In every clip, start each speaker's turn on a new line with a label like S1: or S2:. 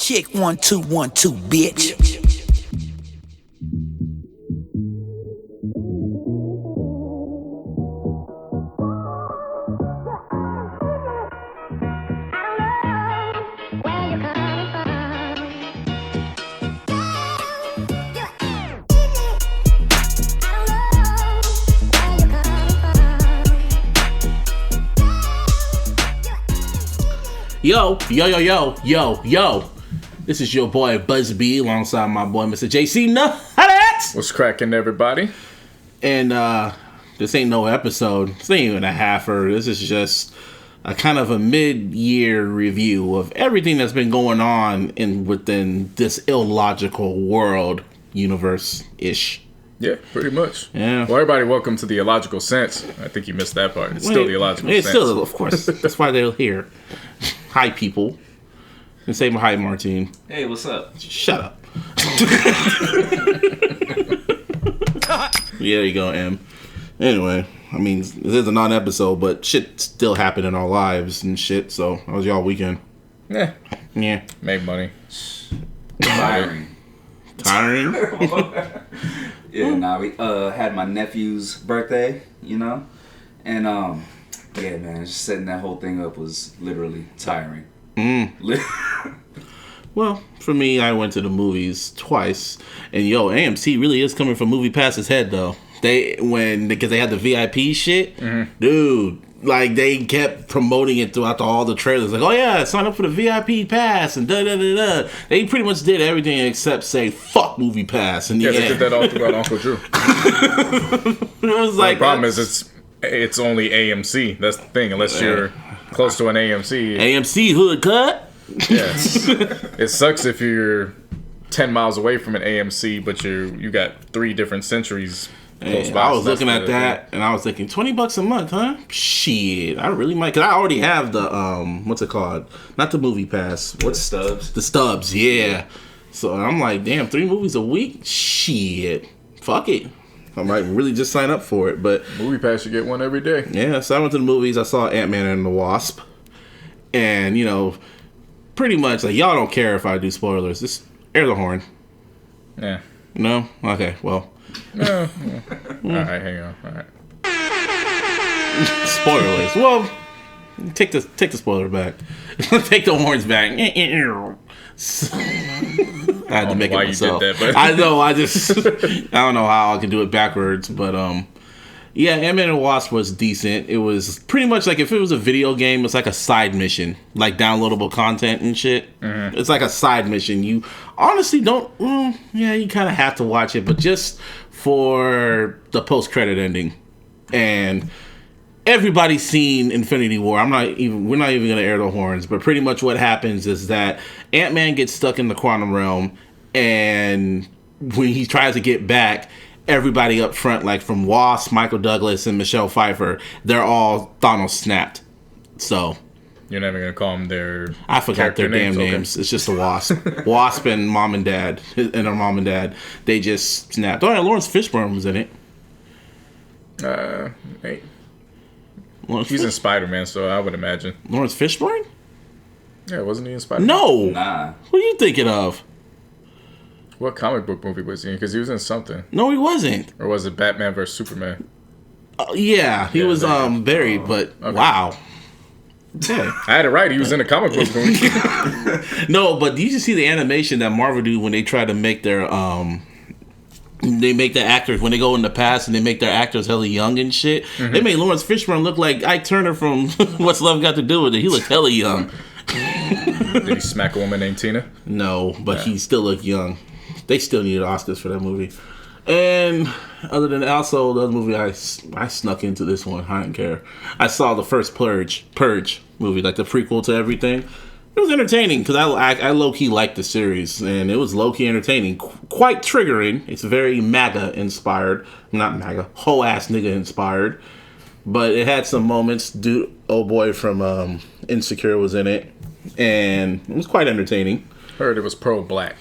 S1: Check 1 2 1 2, bitch.
S2: Yo. This is your boy Busby alongside my boy Mr. J.C.
S3: What's cracking, everybody?
S2: And this ain't no episode. This ain't even a halfer. This is just a kind of a mid-year review of everything that's been going on within this iLLogical world universe-ish.
S3: Yeah, pretty much.
S2: Yeah.
S3: Well, everybody, welcome to the iLLogical sense. I think you missed that part. It's still the iLLogical sense.
S2: It's still, of course. That's why they're here. Hi, people. And say hi, Martine.
S4: Hey, what's up?
S2: Shut up. Yeah, there you go, Em. Anyway, I mean, this is a non-episode, but shit still happened in our lives and shit, so how was y'all weekend?
S3: Yeah.
S2: Made
S3: money.
S4: Tiring.
S2: Yeah,
S4: we had my nephew's birthday, and yeah, man, just setting that whole thing up was literally tiring.
S2: Well, for me, I went to the movies twice, and AMC really is coming for Movie Pass's head though. Because they had the VIP shit, dude. Like, they kept promoting it throughout all the trailers. Like, oh yeah, sign up for the VIP pass and da-da-da-da. They pretty much did everything except say, fuck Movie Pass. In the end.
S3: They did that all throughout Uncle Drew.
S2: It was like...
S3: The problem is it's only AMC. That's the thing. Unless you're close to an AMC.
S2: AMC hood cut?
S3: Yes. It sucks if you're 10 miles away from an AMC, but you got 3 different centuries.
S2: I was looking at that and I was thinking $20 a month, huh? Shit, I really might, because I already have the what's it called? Not the Movie Pass. What's
S4: Stubs?
S2: The Stubs, yeah. So I'm like, damn, 3 movies a week? Shit, fuck it. I might really just sign up for it. But
S3: Movie Pass, you get one every day.
S2: Yeah, so I went to the movies. I saw Ant-Man and the Wasp, and pretty much like, y'all don't care if I do spoilers. Just air the horn.
S3: Yeah.
S2: No? Okay. Well.
S3: No. All right, hang on. All right.
S2: Spoilers. Well, take the spoiler back. Take the horns back. I had to make it myself.
S3: You did that, but
S2: I know. I don't know how I can do it backwards, but yeah, Ant-Man and Wasp was decent. It was pretty much like if it was a video game, it's like a side mission, like downloadable content and shit. Mm-hmm. It's like a side mission. You honestly don't. You kind of have to watch it, but just for the post-credit ending. And everybody's seen Infinity War. We're not even gonna air the horns, but pretty much what happens is that Ant-Man gets stuck in the quantum realm, and when he tries to get back, everybody up front, like from Wasp, Michael Douglas, and Michelle Pfeiffer, they're all Thanos snapped. So
S3: you're never gonna call them their...
S2: I forgot their damn names. Okay. It's just a Wasp. Wasp and mom and dad, and her mom and dad, they just snapped. Oh yeah, Lawrence Fishburne was in it.
S3: Hey. He's in Spider-Man, so I would imagine.
S2: Lawrence Fishburne?
S3: Yeah, wasn't he in Spider-Man?
S2: No!
S4: Nah.
S2: What are you thinking of?
S3: What comic book movie was he in? Because he was in something.
S2: No, he wasn't.
S3: Or was it Batman vs. Superman?
S2: Yeah, he was buried, but okay. Wow.
S3: Yeah. I had it right. He was in a comic book movie.
S2: No, but did you see the animation that Marvel do when they try to make their they make the actors, when they go in the past and they make their actors hella young and shit? Mm-hmm. They made Lawrence Fishburne look like Ike Turner from What's Love Got to Do with It. He looked hella young.
S3: Did he smack a woman named Tina?
S2: No, but he still looked young. They still needed Oscars for that movie. And other than that, also the other movie I snuck into this one. I didn't care. I saw the first Purge movie, like the prequel to everything. It was entertaining because I low-key liked the series, and it was low-key entertaining. Quite triggering. It's very MAGA inspired. Not MAGA, whole ass nigga inspired. But it had some moments. Dude, old boy from Insecure was in it, and it was quite entertaining.
S3: Heard it was pro-black.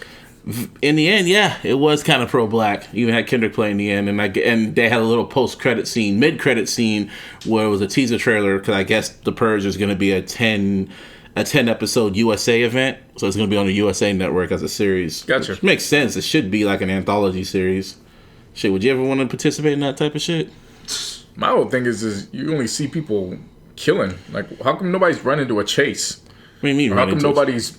S2: In the end, yeah, it was kind of pro-black. Even had Kendrick play in the end, and they had a little post-credit scene, mid-credit scene, where it was a teaser trailer, because I guess The Purge is going to be a 10 a 10-episode USA event, so it's gonna be on the USA Network as a series.
S3: Gotcha.
S2: Which makes sense. It should be like an anthology series. Shit, would you ever want to participate in that type of shit?
S3: My whole thing is you only see people killing. Like, how come nobody's running to a chase?
S2: What do you mean?
S3: Or how come nobody's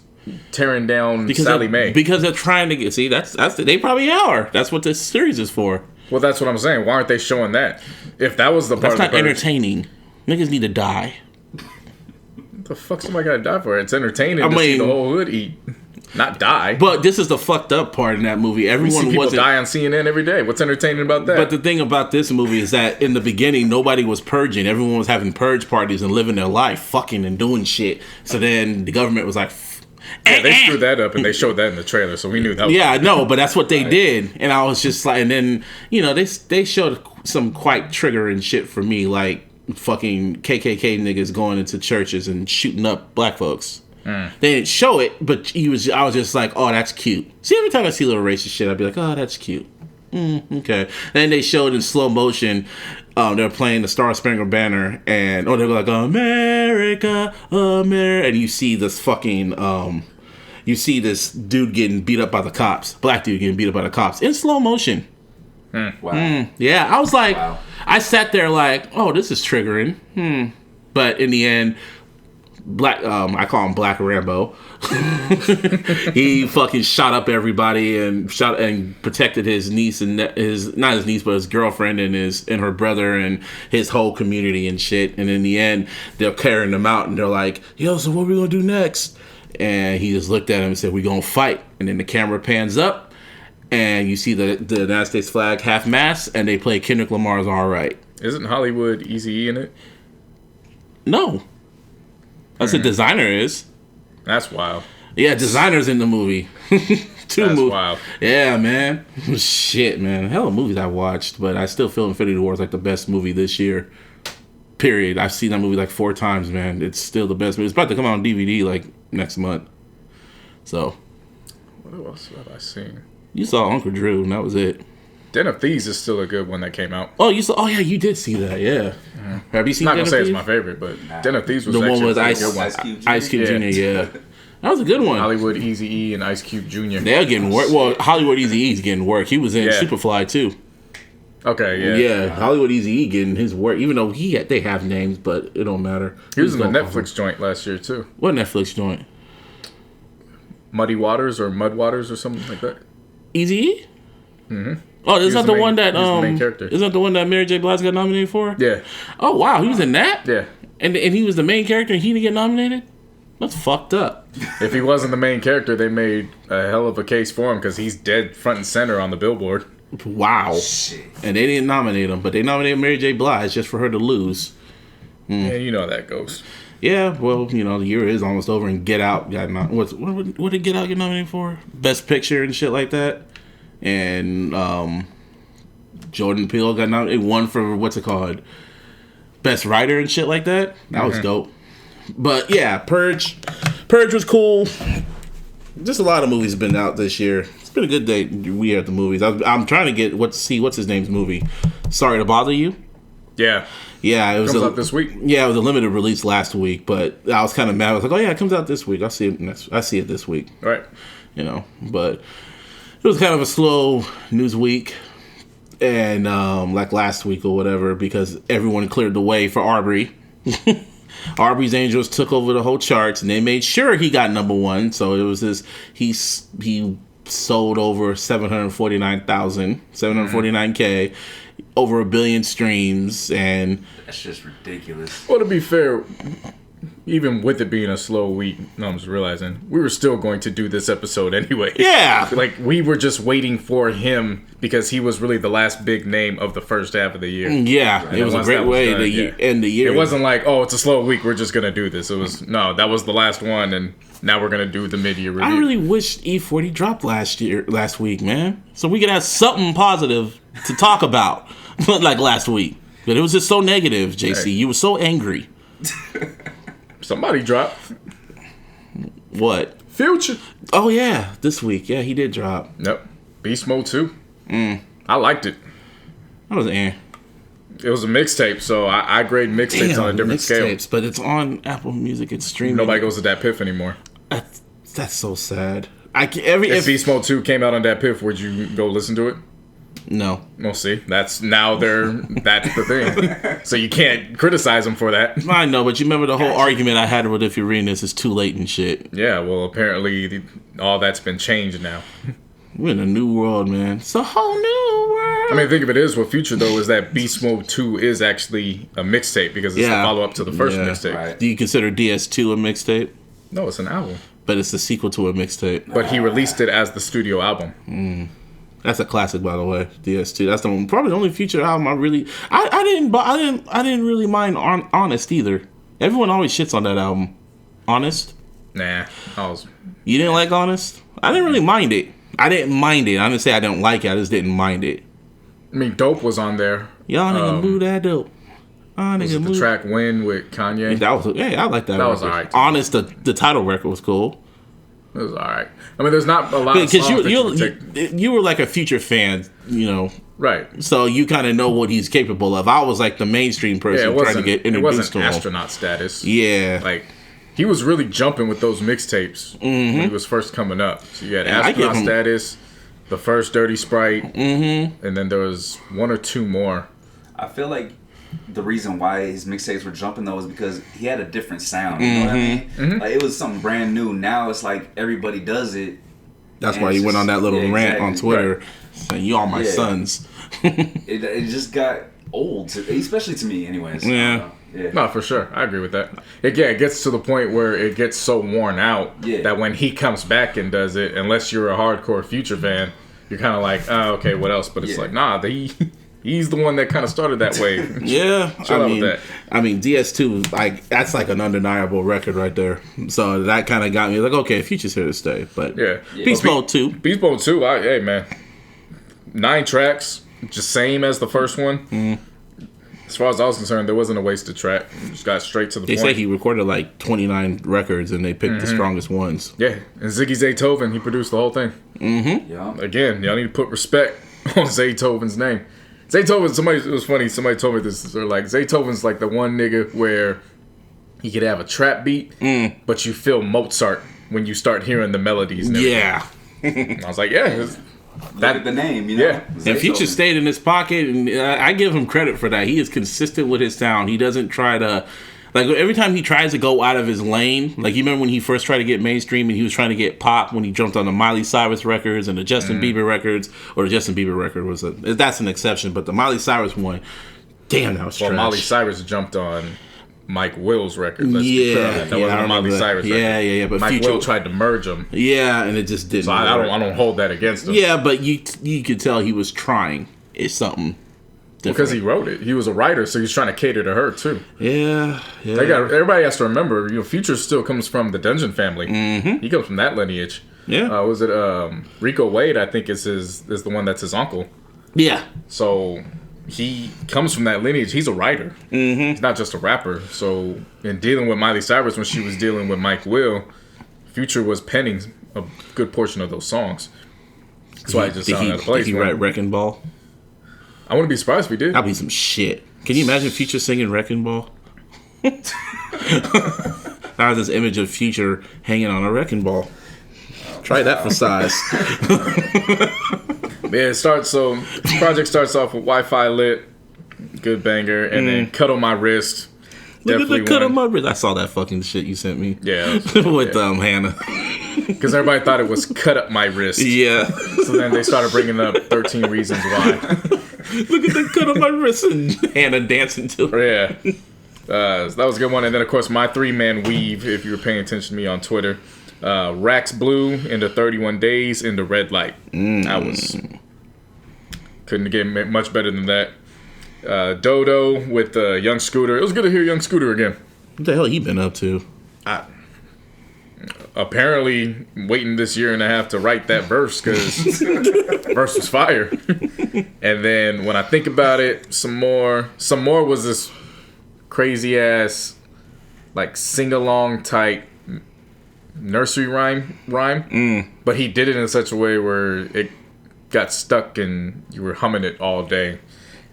S3: tearing down Sally Mae?
S2: Because they're trying to get. See, that's they probably are. That's what this series is for.
S3: Well, that's what I'm saying. Why aren't they showing that? If that was the part
S2: That's
S3: of the
S2: not
S3: Purge,
S2: entertaining. Niggas need to die.
S3: what the fuck somebody gotta die for? It's entertaining to see the whole hood eat, not die.
S2: But this is the fucked up part in that movie.
S3: we see
S2: Everyone
S3: people
S2: wasn't.
S3: die on CNN every day. What's entertaining about that?
S2: But the thing about this movie is that in the beginning, nobody was purging. Everyone was having purge parties and living their life, fucking and doing shit. So then the government was like,
S3: yeah, they screwed that up, and they showed that in the trailer, so we knew that.
S2: Yeah, I know, but that's what they did, and I was just like, and then they showed some quite triggering shit for me, like fucking KKK niggas going into churches and shooting up black folks. They didn't show it, but I was just like, oh, that's cute. See, every time I see little racist shit, I'd be like, oh, that's cute. Okay. And then they showed in slow motion. They're playing the Star Spangled Banner, and they go like America, America, and you see this fucking you see this dude getting beat up by the cops, black dude getting beat up by the cops in slow motion.
S4: Wow.
S2: Yeah, I was like,
S4: Wow.
S2: I sat there like, oh, this is triggering. But in the end, I call him Black Rambo. He fucking shot up everybody and protected his niece and not his niece, but his girlfriend and her brother and his whole community and shit. And in the end, they're carrying them out and they're like, yo, so what are we gonna do next? And he just looked at him and said, we're gonna fight. And then the camera pans up and you see the United States flag half mast and they play Kendrick Lamar's All Right.
S3: Isn't Hollywood Eazy-E in it?
S2: No. That's a designer is.
S3: That's wild.
S2: Yeah, designer's in the movie. That's
S3: wild.
S2: Yeah, man. Shit, man. Hell of movies I watched, but I still feel Infinity War is like the best movie this year. Period. I've seen that movie like 4 times, man. It's still the best movie. It's about to come out on DVD like next month. So.
S3: What else have I seen?
S2: You saw Uncle Drew, and that was it.
S3: Den of Thieves is still a good one that came out.
S2: Oh, you saw? Oh, yeah, you did see that. Yeah. Have you seen?
S3: I'm not
S2: Den
S3: gonna
S2: of
S3: say
S2: Thieves?
S3: it's my favorite, but Den of Thieves was
S2: The one
S3: actually
S2: with
S3: a good one.
S2: Ice Cube Jr.
S3: Yeah.
S2: Yeah, that was a good one.
S3: Hollywood Eazy-E and Ice Cube Jr.
S2: They're getting work. Well, Hollywood Eazy-E's getting work. He was in
S3: Yeah.
S2: Superfly too.
S3: Okay, yeah.
S2: Yeah, Hollywood Eazy-E getting his work, even though they have names, but it don't matter.
S3: He was in the
S2: going
S3: Netflix joint last year too.
S2: What Netflix joint?
S3: Muddy Waters or Mud Waters or something like that.
S2: Eazy-E? Mm-hmm. Oh, is that the one that
S3: the main character.
S2: Is that the one that Mary J. Blige got nominated for?
S3: Yeah,
S2: Oh wow, he was in that?
S3: yeah.
S2: And he was the main character and he didn't get nominated? That's fucked up.
S3: If he wasn't the main character, they made a hell of a case for him because he's dead front and center on the billboard.
S2: Wow.
S4: Shit.
S2: And they didn't nominate him, but they nominated Mary J. Blige just for her to lose.
S3: Yeah, you know how that goes.
S2: Yeah, well, the year is almost over, and Get Out got what did Get Out get nominated for? Best Picture and shit like that. And Jordan Peele got nominated. It won for what's it called? Best Writer and shit like that. That was dope. But yeah, Purge was cool. Just a lot of movies have been out this year. It's been a good day. We at the movies. I'm trying to get what's his name's movie. Sorry to Bother You.
S3: Yeah,
S2: Yeah, it was
S3: comes out this week.
S2: Yeah, it was a limited release last week, but I was kind of mad. I was like, oh yeah, it comes out this week. I see it this week.
S3: Right.
S2: But it was kind of a slow news week, and like last week or whatever, because everyone cleared the way for Arbery. Arbery's Angels took over the whole charts, and they made sure he got number 1. So it was this. He sold over 749K, over 1 billion streams, and
S4: That's just ridiculous.
S3: Well, to be fair, even with it being a slow week, I'm just realizing we were still going to do this episode anyway.
S2: yeah,
S3: Like, we were just waiting for him because he was really the last big name of the first half of the year.
S2: yeah, it was a
S3: once
S2: great
S3: that was
S2: way
S3: done,
S2: to end the year.
S3: It wasn't like, oh, it's a slow week, we're just going to do this. It was, no, that was the last one, and now we're going to do the mid-year review.
S2: I really wish E40 dropped last week, man, so we could have something positive to talk about, like last week. But it was just so negative, JC.
S3: Hey.
S2: You were so angry.
S3: Somebody dropped.
S2: What?
S3: Future.
S2: Oh yeah, this week. Yeah, he did drop.
S3: Yep. Beast Mode 2. I liked it.
S2: That was
S3: It was a mixtape, so I grade mixtapes on a different scale.
S2: But it's on Apple Music. It's streaming.
S3: Nobody goes to that Piff anymore.
S2: That's so sad.
S3: If Beast Mode 2 came out on that Piff, would you go listen to it?
S2: No.
S3: Well, see, that's the thing. So you can't criticize them for that.
S2: I know, but you remember the whole argument I had with If You're Reading This is too late and shit.
S3: Yeah, well, apparently all that's been changed now.
S2: We're in a new world, man. It's a whole new world.
S3: I mean, the thing of it is, with Future, though, is that Beast Mode 2 is actually a mixtape because it's the follow-up to the first mixtape.
S4: Right.
S2: Do you consider DS2 a mixtape?
S3: No, it's an album.
S2: But it's the sequel to a mixtape.
S3: But he released it as the studio album.
S2: That's a classic, by the way. DS2. That's probably the only Future album I didn't really mind Honest either. Everyone always shits on that album. Honest?
S3: Nah,
S2: You didn't like Honest? I didn't really mind it. I didn't mind it. I didn't say I didn't like it. I just didn't mind it.
S3: I mean, Dope was on there.
S2: Y'all nigga move that dope.
S3: Was it the track Win with Kanye?
S2: That was I like that.
S3: That was alright.
S2: Honest, the title record was cool.
S3: It was alright. I mean, there's not a lot of songs
S2: you were like a Future fan,
S3: right?
S2: So you kind of know what he's capable of. I was like the mainstream person trying to get introduced to him.
S3: Astronaut status.
S2: Yeah,
S3: like he was really jumping with those mixtapes when he was first coming up. So you had Astronaut Status, the first Dirty Sprite, and then there was one or two more.
S4: I feel like the reason why his mixtapes were jumping though is because he had a different sound. You know what I mean? Like it was something brand new. Now it's like everybody does it.
S2: That's why he went on that little rant on Twitter saying, "You are my sons."
S4: it just got old, especially to me, anyways.
S2: Yeah.
S3: No, for sure. I agree with that. It gets to the point where it gets so worn out that when he comes back and does it, unless you're a hardcore Future fan, you're kind of like, oh, okay, what else? But it's like, nah, he's the one that kind of started that way.
S2: Yeah.
S3: I
S2: mean, DS2, like, that's like an undeniable record right there. So that kind of got me like, okay, Future's here to stay. But Beast Mode 2.
S3: Beast Mode 2, hey, man. 9 tracks, just same as the first one. As far as I was concerned, there wasn't a wasted track. Just got straight to the point.
S2: They say he recorded like 29 records and they picked the strongest ones.
S3: Yeah, and Ziggy Zaytoven, he produced the whole thing.
S4: Yeah.
S3: Again, y'all need to put respect on Zaytoven's name. Zaytoven, it was funny, somebody told me this. They're like, Zaytoven's like the one nigga where he could have a trap beat, but you feel Mozart when you start hearing the melodies. And I was like,
S4: Look at the name, you know?
S3: Yeah.
S2: And Future stayed in his pocket, and I give him credit for that. He is consistent with his sound. He doesn't try to... Like, every time he tries to go out of his lane, like, you remember when he first tried to get mainstream and he was trying to get pop when he jumped on the Miley Cyrus records and the Justin Bieber records, or the Justin Bieber record that's an exception, but the Miley Cyrus one, damn, that was trash.
S3: Miley Cyrus jumped on Mike Will's record.
S2: That
S3: wasn't a Miley Cyrus record.
S2: Yeah, but
S3: Mike
S2: Future
S3: Will tried to merge them.
S2: Yeah, and it just didn't.
S3: So I don't hold that against him.
S2: Yeah, but you could tell he was trying. It's something different.
S3: Because he wrote it. He was a writer, so he's trying to cater to her too.
S2: Yeah.
S3: Everybody has to remember, Future still comes from the Dungeon family. He comes from that lineage.
S2: Yeah.
S3: Was it Rico Wade? I think is the one that's his uncle.
S2: Yeah.
S3: So he comes from that lineage. He's a writer. He's not just a rapper. So in dealing with Miley Cyrus when she was dealing with Mike Will, Future was penning a good portion of those songs. That's why I just sound out of place.
S2: Did he write Wrecking Ball?
S3: I wouldn't be surprised if he did.
S2: That'd be some shit. Can you imagine Future singing Wrecking Ball? I have this image of Future hanging on a wrecking ball. Try that for size.
S3: The project starts off with Wi-Fi lit, good banger, and then Cut on My Wrist.
S2: Look at the cut on my wrist. I saw that fucking shit you sent me.
S3: Yeah.
S2: With Hannah.
S3: Because everybody thought it was Cut Up My Wrist.
S2: Yeah.
S3: So then they started bringing up 13 Reasons Why.
S2: Look at the cut on my wrist and Hannah dancing to it.
S3: Yeah. So that was a good one. And then, of course, my 3-man weave, if you were paying attention to me on Twitter. Rax Blue into 31 Days into Red Light. Couldn't get much better than that. Dodo with Young Scooter. It was good to hear Young Scooter again.
S2: What the hell he been up to?
S3: Apparently waiting this year and a half to write that verse because verse was fire. And then when I think about it, some more was this crazy ass like sing along type nursery rhyme, but he did it in such a way where it got stuck and you were humming it all day.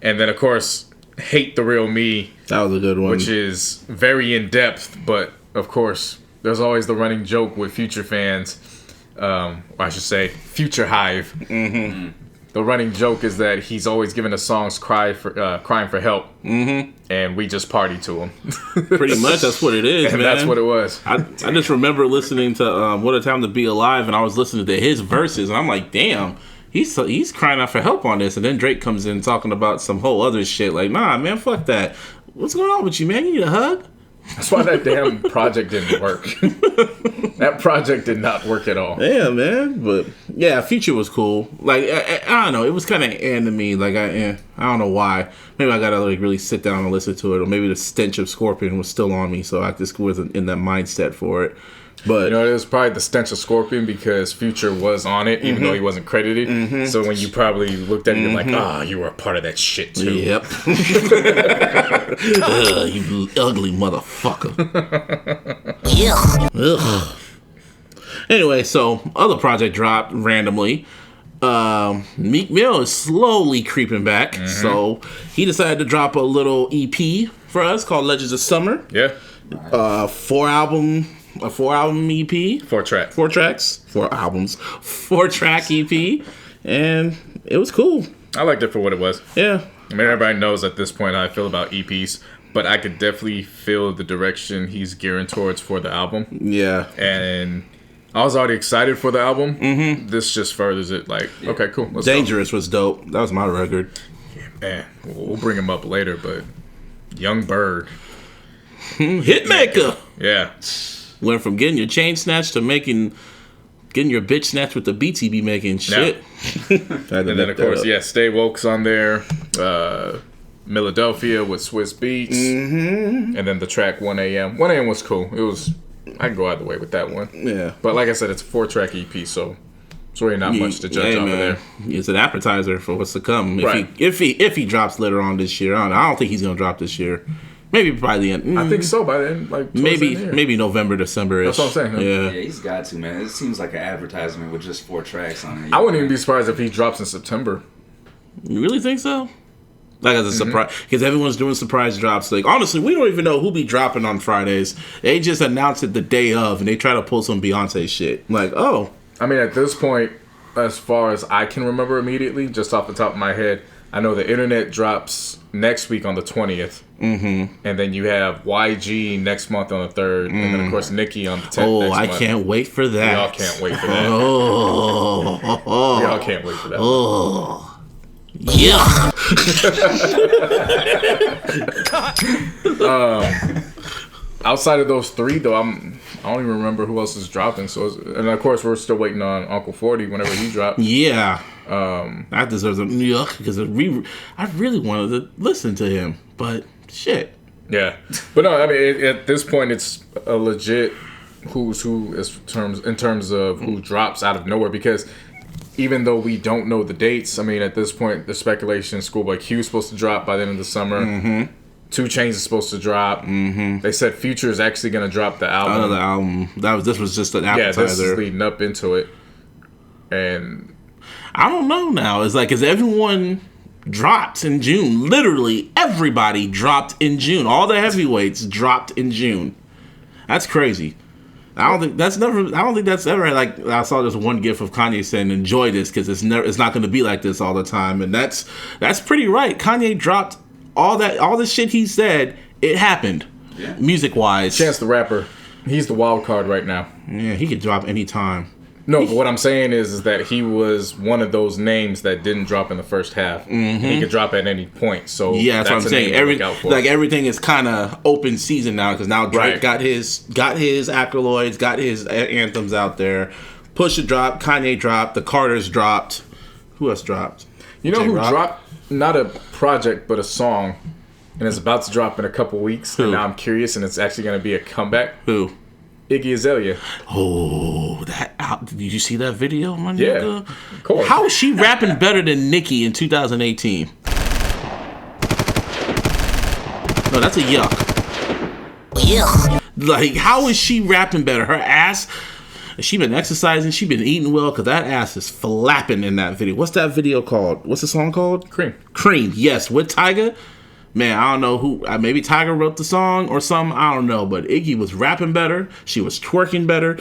S3: And then of course Hate the Real Me.
S2: That was a good one.
S3: Which is very in depth, but of course, there's always the running joke with Future fans. I should say Future Hive. Mm-hmm. The running joke is that he's always giving the songs crying for help, and we just party to him.
S2: Pretty much, that's what it is,
S3: and
S2: man.
S3: that's what it was.
S2: I just remember listening to What a Time to Be Alive, and I was listening to his verses, and I'm like, damn, he's crying out for help on this. And then Drake comes in talking about some whole other shit, like, nah, man, fuck that. What's going on with you, man? You need a hug?
S3: That's why that damn project didn't work. That project did not work at all.
S2: Yeah, man. But yeah, Future was cool. Like I don't know, it was kind of to me. Like I don't know why. Maybe I gotta like really sit down and listen to it, or maybe the stench of Scorpion was still on me, so I just wasn't in that mindset for it. But
S3: you know, it was probably the stench of Scorpion because Future was on it, even though he wasn't credited. So when you probably looked at it, you're like, you were a part of that shit too.
S2: Yep. You ugly motherfucker. Ugh. Anyway, so other project dropped randomly. Meek Mill is slowly creeping back, so he decided to drop a little EP for us called Legends of Summer.
S3: Yeah.
S2: 4 album EP.
S3: 4 tracks.
S2: 4 tracks. 4 albums. 4-track EP. And it was cool.
S3: I liked it for what it was.
S2: Yeah.
S3: I mean, everybody knows at this point how I feel about EPs, but I could definitely feel the direction he's gearing towards for the album.
S2: Yeah.
S3: And I was already excited for the album. This just furthers it. Like, okay, cool. Let's
S2: Dangerous was dope. That was my record.
S3: Man, we'll bring him up later, but Young Bird.
S2: Hitmaker.
S3: Yeah.
S2: Went from getting your chain snatched to getting your bitch snatched with the beats he be making. Shit.
S3: And then, of course, Stay Woke's on there. Philadelphia with Swiss Beats. And then the track 1 a.m. 1 a.m. was cool. I can go either way with that one.
S2: Yeah.
S3: But like I said, it's a 4-track EP, so it's really not much to judge off of there.
S2: It's an appetizer for what's to come.
S3: Right.
S2: If he drops later on this year. I don't think he's going to drop this year. Maybe by the end.
S3: I think so by then. Like
S2: maybe November, December-ish.
S3: That's what I'm saying.
S2: Yeah.
S4: Yeah, he's got to, man. It seems like an advertisement with just 4 tracks on it.
S3: I wouldn't even be surprised if he drops in September.
S2: You really think so? Like as a surprise, because everyone's doing surprise drops. Like honestly, we don't even know who be dropping on Fridays. They just announce it the day of, and they try to pull some Beyonce shit. Like, oh,
S3: I mean, at this point, as far as I can remember immediately, just off the top of my head, I know the internet drops next week on the 20th, and then you have YG next month on the 3rd, and then of course Nicki on the 10th.
S2: oh,
S3: next
S2: I
S3: month.
S2: can't wait for that.
S3: We all can't wait for that.
S2: Oh,
S3: We all can't wait for that.
S2: oh. Yeah.
S3: Outside of those 3, though, I don't even remember who else is dropping. And of course, we're still waiting on Uncle 40 whenever he drops.
S2: Yeah. That deserves a yuck because I really wanted to listen to him, but shit.
S3: Yeah, but no, I mean, at this point, it's a legit who's who in terms of who drops out of nowhere, because even though we don't know the dates, I mean, at this point, the speculation, Schoolboy Q is supposed to drop by the end of the summer. 2 Chainz is supposed to drop. They said Future is actually going to drop the album.
S2: Another album. This was just an appetizer.
S3: Yeah, this is leading up into it. And
S2: I don't know now. It's like, because everyone dropped in June. Literally, everybody dropped in June. All the heavyweights dropped in June. That's crazy. I don't think that's ever like. I saw this one gif of Kanye saying, "Enjoy this because it's not going to be like this all the time," and that's pretty right. Kanye dropped all the shit he said. It happened, music wise.
S3: Chance the Rapper, he's the wild card right now.
S2: Yeah, he could drop anytime.
S3: No, but what I'm saying is that he was one of those names that didn't drop in the first half. He could drop at any point. So
S2: yeah, that's what I'm saying. Everything is kind of open season now because now Drake got his accolades, got his anthems out there. Pusha dropped, Kanye dropped, the Carters dropped. Who else dropped?
S3: You know who dropped? Not a project, but a song, and it's about to drop in a couple weeks.
S2: Who?
S3: And now I'm curious, and it's actually going to be a comeback.
S2: Who?
S3: Iggy Azalea.
S2: Oh, did you see that video, my nigga?
S3: Of course.
S2: How is she rapping better than Nicki in 2018? No, that's a yuck.
S1: Yeah.
S2: Like, how is she rapping better? Her ass, she been exercising, she been eating well, because that ass is flapping in that video. What's that video called? What's the song called?
S3: Cream.
S2: Cream, yes, with Tyga. Man, I don't know who. Maybe Tiger wrote the song or something. I don't know. But Iggy was rapping better. She was twerking better.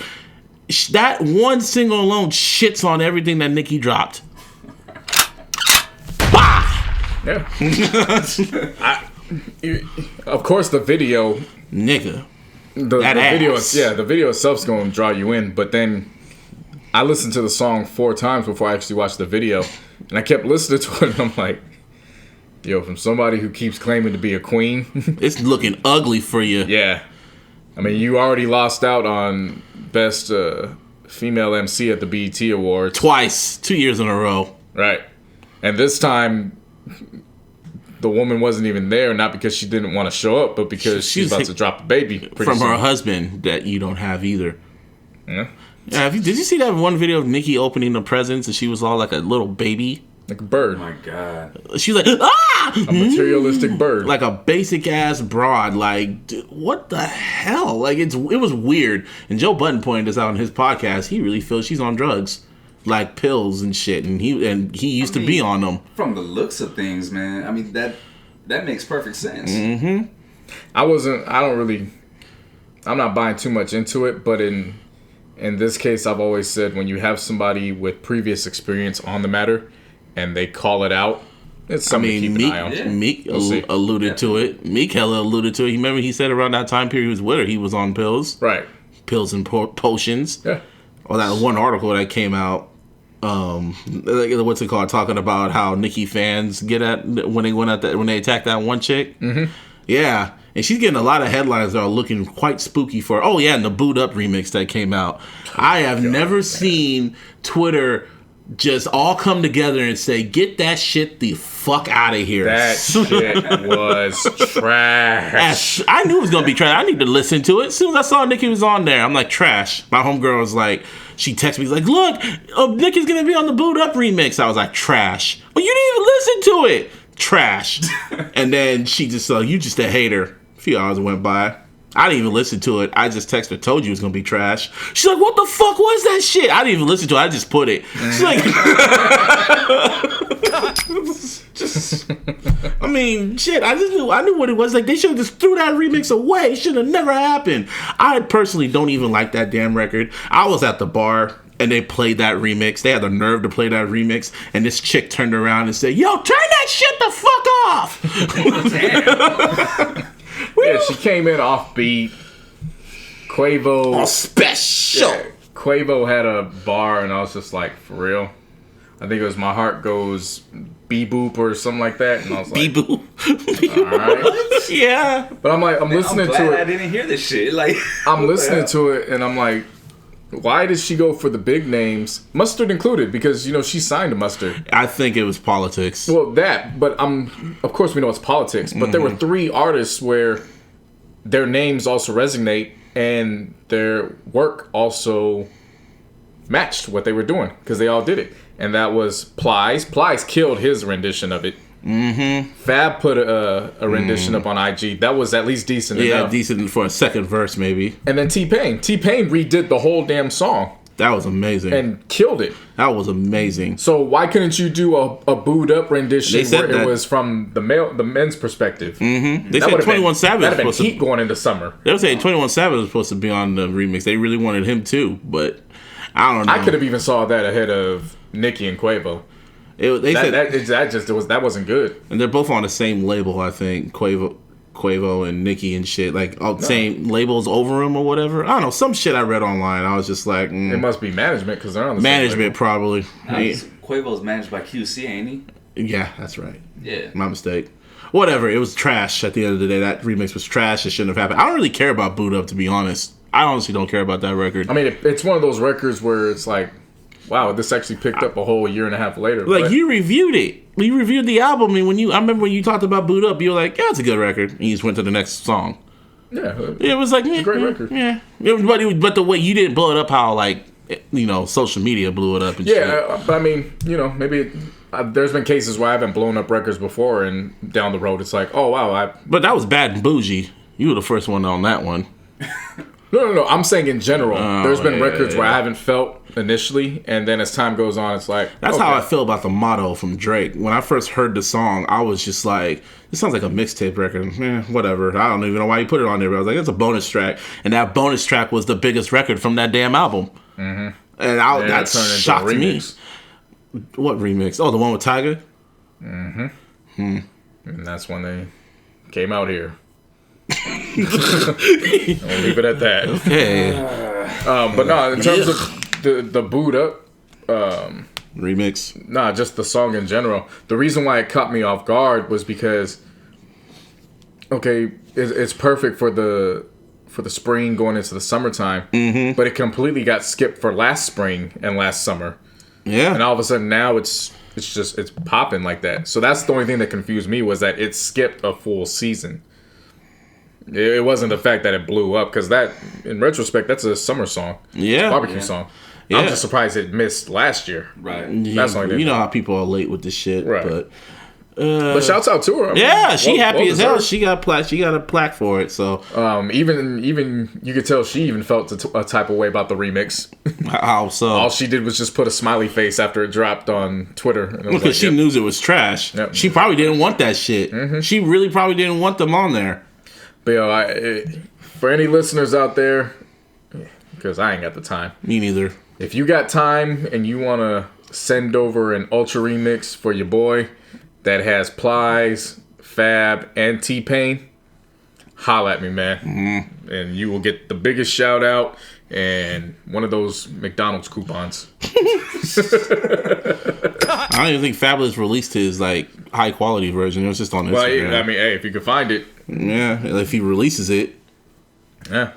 S2: That one single alone shits on everything that Nicki dropped. Bah!
S3: Yeah. Of course, the video.
S2: Nigga.
S3: The video, the video itself's going to draw you in. But then I listened to the song 4 times before I actually watched the video. And I kept listening to it and I'm like, yo, from somebody who keeps claiming to be a queen.
S2: It's looking ugly for you.
S3: Yeah. I mean, you already lost out on best female MC at the BET Awards.
S2: Twice. 2 years in a row.
S3: Right. And this time, the woman wasn't even there, not because she didn't want to show up, but because she's about to drop a baby.
S2: From her husband that you don't have either.
S3: Yeah.
S2: Yeah, did you see that one video of Nicki opening the presents and she was all like a little baby?
S3: Like a bird.
S4: Oh my God.
S2: She's like, ah!
S3: A materialistic bird.
S2: Like a basic ass broad. Like, dude, what the hell? Like, it was weird. And Joe Budden pointed this out on his podcast. He really feels she's on drugs. Like pills and shit. And he used to be on them.
S4: From the looks of things, man. I mean, that makes perfect sense.
S2: Mm-hmm.
S3: I'm not buying too much into it, but in this case, I've always said when you have somebody with previous experience on the matter and they call it out, it's something to keep an eye on.
S2: Yeah. Meek alluded to it. Meek hella alluded to it. Remember he said around that time period he was with her, he was on pills.
S3: Right.
S2: Pills and potions.
S3: Yeah.
S2: Or that one article that came out, what's it called? Talking about how Nicki fans get at when they attack that one chick.
S3: Mm-hmm.
S2: Yeah. And she's getting a lot of headlines that are looking quite spooky for her. Oh, yeah, and the Boot Up remix that came out. I have never seen Twitter just all come together and say, get that shit the fuck out of here.
S3: That shit was trash.
S2: I knew it was going to be trash. I need to listen to it. As soon as I saw Nicki was on there, I'm like, trash. My homegirl was like, she texted me, like, look, Nicki's going to be on the Boot Up remix. I was like, trash. Well, you didn't even listen to it. Trash. And then she just you just a hater. A few hours went by. I didn't even listen to it. I just texted her, told you it was gonna be trash. She's like, what the fuck was that shit? I didn't even listen to it. I just put it. She's like, I mean, shit. I knew what it was. Like, they should have just threw that remix away. It should have never happened. I personally don't even like that damn record. I was at the bar and they played that remix. They had the nerve to play that remix, and this chick turned around and said, yo, turn that shit the fuck off.
S3: Damn. Yeah, she came in offbeat. Quavo.
S2: Oh, special.
S3: Yeah, Quavo had a bar, and I was just like, for real? I think it was My Heart Goes Bee-Boop or something like that. And I was like,
S2: Bee-Boop.
S3: All right.
S2: Yeah.
S3: But I'm like, I'm listening to it.
S4: I didn't hear this shit. Like,
S3: I'm listening to it, and I'm like, why did she go for the big names, Mustard included? Because, she signed to Mustard.
S2: I think it was politics.
S3: Well, but of course we know it's politics, but there were 3 artists where their names also resonate and their work also matched what they were doing because they all did it. And that was Plies. Plies killed his rendition of it. Mm-hmm. Fab put a rendition up on IG. That was at least decent enough.
S2: Yeah, decent for a second verse, maybe.
S3: And then T-Pain. T-Pain redid the whole damn song.
S2: That was amazing.
S3: And killed it.
S2: That was amazing.
S3: So why couldn't you do a booed up rendition where it was from the men's perspective?
S2: Mm-hmm. They said 21 Savage
S3: was supposed to heat going into summer.
S2: They were saying 21 Savage was supposed to be on the remix. They really wanted him too, but I don't know.
S3: I could have even saw that ahead of Nicki and Quavo. That wasn't good.
S2: And they're both on the same label, I think. Quavo and Nicki and shit, like same labels over them or whatever. I don't know, some shit I read online. I was just like,
S3: it must be management because they're on the
S2: management
S3: same label.
S2: Probably.
S4: Quavo's managed by QC, ain't he?
S2: Yeah, that's right.
S4: Yeah,
S2: my mistake. Whatever. It was trash. At the end of the day, that remix was trash. It shouldn't have happened. I don't really care about Boot Up, to be honest. I honestly don't care about that record.
S3: I mean, it's one of those records where it's like, wow, this actually picked up a whole year and a half later.
S2: Like, you reviewed it. We reviewed the album, and I remember when you talked about Boot Up, you were like, yeah, it's a good record. And you just went to the next song.
S3: Yeah.
S2: It was like,
S3: it's a great record.
S2: Yeah. But the way you didn't blow it up how, like, social media blew it up and shit.
S3: But I mean, maybe there's been cases where I haven't blown up records before, and down the road it's like, oh, wow.
S2: But that was Bad and Bougie. You were the first one on that one.
S3: No. I'm saying in general. There's been records where I haven't felt initially, and then as time goes on, it's like
S2: that's how I feel about the motto from Drake. When I first heard the song, I was just like, "This sounds like a mixtape record." Whatever. I don't even know why you put it on there. But I was like, "It's a bonus track," and that bonus track was the biggest record from that damn album. Mm-hmm. And that shocked me. What remix? Oh, the one with Tyga.
S3: Mm-hmm. And that's when they came out here. I'll leave it at that.
S2: Okay.
S3: But no, in terms of the boot up
S2: remix,
S3: just the song in general. The reason why it caught me off guard was because, it's perfect for the spring going into the summertime, but it completely got skipped for last spring and last summer.
S2: Yeah,
S3: and all of a sudden now it's popping like that. So that's the only thing that confused me, was that it skipped a full season. It wasn't the fact that it blew up, because that, in retrospect, that's a summer song.
S2: Yeah.
S3: Barbecue song. Yeah. I'm just surprised it missed last year.
S4: Right.
S3: That's the only thing.
S2: You know how people are late with this shit.
S3: Right. But shouts out to her. I
S2: mean, she happy as hell. She got a plaque for it. So
S3: even you could tell she even felt a type of way about the remix.
S2: How so?
S3: All she did was just put a smiley face after it dropped on Twitter.
S2: Because she knew it was trash. Yep. She probably didn't want that shit. Mm-hmm. She really probably didn't want them on there.
S3: But for any listeners out there, because I ain't got the time.
S2: Me neither.
S3: If you got time and you want to send over an ultra remix for your boy that has Plies, Fab, and T-Pain, holla at me, man. Mm-hmm. And you will get the biggest shout out and one of those McDonald's coupons.
S2: I don't even think Fabulous released his high quality version. It was just on Instagram.
S3: Well, I mean, hey, if you can find it.
S2: Yeah, if he releases it.
S3: Yeah.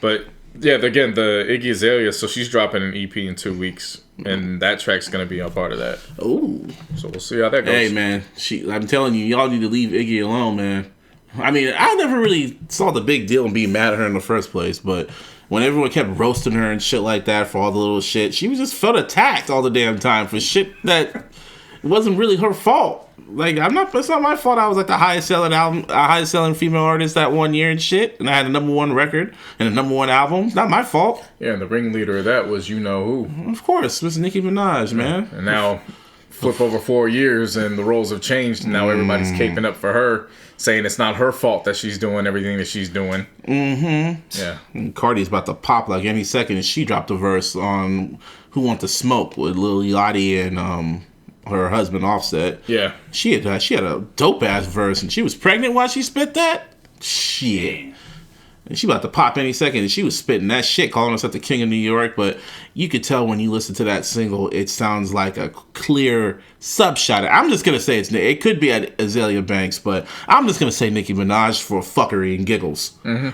S3: But yeah, again, the Iggy Azalea, so she's dropping an EP in 2 weeks, and that track's gonna be a part of that.
S2: Ooh.
S3: So we'll see how that goes.
S2: Hey man, I'm telling you, y'all need to leave Iggy alone, man. I mean, I never really saw the big deal in being mad at her in the first place, but when everyone kept roasting her and shit like that for all the little shit, she was just felt attacked all the damn time for shit that wasn't really her fault. It's not my fault. I was the highest selling female artist that 1 year and shit, and I had a #1 record and a #1 album. It's not my fault.
S3: Yeah, and the ringleader of that was you know who.
S2: Of course, Miss Nicki Minaj, man.
S3: And now, flip over 4 years, and the roles have changed, and now everybody's caping up for her, saying it's not her fault that she's doing everything that she's doing. Mm-hmm. Yeah.
S2: And Cardi's about to pop any second, and she dropped a verse on Who Want to Smoke with Lil Yachty and her husband Offset.
S3: Yeah.
S2: She had a dope ass verse, and she was pregnant while she spit that. Shit. And she about to pop any second, and she was spitting that shit, calling herself the king of New York. But you could tell when you listen to that single, it sounds like a clear subshot. I'm just gonna say it could be at Azalea Banks, but I'm just gonna say Nicki Minaj for fuckery and giggles. Mm-hmm.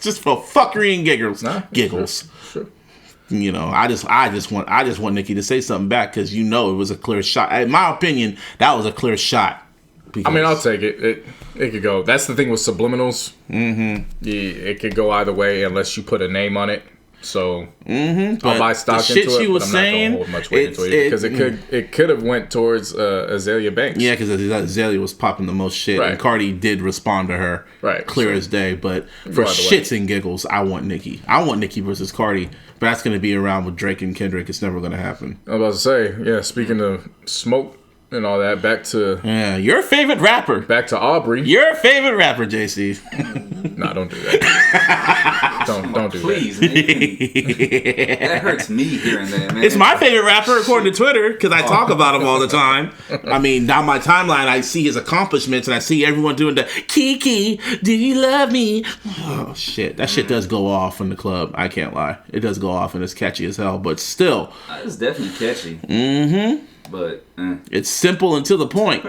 S2: Just for fuckery and giggles.
S3: Sure.
S2: You know, I just want Nicki to say something back, because it was a clear shot. In my opinion, that was a clear shot.
S3: I mean, I'll take it. It could go. That's the thing with subliminals. Mm-hmm. It could go either way unless you put a name on it. So I'll buy stock into it, but I'm not going to hold much weight into it, because it could have went towards Azalea Banks.
S2: Yeah, because Azalea was popping the most shit, right. And Cardi did respond to her,
S3: right?
S2: Clear as day. But for shits and giggles, I want Nicki. I want Nicki versus Cardi, but that's going to be around with Drake and Kendrick. It's never going to happen.
S3: I was about to say, yeah. Speaking of smoke and all that, back to
S2: your favorite rapper.
S3: Back to Aubrey.
S2: Your favorite rapper, JC.
S3: Nah, don't do that. don't do
S4: Please,
S3: that.
S4: Please. That hurts me hearing that, man.
S2: It's my favorite rapper according to Twitter, because I talk about him all the time. I mean, down my timeline, I see his accomplishments, and I see everyone doing the Kiki, do you love me? Oh, shit. That shit does go off in the club. I can't lie. It does go off, and it's catchy as hell, but still.
S4: It's definitely catchy.
S2: Mm-hmm.
S4: But
S2: it's simple and to the point,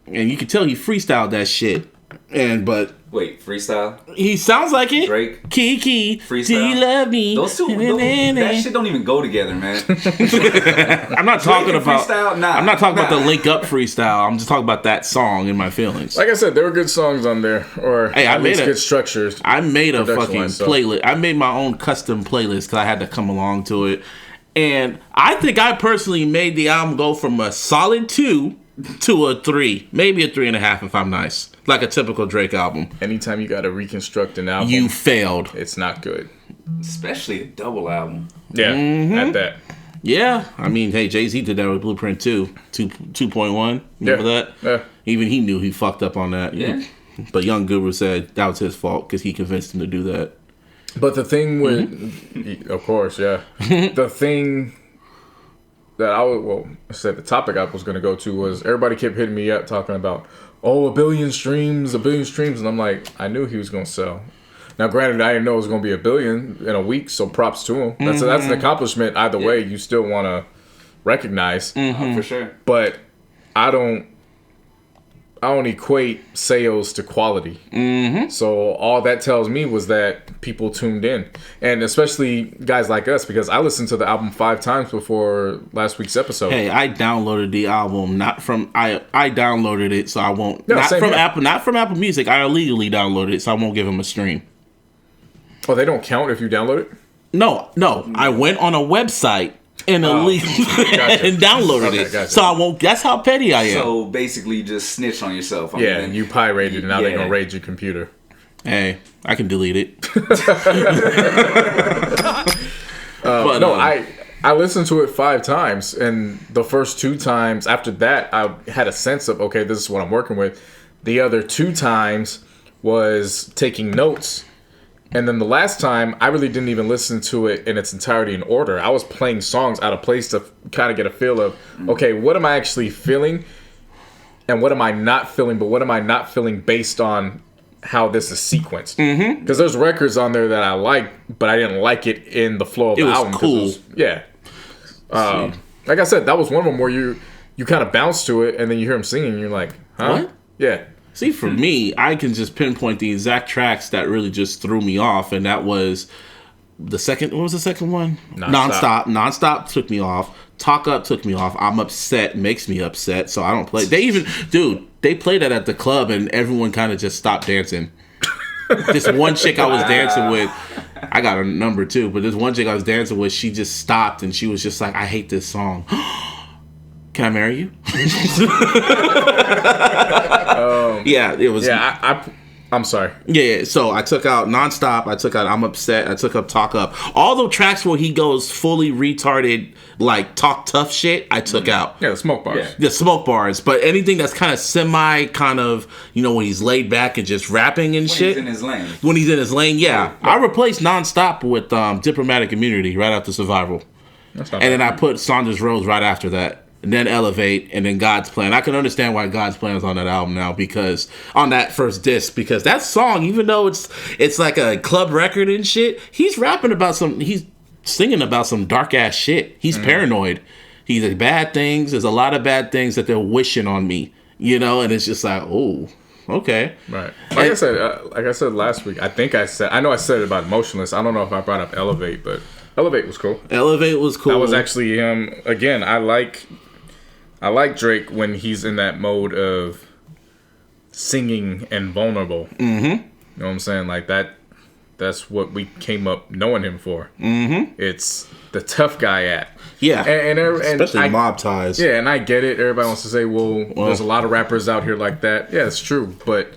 S2: and you can tell he freestyled that shit.
S4: Wait, freestyle?
S2: He sounds like it.
S4: Drake,
S2: Kiki,
S4: freestyle.
S2: Do you love me?
S4: Those two, that shit don't even go together, man.
S2: I'm not talking about
S4: freestyle. Nah,
S2: I'm not talking about the link up freestyle. I'm just talking about that song in my feelings.
S3: Like I said, there were good songs on there, or at least good structures.
S2: I made a fucking playlist. I made my own custom playlist because I had to come along to it. And I think I personally made the album go from a solid 2 to a 3, maybe a 3.5 if I'm nice. like a typical Drake album.
S3: Anytime you got to reconstruct an album,
S2: You failed.
S3: it's not good.
S4: Especially a double album.
S3: Yeah, at that.
S2: Yeah, I mean, hey, Jay-Z did that with Blueprint 2.1. Remember that?
S3: Yeah.
S2: Even he knew he fucked up on that.
S4: Yeah.
S2: But Young Guru said that was his fault because he convinced him to do that.
S3: But the thing with, of course, yeah. The thing that I said the topic I was going to go to was everybody kept hitting me up talking about, a billion streams. And I'm like, I knew he was going to sell. Now, granted, I didn't know it was going to be 1 billion in a week, so props to him. That's an accomplishment either way you still want to recognize.
S4: For sure.
S3: But I don't equate sales to quality. So all that tells me was that people tuned in, and especially guys like us, because I listened to the album 5 times before last week's episode.
S2: Hey, I downloaded the album I downloaded it, so I won't
S3: No,
S2: not
S3: same
S2: from
S3: here.
S2: Apple Music. I illegally downloaded it, so I won't give him a stream.
S3: Oh, they don't count if you download it?
S2: No, I went on a website and illegally
S3: Gotcha.
S2: and downloaded
S3: Okay,
S2: it,
S3: gotcha.
S2: so I won't. That's how petty I am.
S4: So basically, you just snitch on yourself. I
S3: Yeah,
S4: mean,
S3: you pirated, and now they're
S4: Yeah.
S3: going to raid your computer.
S2: Hey, I can delete it.
S3: But no, I listened to it 5 times, and the first 2 times after that, I had a sense of, okay, this is what I'm working with. The other 2 times was taking notes. And then the last time, I really didn't even listen to it in its entirety in order. I was playing songs out of place to kind of get a feel of, okay, what am I actually feeling? And what am I not feeling? But what am I not feeling based on how this is sequenced? Because there's records on there that I like, but I didn't like it in the flow of the
S2: was
S3: album. 'cause
S2: cool.
S3: Yeah. Like I said, that was one of them where you kind of bounce to it, and then you hear him singing, and you're like, huh?
S2: What?
S3: Yeah.
S2: See, for me, I can just pinpoint the exact tracks that really just threw me off, and that was the second. What was the second one?
S3: Nonstop.
S2: Nonstop took me off. Talk Up took me off. I'm Upset makes me upset, so I don't play. They played that at the club, and everyone kind of just stopped dancing. This one chick I was dancing with, I got her number too, but this one chick I was dancing with, she just stopped, and she was just like, "I hate this song." Can I marry you? Yeah, it was.
S3: Yeah, I'm sorry.
S2: Yeah, so I took out Nonstop, I took out I'm Upset, I took up Talk Up. All the tracks where he goes fully retarded, like talk tough shit, I took out.
S3: Yeah, the smoke bars.
S4: Yeah.
S2: The smoke bars, but anything that's kind of semi, kind of, when he's laid back and just rapping and shit.
S4: He's in his lane.
S2: When he's in his lane, yeah. I replaced Nonstop with Diplomatic Immunity right after Survival.
S3: That's not
S2: And then
S3: bad.
S2: I put Saunders Rose right after that. And then Elevate, and then God's Plan. I can understand why God's Plan is on that album now, because on that first disc, because that song, even though it's like a club record and shit, he's singing about some dark ass shit. He's paranoid. He's like, bad things. There's a lot of bad things that they're wishing on me, and it's just like, oh, okay,
S3: Right. Like I said last week, I know I said it about Emotionless. I don't know if I brought up Elevate, but Elevate was cool.
S2: Elevate was cool.
S3: That was actually him. Again, I like Drake when he's in that mode of singing and vulnerable. Mm-hmm. You know what I'm saying? Like that. That's what we came up knowing him for. Mm-hmm. It's the tough guy act.
S2: Yeah,
S3: and
S2: especially Mob Ties.
S3: Yeah, and I get it. Everybody wants to say, well, there's a lot of rappers out here like that. Yeah, it's true. But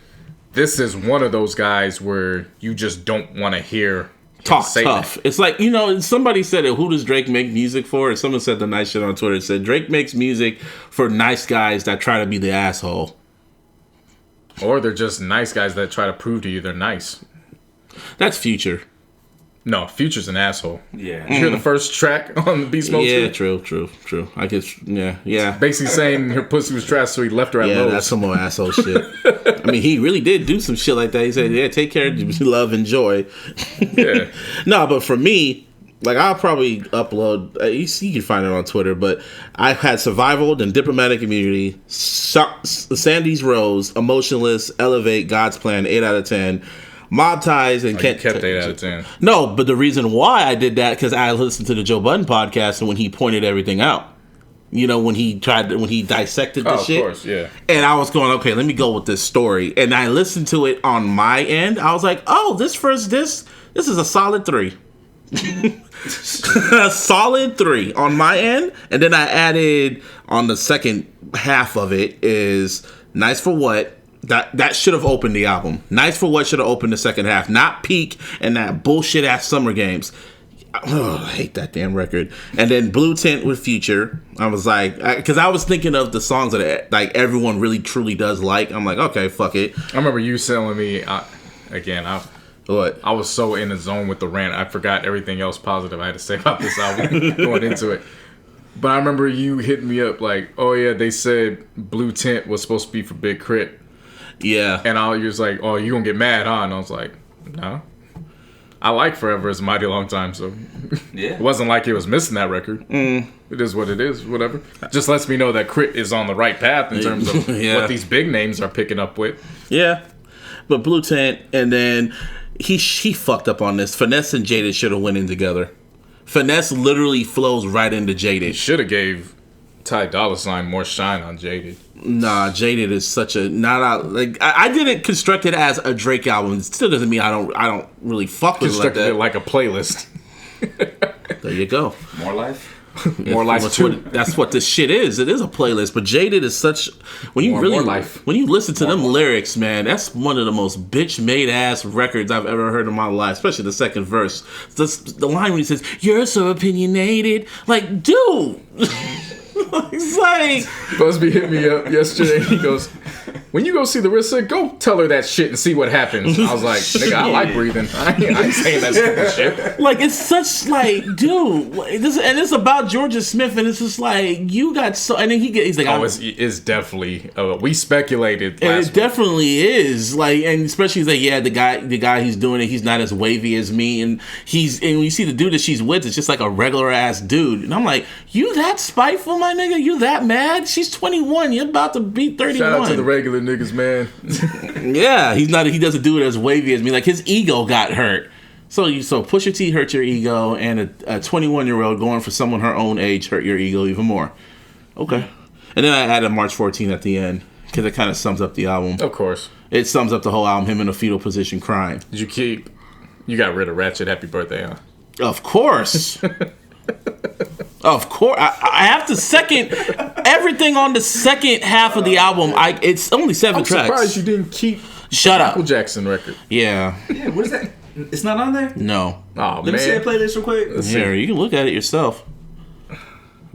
S3: this is one of those guys where you just don't want to hear
S2: Talk
S3: say
S2: tough.
S3: that.
S2: It's like, somebody said it, who does Drake make music for? And someone said the nice shit on Twitter. It said Drake makes music for nice guys that try to be the asshole.
S3: Or they're just nice guys that try to prove to you they're nice.
S2: That's Future.
S3: No, Future's an asshole.
S4: Yeah.
S3: Did you hear the first track on the Beast Mode?
S2: Yeah,
S3: too?
S2: true. I guess, yeah.
S3: Basically saying her pussy was trash, so he left her at
S2: Yeah,
S3: Lowe's.
S2: that's some more asshole shit. I mean, he really did do some shit like that. He said, yeah, take care, love, and joy.
S3: Yeah.
S2: No, but for me, like, I'll probably upload, you can find it on Twitter, but I had Survival, then Diplomatic Immunity, Sandy's Rose, Emotionless, Elevate, God's Plan, 8 out of 10, Mob Ties, and
S3: You kept 8 out of 10.
S2: No, but the reason why I did that, because I listened to the Joe Budden podcast and when he pointed everything out. When he dissected the shit.
S3: Of course, yeah.
S2: And I was going, okay, let me go with this story. And I listened to it on my end. I was like, oh, this is a solid 3. A solid 3 on my end. And then I added on the second half of it is Nice for What, That should have opened the album. Nice for What should have opened the second half, not Peak and that bullshit ass Summer Games. Oh, I hate that damn record. And then Blue Tint with Future. I was like, because I was thinking of the songs that like everyone really truly does like. I'm like, okay, fuck it.
S3: I remember you telling me
S2: What?
S3: I was so in the zone with the rant, I forgot everything else positive I had to say about this album going into it. But I remember you hitting me up like, oh yeah, they said Blue Tint was supposed to be for Big Crit.
S2: Yeah.
S3: And you was like, oh, you gonna get mad, huh? And I was like, no. I like Forever is a mighty long time, so
S4: Yeah.
S3: it wasn't like it was missing that record. It is what it is, whatever. Just lets me know that Crit is on the right path in terms of what these big names are picking up with.
S2: Yeah. But Blue Tint, and then he fucked up on this. Finesse and Jaded should have went in together. Finesse literally flows right into Jaded.
S3: Should have gave Ty Dolla $ign more shine on Jaded.
S2: Nah, Jaded is such a I didn't construct it as a Drake album. It still doesn't mean I don't really fuck with it like
S3: Constructed
S2: that.
S3: it like a playlist.
S2: There you go.
S4: More life.
S3: More life too.
S2: That's what this shit is. It is a playlist. But Jaded is such when you
S3: More life.
S2: when you listen to them lyrics, man, that's one of the most bitch made ass records I've ever heard in my life. Especially the second verse. The line when he says, "You're so opinionated," like, dude. It's like
S3: Busby hit me up yesterday. He goes, when you go see Larissa, go tell her that shit and see what happens. I was like, nigga, I like breathing. I ain't saying that stupid shit.
S2: Like, it's such like, dude, and it's about Georgia Smith, and it's just like, you got so, and then he's like,
S3: oh, it's definitely. We speculated.
S2: And
S3: Last
S2: it
S3: week.
S2: definitely is, like, and especially he's like, yeah, the guy who's doing it, he's not as wavy as me, and when you see the dude that she's with, it's just like a regular ass dude, and I'm like, you that spiteful, my nigga? You that mad? She's 21. You're about to be 31.
S3: Shout out to the regular niggas, man.
S2: Yeah, he's not. He doesn't do it as wavy as me. Like, his ego got hurt. So Pusha T hurt your ego, and a 21-year-old going for someone her own age hurt your ego even more. Okay. And then I added March 14th at the end because it kind of sums up the album.
S3: Of course.
S2: It sums up the whole album. Him in a fetal position crying.
S3: Did you got rid of Ratchet Happy Birthday, huh?
S2: Of course. Of course. I have to second everything on the second half of the album. It's only 7 tracks.
S3: I'm surprised you didn't keep
S2: Shut up.
S3: Michael Jackson record.
S2: Yeah.
S4: Yeah, what is that? It's not on there?
S2: No.
S3: Oh,
S4: Let me see that playlist real quick.
S2: Here, you can look at it yourself.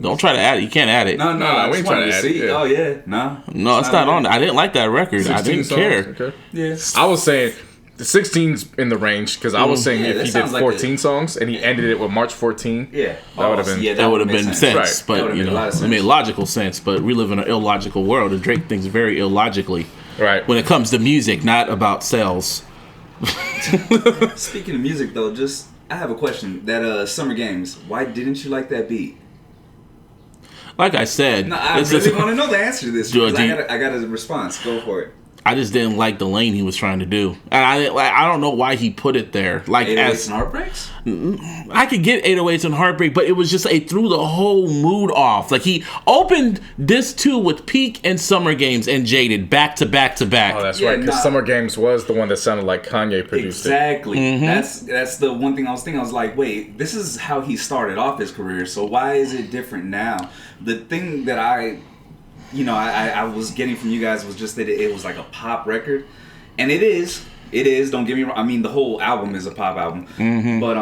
S2: Don't try to add it. You can't add it.
S4: No,
S3: Nah,
S4: I
S3: we
S4: just
S3: ain't
S4: wanted
S3: trying
S4: to
S3: to add
S4: see.
S3: it, yeah.
S4: Oh, yeah. No.
S2: No, it's not on. I didn't like that record. I
S3: 16
S2: didn't
S3: songs?
S2: care.
S3: Okay.
S4: Yeah.
S3: I was saying the 16's in the range because I was saying
S4: Yeah,
S3: if
S4: that
S3: he did
S4: sounds like
S3: 14 songs and he ended it with March 14,
S4: Yeah.
S3: That would've been-
S4: Yeah,
S2: That would have
S4: make
S2: been sense,
S3: Right.
S4: That
S2: but
S4: would've
S2: you
S4: made a lot
S2: know,
S4: of
S2: it
S4: sense.
S2: made logical sense. But we live in an illogical world, and Drake thinks very illogically
S3: right?
S2: when it comes to music, not about sales.
S4: Speaking of music, though, I have a question. That Summer Games, why didn't you like that beat?
S2: Like I said,
S4: No, I
S2: it's
S4: really
S2: just-
S4: want to know the answer to this.
S2: Do
S4: Because
S2: it,
S4: I got a response. Go for it.
S2: I just didn't like the lane he was trying to do, and I don't know why he put it there. Like
S4: 808s
S2: as
S4: and Heartbreaks?
S2: I could get 808s and Heartbreak, but it was just it threw the whole mood off. Like he opened this too with Peak and Summer Games and Jaded back to back to back.
S3: Oh, that's
S4: Yeah,
S3: right. Because
S4: nah.
S3: Summer Games was the one that sounded like Kanye produced it.
S4: Exactly.
S2: Mm-hmm.
S4: That's the one thing I was thinking. I was like, wait, this is how he started off his career. So why is it different now? The thing that I was getting from you guys was just that it was like a pop record, and it is. Don't get me wrong. I mean, the whole album is a pop album, but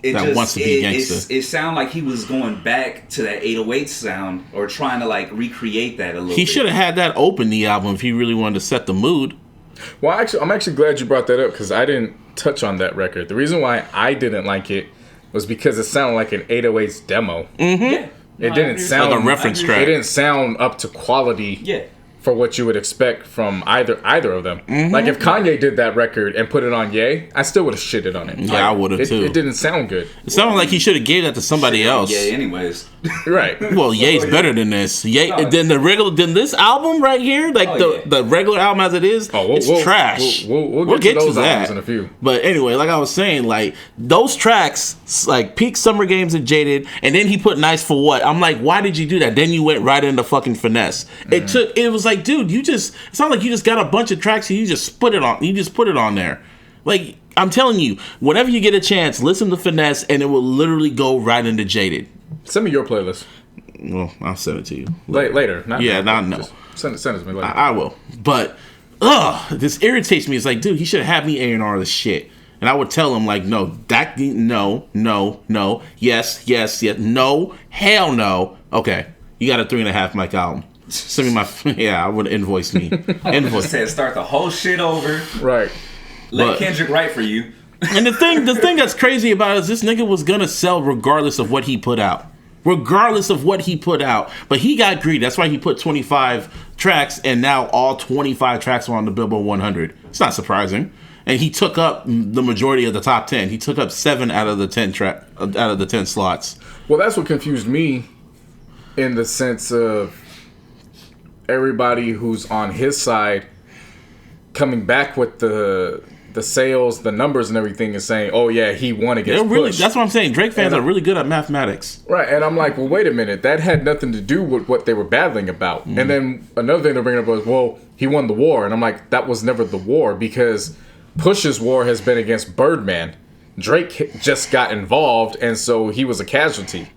S4: it
S2: That
S4: just
S2: wants to be gangsta.
S4: it sounded like he was going back to that 808 sound or trying to like recreate that a little.
S2: He
S4: bit.
S2: should have had that open the album if he really wanted to set the mood.
S3: Well, I'm actually glad you brought that up because I didn't touch on that record. The reason why I didn't like it was because it sounded like an 808s demo.
S4: Yeah.
S3: It didn't sound
S2: Like a reference track.
S3: It didn't sound up to quality.
S4: Yeah.
S3: For what you would expect from either of them. Like if Kanye did that record and put it on Ye, I still would have shitted on it.
S2: Yeah, I would've too.
S3: It didn't sound good.
S2: It sounded like he should have gave that to somebody else.
S4: Yeah. Anyways.
S3: Right.
S2: Well, Ye's better than this. Than this album right here, like
S4: Oh,
S2: the regular album as it is, it's trash.
S3: We'll get to those albums in a few.
S2: But anyway, like I was saying, like those tracks, like Peak, Summer Games, and Jaded, and then he put Nice for What. I'm like, why did you do that? Then you went right into fucking Finesse. It was like, dude, it's not like you just got a bunch of tracks and you just put it on there. Like, I'm telling you, whenever you get a chance, listen to Finesse and it will literally go right into Jaded.
S3: Send me your playlist.
S2: Well, I'll send it to you
S3: Later.
S2: Yeah,
S3: now.
S2: no.
S3: Just send it to me later.
S2: I will. But this irritates me. It's like, dude, he should have me A&R the shit. And I would tell him, like, no, no, yes, no, hell no. Okay, you got a 3.5 mic album. Send me my, I would invoice me.
S4: Invoice. Said start the whole shit over.
S3: Right.
S4: Let Kendrick write for you.
S2: And the thing that's crazy about it is this nigga was gonna sell regardless of what he put out. But he got greedy. That's why he put 25 tracks, and now all 25 tracks are on the Billboard 100. It's not surprising. And he took up the majority of the top 10. He took up 7 out of the 10 slots.
S3: Well, that's what confused me, in the sense of everybody who's on his side coming back with the sales, the numbers, and everything, and saying, "Oh yeah, he won against Push."
S2: That's what I'm saying. Drake fans are really good at mathematics,
S3: right? And I'm like, well, wait a minute, that had nothing to do with what they were battling about. And then another thing they're bringing up was, well, he won the war, and I'm like, that was never the war, because Push's war has been against Birdman. Drake just got involved, and so he was a casualty.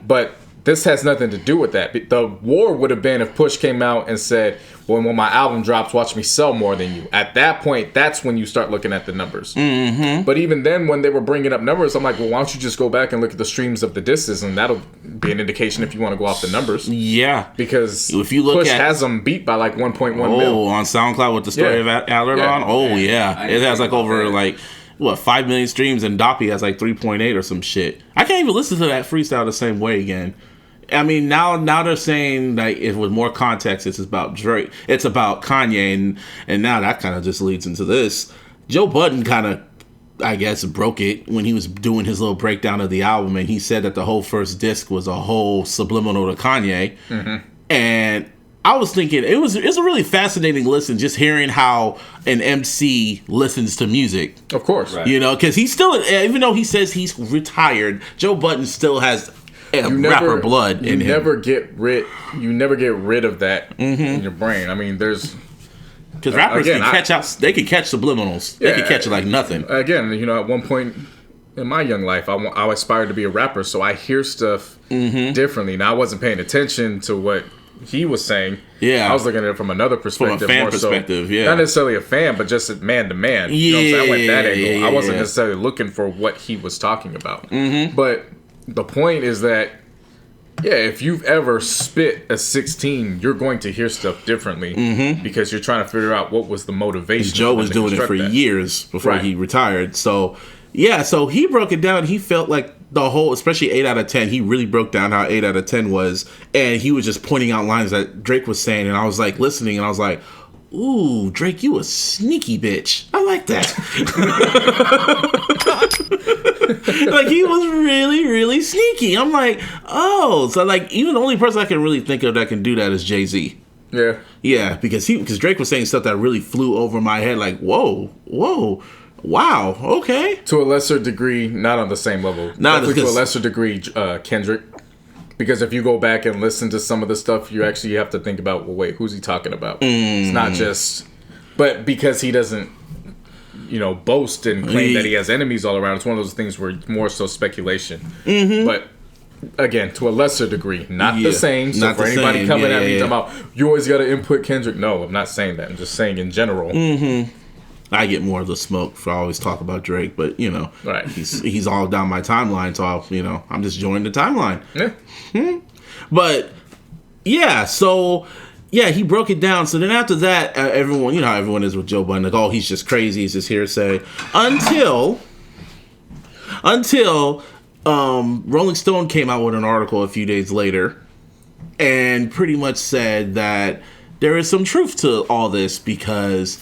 S3: But this has nothing to do with that. The war would have been if Push came out and said, well, when my album drops, watch me sell more than you. At that point, that's when you start looking at the numbers. But even then, when they were bringing up numbers, I'm like, well, why don't you just go back and look at the streams of the disses, and that'll be an indication if you want to go off the numbers.
S2: Yeah.
S3: Because
S2: if you look
S3: Push has them beat by like 1.1 mil.
S2: On SoundCloud with the story of iLLogical? Oh, yeah. It has like over like, 5 million streams, and Doppy has like 3.8 or some shit. I can't even listen to that freestyle the same way again. I mean, now they're saying that with more context, it's about Drake. It's about Kanye, and now that kind of just leads into this. Joe Budden kind of, I guess, broke it when he was doing his little breakdown of the album, and he said that the whole first disc was a whole subliminal to Kanye. And I was thinking it's a really fascinating listen, just hearing how an MC listens to music.
S3: Of course,
S4: right.
S2: You know, because he's still, even though he says he's retired, Joe Budden still has rapper blood in him. You never get rid of that in your brain. I mean, there's, because rappers can catch subliminals. They can catch it like nothing.
S3: Again, at one point in my young life, I aspired to be a rapper, so I hear stuff differently. Now, I wasn't paying attention to what he was saying. I was looking at it from another perspective,
S2: from a fan
S3: more
S2: perspective.
S3: So, not necessarily a fan, but just man to man. You know what I'm saying? I went that angle. I wasn't necessarily looking for what he was talking about. But the point is that, if you've ever spit a 16, you're going to hear stuff differently because you're trying to figure out what was the motivation.
S2: Joe was doing it for years before he retired. So, so he broke it down. He felt like the whole, especially 8 out of 10, he really broke down how 8 out of 10 was. And he was just pointing out lines that Drake was saying. And I was like listening, and I was like, ooh, Drake, you a sneaky bitch. I like that. Like, he was really, really sneaky. I'm like, oh. So, like, even the only person I can really think of that can do that is Jay-Z.
S3: Yeah.
S2: Yeah, because Drake was saying stuff that really flew over my head. Like, whoa, wow, okay.
S3: To a lesser degree, not on the same level. Definitely to a lesser degree, Kendrick. Because if you go back and listen to some of the stuff, you actually have to think about, well, wait, who's he talking about? It's not just... But because he doesn't, boast and claim that he has enemies all around, it's one of those things where it's more so speculation. But, again, to a lesser degree, not the same. So for anybody coming at me talking about, you always got to input Kendrick, no, I'm not saying that. I'm just saying in general.
S2: I get more of the smoke for I always talk about Drake, but
S3: right.
S2: he's all down my timeline, so I'm just joining the timeline.
S3: Yeah.
S2: But so he broke it down. So then after that, everyone, how everyone is with Joe Budden, like, oh, he's just crazy, he's just hearsay. Until Rolling Stone came out with an article a few days later and pretty much said that there is some truth to all this, because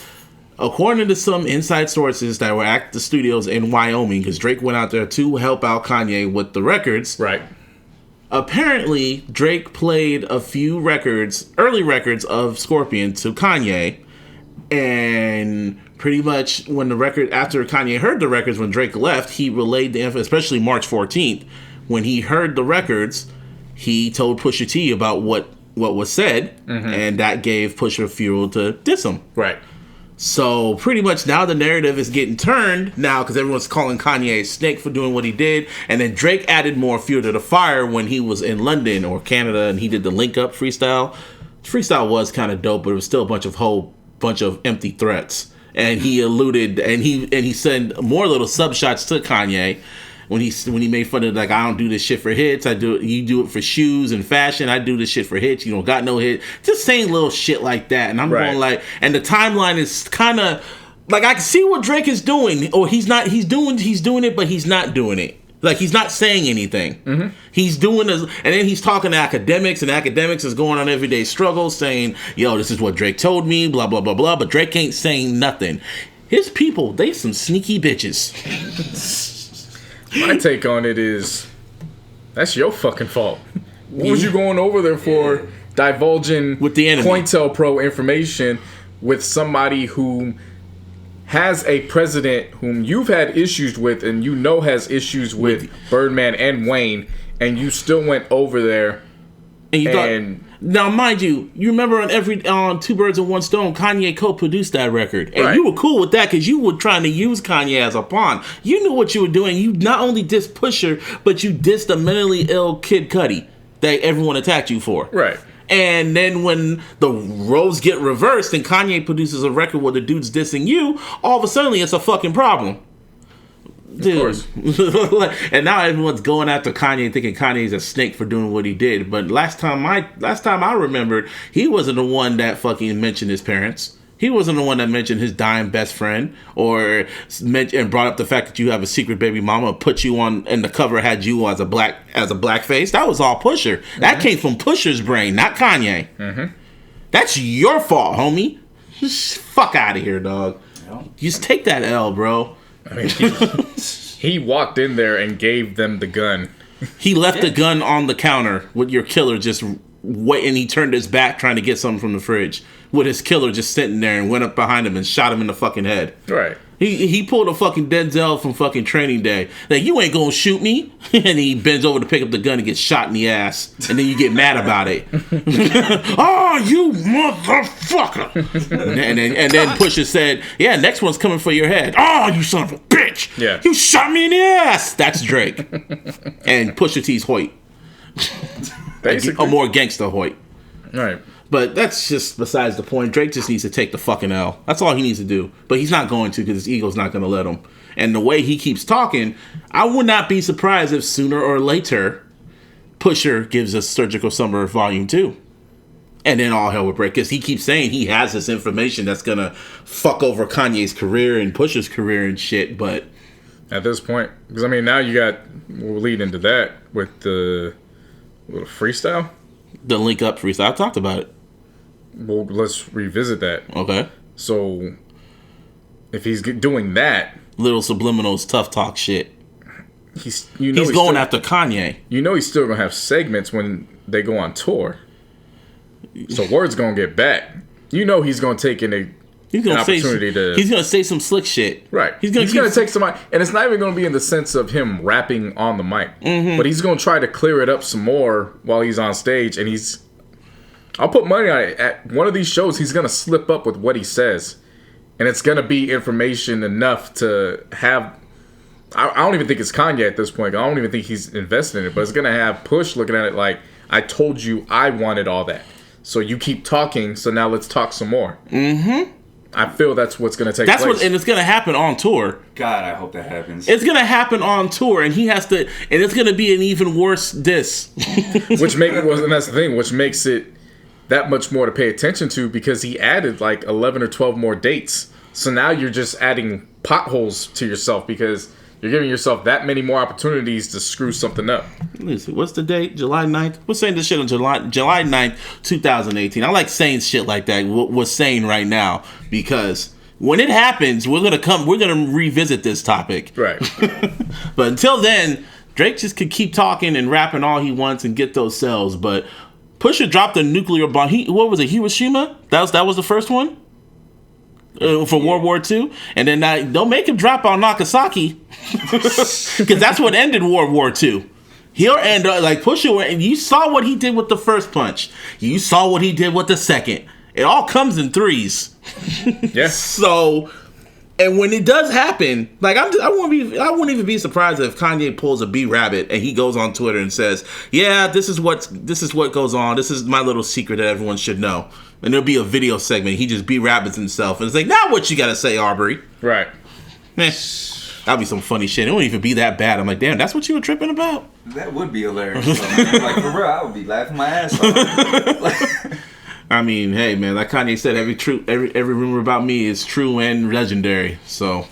S2: according to some inside sources that were at the studios in Wyoming, because Drake went out there to help out Kanye with the records. Right. Apparently, Drake played a few early records of Scorpion to Kanye. And pretty much after Kanye heard the records, when Drake left, he relayed the info, especially March 14th. When he heard the records, he told Pusha T about what was said. And that gave Pusha fuel to diss him. Right. So pretty much now the narrative is getting turned now, because everyone's calling Kanye a snake for doing what he did. And then Drake added more fuel to the fire when he was in London or Canada and he did the Link Up freestyle. The freestyle was kind of dope, but it was still a bunch of whole bunch of empty threats. And he alluded, and he sent more little sub shots to Kanye when he made fun of, like, I don't do this shit for hits. You do it for shoes and fashion. I do this shit for hits. You don't got no hit. Just saying little shit like that. And I'm going like, and the timeline is kind of like, I can see what Drake is doing, or he's doing it, but he's not doing it. Like, he's not saying anything. Mm-hmm. He's doing this, and then he's talking to academics, and academics is going on everyday struggles, saying, yo, this is what Drake told me, blah, blah, blah, blah, but Drake ain't saying nothing. His people, they some sneaky bitches.
S3: My take on it is, that's your fucking fault. What was you going over there for, divulging
S2: with the enemy
S3: COINTELPRO information with somebody who has a president whom you've had issues with, and you know has issues with Birdman and Wayne, and you still went over there and you thought, now mind you remember on Two Birds and One Stone, Kanye co-produced that record, and you were cool with that because you were trying to use Kanye as a pawn. You knew what you were doing. You not only dissed Pusher, but you dissed a mentally ill Kid Cudi that everyone attacked you for. Right.
S2: And then when the roles get reversed and Kanye produces a record where the dude's dissing you, all of a sudden it's a fucking problem. Dude. And now everyone's going after Kanye, thinking Kanye's a snake for doing what he did. But last time I remembered, he wasn't the one that fucking mentioned his parents. He wasn't the one that mentioned his dying best friend, or and brought up the fact that you have a secret baby mama, put you on, and the cover had you as a blackface. That was all Pusher. Mm-hmm. That came from Pusher's brain, not Kanye. Mm-hmm. That's your fault, homie. Fuck out of here, dog. Just take that L, bro.
S3: I mean, he walked in there and gave them the gun.
S2: He left the gun on the counter with your killer just waiting. He turned his back trying to get something from the fridge with his killer just sitting there, and went up behind him and shot him in the fucking head.
S3: Right.
S2: He pulled a fucking Denzel from fucking Training Day. Like, you ain't gonna shoot me. And he bends over to pick up the gun and gets shot in the ass. And then you get mad about it. Oh, you motherfucker. and then Pusha said, yeah, next one's coming for your head. Oh, you son of a bitch.
S3: Yeah.
S2: You shot me in the ass. That's Drake. And Pusha T's Hoyt.
S3: Basically.
S2: A more gangster Hoyt.
S3: Right.
S2: But that's just besides the point. Drake just needs to take the fucking L. That's all he needs to do. But he's not going to, because his ego's not going to let him. And the way he keeps talking, I would not be surprised if sooner or later Pusher gives us Surgical Summer Volume 2. And then all hell would break. Because he keeps saying he has this information that's going to fuck over Kanye's career and Pusher's career and shit. But
S3: at this point, because I mean, now we'll lead into that with the little freestyle.
S2: The link up freestyle. I talked about it.
S3: Well, let's revisit that.
S2: Okay.
S3: So, if he's doing that,
S2: little subliminals, tough talk shit.
S3: He's
S2: going after Kanye.
S3: You know he's still gonna have segments when they go on tour. So word's gonna get back. You know he's gonna take an opportunity to.
S2: He's gonna say some slick shit.
S3: Right. He's gonna take some, and it's not even gonna be in the sense of him rapping on the mic, but he's gonna try to clear it up some more while he's on stage, and I'll put money on it. At one of these shows, he's gonna slip up with what he says, and it's gonna be information enough to have. I don't even think it's Kanye at this point. I don't even think he's invested in it, but it's gonna have Push looking at it like, I told you I wanted all that, so you keep talking. So now let's talk some more. Mm-hmm. I feel that's what's going to take place.
S2: And it's going to happen on tour.
S4: God, I hope that happens.
S2: It's going to happen on tour, and he has to, and it's going to be an even worse diss.
S3: And that's the thing, which makes it that much more to pay attention to, because he added like 11 or 12 more dates. So now you're just adding potholes to yourself, because you're giving yourself that many more opportunities to screw something up.
S2: Let's see, what's the date? July 9th? We're saying this shit on July 9th, 2018. I like saying shit like that, what we're saying right now, because when it happens, we're gonna revisit this topic.
S3: Right.
S2: But until then, Drake just could keep talking and rapping all he wants and get those sales. But Pusha dropped a nuclear bomb. What was it? Hiroshima? That was the first one? For World War II, and then don't make him drop on Nagasaki, because that's what ended World War II. He'll end like Pusha, and you saw what he did with the first punch. You saw what he did with the second. It all comes in threes.
S3: Yes.
S2: So And when it does happen, like I wouldn't even be surprised if Kanye pulls a B Rabbit and he goes on Twitter and says, "Yeah, this is what goes on. This is my little secret that everyone should know." And there'll be a video segment. He just B Rabbits himself and it's like, "Now what you gotta say, Aubrey?"
S3: Right.
S2: That'd be some funny shit. It wouldn't even be that bad. I'm like, damn, that's what you were tripping about?
S4: That would be hilarious. Like, for real, I would be laughing my ass off.
S2: I mean, hey, man, like Kanye said, every rumor about me is true and legendary. So,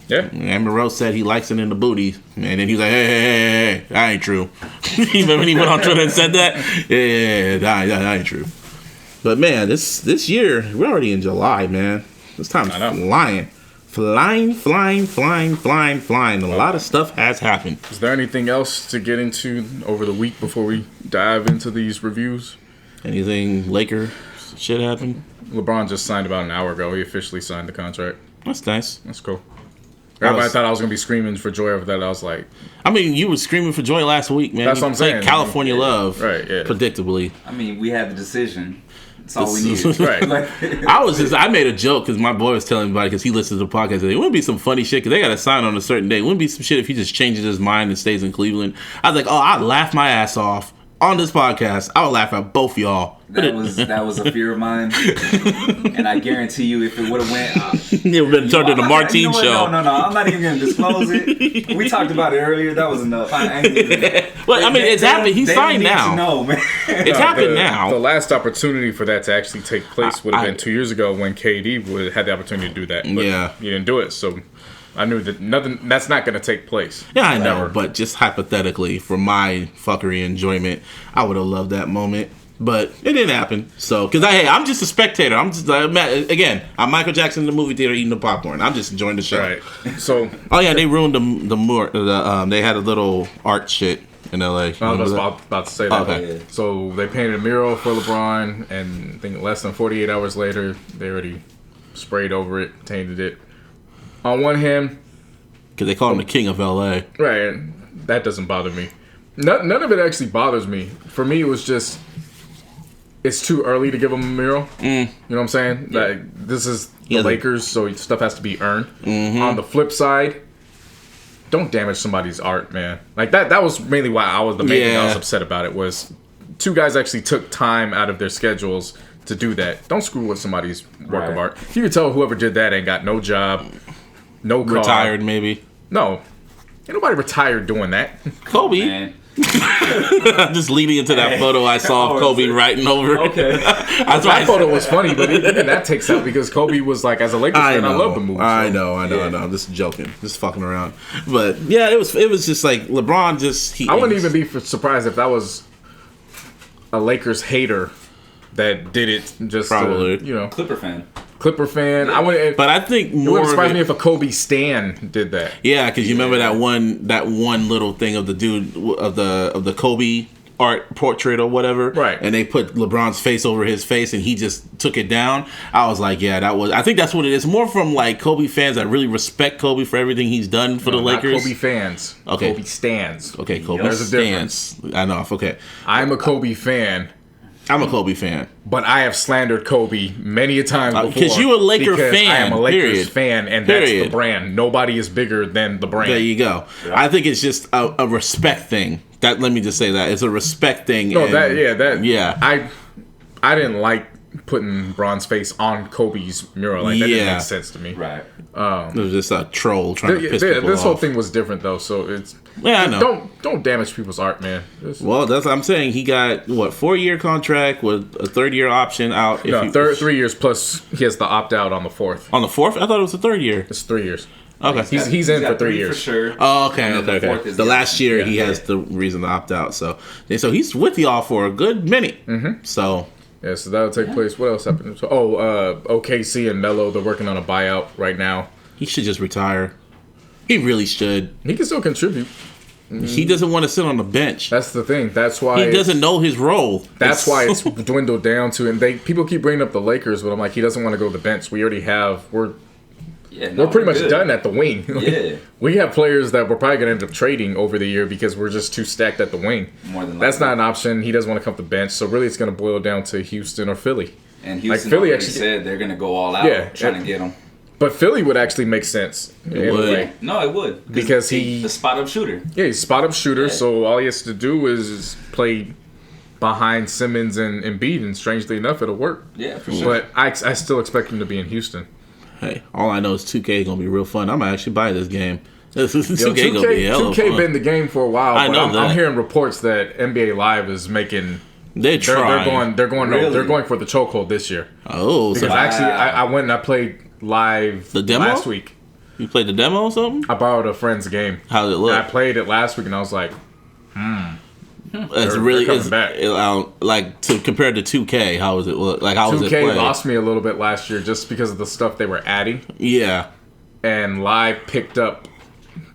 S3: yeah.
S2: Amber Rose said he likes it in the booty. And then he was like, hey, that ain't true. You remember when he went on Twitter and said that? Yeah, that ain't true. But, man, this year, we're already in July, man. This time's flying. Flying. A lot of stuff has happened.
S3: Is there anything else to get into over the week before we dive into these reviews?
S2: Anything Laker shit happened?
S3: LeBron just signed about an hour ago. He officially signed the contract.
S2: That's nice.
S3: That's cool. Everybody thought I was going to be screaming for joy over that. I was like...
S2: I mean, you were screaming for joy last week, man.
S3: That's what I'm saying.
S2: California love.
S3: Right, yeah.
S2: Predictably.
S4: I mean, we had the decision. That's all we needed.
S3: Right.
S2: I made a joke because my boy was telling me about it because he listens to the podcast. It wouldn't be some funny shit because they got to sign on a certain day. It wouldn't be some shit if he just changes his mind and stays in Cleveland. I was like, oh, I'd laugh my ass off on this podcast. I would laugh at both y'all.
S4: That was a fear of mine, and I guarantee you, if it would have went,
S2: it would have been turned into a Martine show.
S4: No, I'm not even gonna disclose it. We talked about it earlier. That was enough.
S2: Well, I mean, it's happened. He's signed now.
S4: No, man.
S2: It's happened now.
S3: The last opportunity for that to actually take place would have been 2 years ago when KD had the opportunity to do that. But he didn't do it, so I knew that that's not going to take place.
S2: Yeah, I know, but just hypothetically, for my fuckery enjoyment, I would have loved that moment. But it didn't happen. So, because I'm just a spectator. I'm Michael Jackson in the movie theater eating the popcorn. I'm just enjoying the show.
S3: Right. So.
S2: Oh yeah, they ruined they had a little art shit in LA.
S3: I was about to say that.
S2: Okay.
S3: So they painted a mural for LeBron, and I think less than 48 hours later, they already sprayed over it, tainted it. On one hand,
S2: because they call him the king of LA.
S3: Right. That doesn't bother me. None of it actually bothers me. For me, it was just. It's too early to give him a mural. You know what I'm saying? Yeah. Like, this is the Lakers, so stuff has to be earned. Mm-hmm. On the flip side, don't damage somebody's art, man. Like that was mainly why I was upset about it. Was two guys actually took time out of their schedules to do that. Don't screw with somebody's work of art. You can tell whoever did that ain't got no job, no car.
S2: Retired maybe.
S3: No, ain't nobody retired doing that.
S2: Kobe.
S4: Man.
S2: Just leading into that photo I saw of Kobe writing over.
S3: Okay. That photo was funny, but even that takes out because Kobe was like, as a Lakers fan, I love the movie.
S2: I know. I'm just joking, just fucking around. But yeah, it was just like LeBron I
S3: wouldn't even be surprised if that was a Lakers hater that did it. Just
S2: probably,
S4: Clipper fan.
S3: I wouldn't.
S2: But I think more.
S3: It wouldn't surprise me if a Kobe stan did that.
S2: Yeah, because you remember that one little thing of the dude of the Kobe art portrait or whatever,
S3: right?
S2: And they put LeBron's face over his face, and he just took it down. I was like, yeah, I think that's what it is. More from like Kobe fans that really respect Kobe for everything he's done for the Lakers.
S3: Not Kobe fans.
S2: Okay.
S3: Kobe stans.
S2: Okay, Kobe
S3: There's
S2: stans. I know. Okay.
S3: I'm a Kobe fan.
S2: I'm a Kobe fan.
S3: But I have slandered Kobe many a time before.
S2: Because you're a Laker fan.
S3: I am a Lakers fan, and that's the brand. Nobody is bigger than the brand.
S2: There you go. Yeah. I think it's just a respect thing. Let me just say that. It's a respect thing.
S3: No, I didn't like putting Bron's face on Kobe's mural. Like, that didn't make sense to me.
S4: Right.
S2: It was just a troll trying to piss people
S3: This
S2: off.
S3: whole thing was different, though, so it's...
S2: Yeah, I know.
S3: Don't damage people's art, man.
S2: Well, that's what I'm saying. He got, 4-year contract with a 3rd-year option out.
S3: No, 3 years plus he has the opt-out on the 4th.
S2: On the 4th? I thought it was the 3rd year.
S3: It's 3 years.
S2: Okay.
S3: He's in for 3 years.
S4: For sure.
S2: Oh, okay. The last year he has the reason to opt out. So he's with y'all for a good minute.
S3: Mm-hmm.
S2: So...
S3: Yeah, so that'll take place. What else happened? OKC and Melo, they're working on a buyout right now.
S2: He should just retire. He really should.
S3: He can still contribute.
S2: He doesn't want to sit on the bench.
S3: That's the thing. That's why
S2: he doesn't know his role.
S3: That's why it's dwindled down to. And people keep bringing up the Lakers, but I'm like, he doesn't want to go to the bench. We already have. We're pretty much done at the wing.
S4: Yeah.
S3: We have players that we're probably going to end up trading over the year because we're just too stacked at the wing.
S4: More than
S3: That's not an option. He doesn't want to come to the bench. So really, it's going to boil down to Houston or Philly.
S4: And Houston already said they're going to go all out trying to get him.
S3: But Philly would actually make sense in a
S2: would.
S3: way.
S4: No, it would
S3: Because he-
S4: the spot up shooter.
S3: Yeah, he's spot up shooter,
S4: Yeah.
S3: so all he has to do is play behind Simmons and Embiid, and strangely enough, it'll work.
S4: Yeah, for sure.
S3: But I still expect him to be in Houston.
S2: Hey, all I know is 2K is gonna be real fun. I'm gonna actually buy this game. 2K,
S3: Yo,
S2: gonna be hella
S3: 2K
S2: fun.
S3: been the game for a while,
S2: I
S3: but
S2: know
S3: I'm
S2: that.
S3: hearing reports that NBA Live is making.
S2: They're trying.
S3: They're going
S4: Really?
S3: for the chokehold this year.
S2: Oh, so
S3: Because actually, I went and I played live
S2: The demo?
S3: last week.
S2: you played the demo or something?
S3: I borrowed a friend's game.
S2: How did it look?
S3: I played it last week, and I was like,
S2: It's
S3: They're
S2: really
S3: coming
S2: it's,
S3: back.
S2: like to compared to 2K. How was it look? Like how was it
S3: 2K
S2: played?
S3: lost me a little bit last year just because of the stuff they were adding,
S2: Yeah,
S3: and Live picked up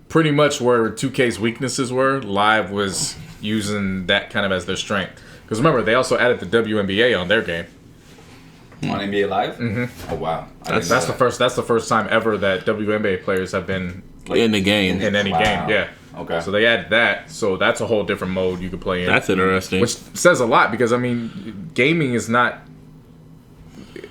S3: pretty much where 2K's weaknesses were. Live was using that kind of as their strength. Because remember, they also added the WNBA on their game.
S4: On NBA Live? Mm-hmm. Oh, wow.
S3: That's the first time ever that WNBA players have been
S2: in the game.
S3: in any
S4: Wow.
S3: game. Yeah.
S4: Okay.
S3: So they added that. So that's a whole different mode you could play in.
S2: That's interesting.
S3: Which says a lot because I mean, gaming is not.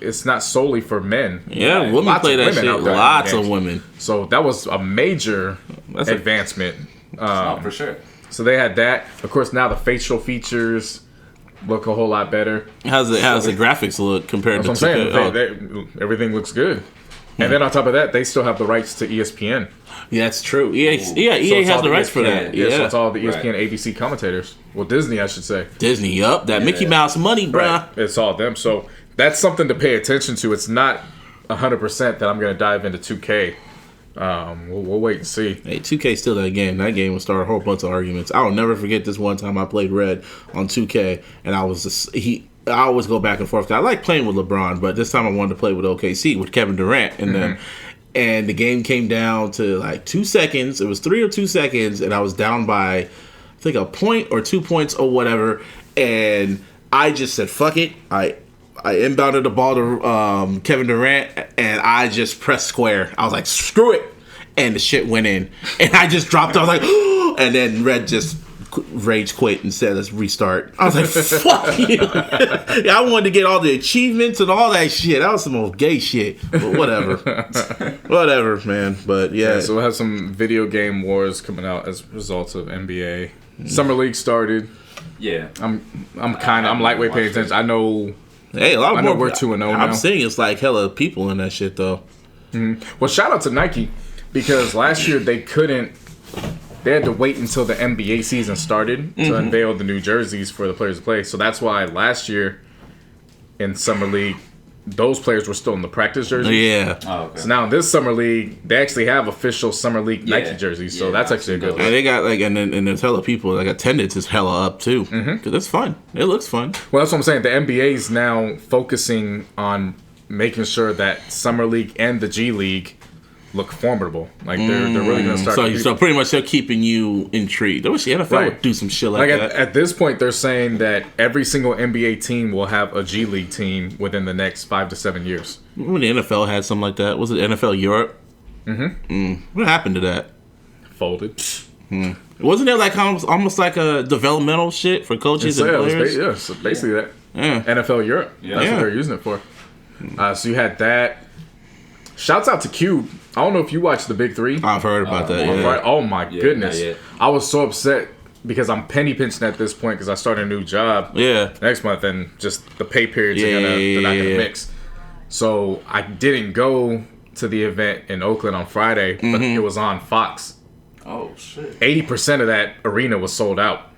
S3: It's not solely for men.
S2: yeah,
S4: Right.
S2: women
S3: Lots
S2: play
S3: of
S2: that
S3: women
S2: shit.
S3: out there in
S2: Lots
S3: games.
S2: of women.
S3: So that was a major
S2: That's a-
S3: advancement.
S4: Oh, for sure.
S3: So they had that. Of course, now the facial features look a whole lot better.
S2: How's the graphics look compared
S3: That's
S2: to
S3: what I'm saying.
S2: 2K? Oh,
S3: Everything looks good. And then on top of that, they still have the rights to ESPN.
S2: yeah, that's true. EA
S3: So
S2: has
S3: it's all
S2: the rights for that.
S3: Yeah, so it's
S2: Yeah,
S3: all the E ESPN,
S4: Right.
S3: ABC commentators. Well, Disney, I should say.
S2: Disney. Yup, that Mickey Mouse money, bruh.
S3: Right. It's all them. So that's something to pay attention to. It's not 100% that I'm going to dive into 2K. We'll wait and see.
S2: Hey, 2K still that game. That game will start a whole bunch of arguments. I will never forget this one time I played Red on 2K, and I was just, I always go back and forth. I like playing with LeBron, but this time I wanted to play with OKC with Kevin Durant, and then and the game came down to like 2 seconds. It was 3 or 2 seconds, and I was down by I think a point or 2 points or whatever, and I just said fuck it. I inbounded the ball to Kevin Durant, and I just pressed square. I was like, screw it. And the shit went in. And I just dropped. I was like, and then Red just rage quit and said, let's restart. I was like, fuck you. Yeah, I wanted to get all the achievements and all that shit. That was some old gay shit. But whatever. Whatever, man. But yeah.
S3: So we'll have some video game wars coming out as a result of NBA. Summer League started.
S4: Yeah.
S3: I'm lightweight paying attention. I know.
S2: Hey, a lot
S3: I
S2: of
S3: know
S2: more.
S3: we're 2-0 now.
S2: I'm seeing it's like hella people in that shit, though.
S3: Well, shout out to Nike because last year they had to wait until the NBA season started to unveil the new jerseys for the players to play. So that's why last year in Summer League, those players were still in the practice jerseys.
S2: Yeah.
S4: Oh, okay.
S3: So now in this Summer League, they actually have official Summer League Nike jerseys. So
S4: Yeah,
S3: that's
S4: I've
S3: actually a
S4: seen
S3: good
S4: those.
S2: And they got like, and there's hella people. Like attendance is hella up too. Because it's fun. It looks fun.
S3: Well, that's what I'm saying. The NBA is now focusing on making sure that Summer League and the G League look formidable. Like they're really going to start.
S2: So pretty much they're keeping you intrigued. I wish the NFL would do some shit like that.
S3: At this point, they're saying that every single NBA team will have a G League team within the next 5 to 7 years.
S2: When the NFL had something like that, was it NFL Europe? What happened to that?
S3: Folded.
S2: Wasn't there like almost like a developmental shit for coaches and players?
S3: So basically that.
S2: Yeah.
S3: NFL Europe.
S4: Yeah.
S3: That's
S2: Yeah.
S3: what they're using it for. So you had that. Shouts out to Cube. I don't know if you watched the Big Three.
S2: I've heard about that. Yeah.
S3: Right? Oh my
S4: Yeah,
S3: goodness.
S4: not yet.
S3: I was so upset because I'm penny pinching at this point because I started a new job
S2: Yeah.
S3: next month and just the pay periods
S2: Yeah,
S3: they're not
S2: yeah.
S3: gonna mix. So I didn't go to the event in Oakland on Friday, but it was on Fox.
S4: Oh, shit.
S3: 80% of that arena was sold out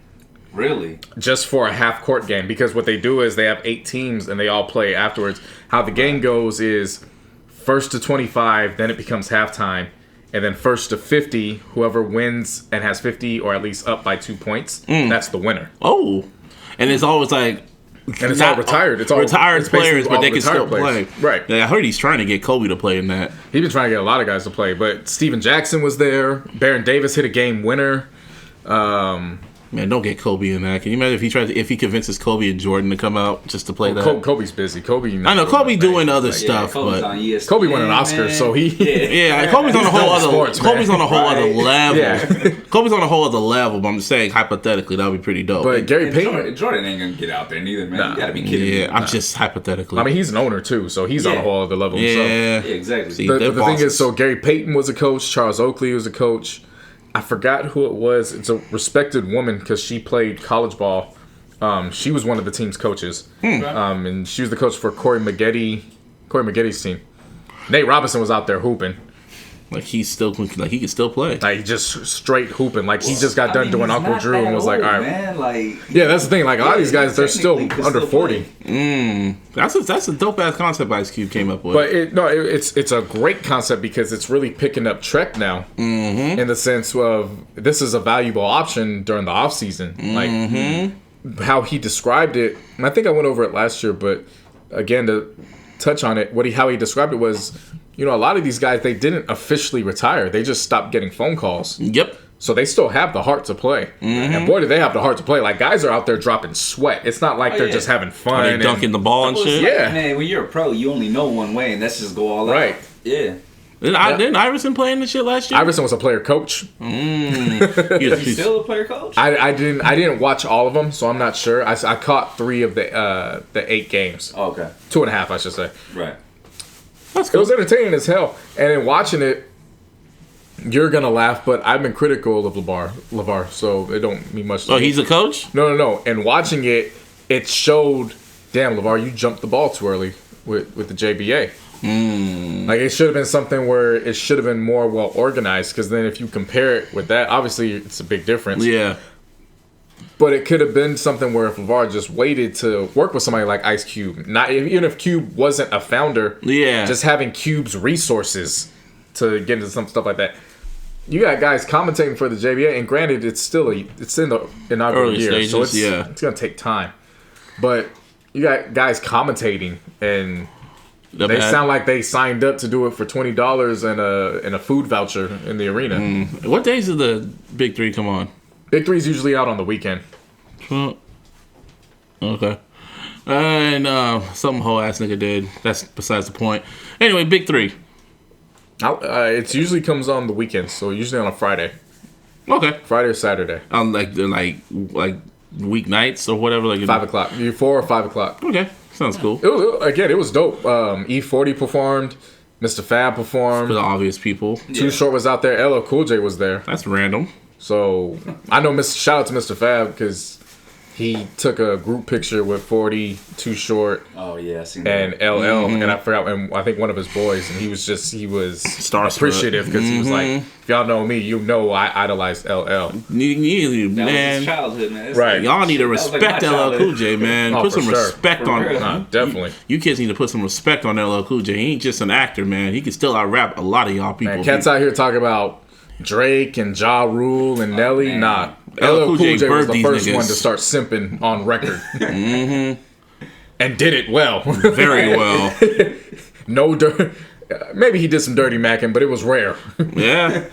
S4: Really?
S3: just for a half court game because what they do is they have 8 teams and they all play afterwards. How the game goes is first to 25, then it becomes halftime, and then first to 50, whoever wins and has 50 or at least up by 2 points, that's the winner.
S2: Oh. And it's always like.
S3: And it's all retired. It's all
S2: retired
S3: it's basically
S2: players, but
S3: all
S2: they can still
S3: retired
S2: play.
S3: players. Right.
S2: Yeah, I heard he's trying to get Kobe to play in that.
S3: He's been trying to get a lot of guys to play, but Steven Jackson was there. Baron Davis hit a game winner.
S2: Man, don't get Kobe in that. Can you imagine if he convinces Kobe and Jordan to come out just to play that?
S3: Kobe's busy.
S2: I know Kobe doing other stuff,
S4: Kobe's
S2: but
S4: on ESPN,
S3: Kobe won an Oscar,
S4: man.
S3: so he
S2: Kobe's on a whole other
S3: sports,
S2: Kobe's on a whole other level.
S3: Yeah.
S2: Kobe's on a whole other level. But I'm just saying, hypothetically, that would be pretty dope.
S3: But Gary
S4: And
S3: Payton,
S4: Jordan ain't gonna get out there neither, man.
S3: Nah.
S4: You gotta be kidding me.
S2: I'm just hypothetically.
S3: I mean, he's an owner too, so he's on a whole other level himself.
S2: yeah,
S4: Yeah, exactly.
S2: See,
S3: The
S2: they're
S3: thing is,
S2: bosses.
S3: so Gary Payton was a coach. Charles Oakley was a coach. I forgot who it was. It's a respected woman because she played college ball. She was one of the team's coaches, and she was the coach for Corey Maggetti's team. Nate Robinson was out there hooping,
S2: like he can still play.
S3: like just straight hooping. Like he just got done doing
S4: he's
S3: Uncle
S4: not
S3: Drew
S4: that
S3: and was like,
S4: old,
S3: all right,
S4: man. Like,
S3: yeah, that's the thing. Like a lot of these guys, they're still
S4: technically
S3: under
S4: could
S3: 40.
S4: play.
S2: That's a dope ass concept Ice Cube came up with.
S3: But it's a great concept because it's really picking up Trek now, in the sense of this is a valuable option during the off season. Like how he described it, and I think I went over it last year. But again, to touch on it, how he described it was, a lot of these guys, they didn't officially retire; they just stopped getting phone calls.
S2: Yep.
S3: So they still have the heart to play, and boy, do they have the heart to play! Like guys are out there dropping sweat. It's not like they're
S4: yeah.
S3: just having fun.
S2: They dunking the ball and shit.
S3: Yeah.
S4: Man, when you're a pro, you only know one way, and that's just go all out.
S3: Right.
S4: Yeah.
S2: Didn't Iverson play in the shit last year?
S3: Iverson was a player coach.
S4: Is he still a player coach?
S3: I didn't watch all of them, so I'm not sure. I caught 3 of the 8 games,
S4: Oh, okay.
S3: 2.5, I should say.
S4: Right.
S2: That's
S3: It
S2: cool.
S3: was entertaining as hell, and in watching it, you're gonna laugh, but I've been critical of LeVar, so it don't mean much to
S2: Oh,
S3: me.
S2: he's a coach?
S3: No. And watching it, it showed, damn, LeVar, you jumped the ball too early with the JBA. Like it should have been something where it should have been more well organized. Because then, if you compare it with that, obviously it's a big difference.
S2: Yeah.
S3: But it could have been something where if LeVar just waited to work with somebody like Ice Cube, even if Cube wasn't a founder,
S2: Yeah.
S3: just having Cube's resources to get into some stuff like that. You got guys commentating for the JBA, and granted, it's in the inaugural
S2: Early
S3: year, so
S2: stages, yeah.
S3: it's gonna take time. But you got guys commentating, and they sound like they signed up to do it for $20 and a food voucher in the arena.
S2: What days do the Big Three come on?
S3: Big Three's usually out on the weekend.
S2: Oh. Okay. And some whole ass nigga did. That's besides the point. Anyway, Big Three.
S3: It usually comes on the weekends, so usually on a Friday,
S2: Okay.
S3: Friday or Saturday,
S2: Like weeknights or whatever. Like
S3: 5 o'clock, 4 or 5 o'clock.
S2: Okay. Sounds cool.
S3: It was dope. E40 performed, Mr. Fab
S2: For
S3: performed.
S2: the obvious people.
S3: Too Short was out there. LL Cool J was there.
S2: That's random.
S3: So I know shout out to Mr. Fab because he took a group picture with 40, Too Short,
S4: Oh yeah, I seen that.
S3: and LL, and I forgot, and I think one of his boys, and he was
S2: Starstruck.
S3: appreciative because he was like, if y'all know me, you know I idolized LL.
S4: That was
S2: Man.
S4: his childhood, man. It's
S3: Right.
S4: like-
S2: Y'all need to
S4: That was like
S2: respect
S4: my
S2: LL
S4: childhood.
S2: Cool J, man.
S3: Oh,
S2: Put
S3: for
S2: some
S3: sure.
S2: respect
S4: For
S2: on
S4: real.
S3: Definitely.
S2: You kids need to put some respect on LL Cool J. He ain't just an actor, man. He can still out rap a lot of y'all people.
S3: Man, cats out here talking about Drake and Ja Rule and Nelly.
S4: man.
S3: Nah.
S2: LL
S3: LL
S2: Cool
S3: Cool
S2: J
S3: J was
S2: birthed
S3: the
S2: these
S3: first
S2: niggas.
S3: one to start simping on record. And did it well.
S2: Very well.
S3: No dirt. Maybe he did some dirty macking, but it was rare.
S2: Yeah.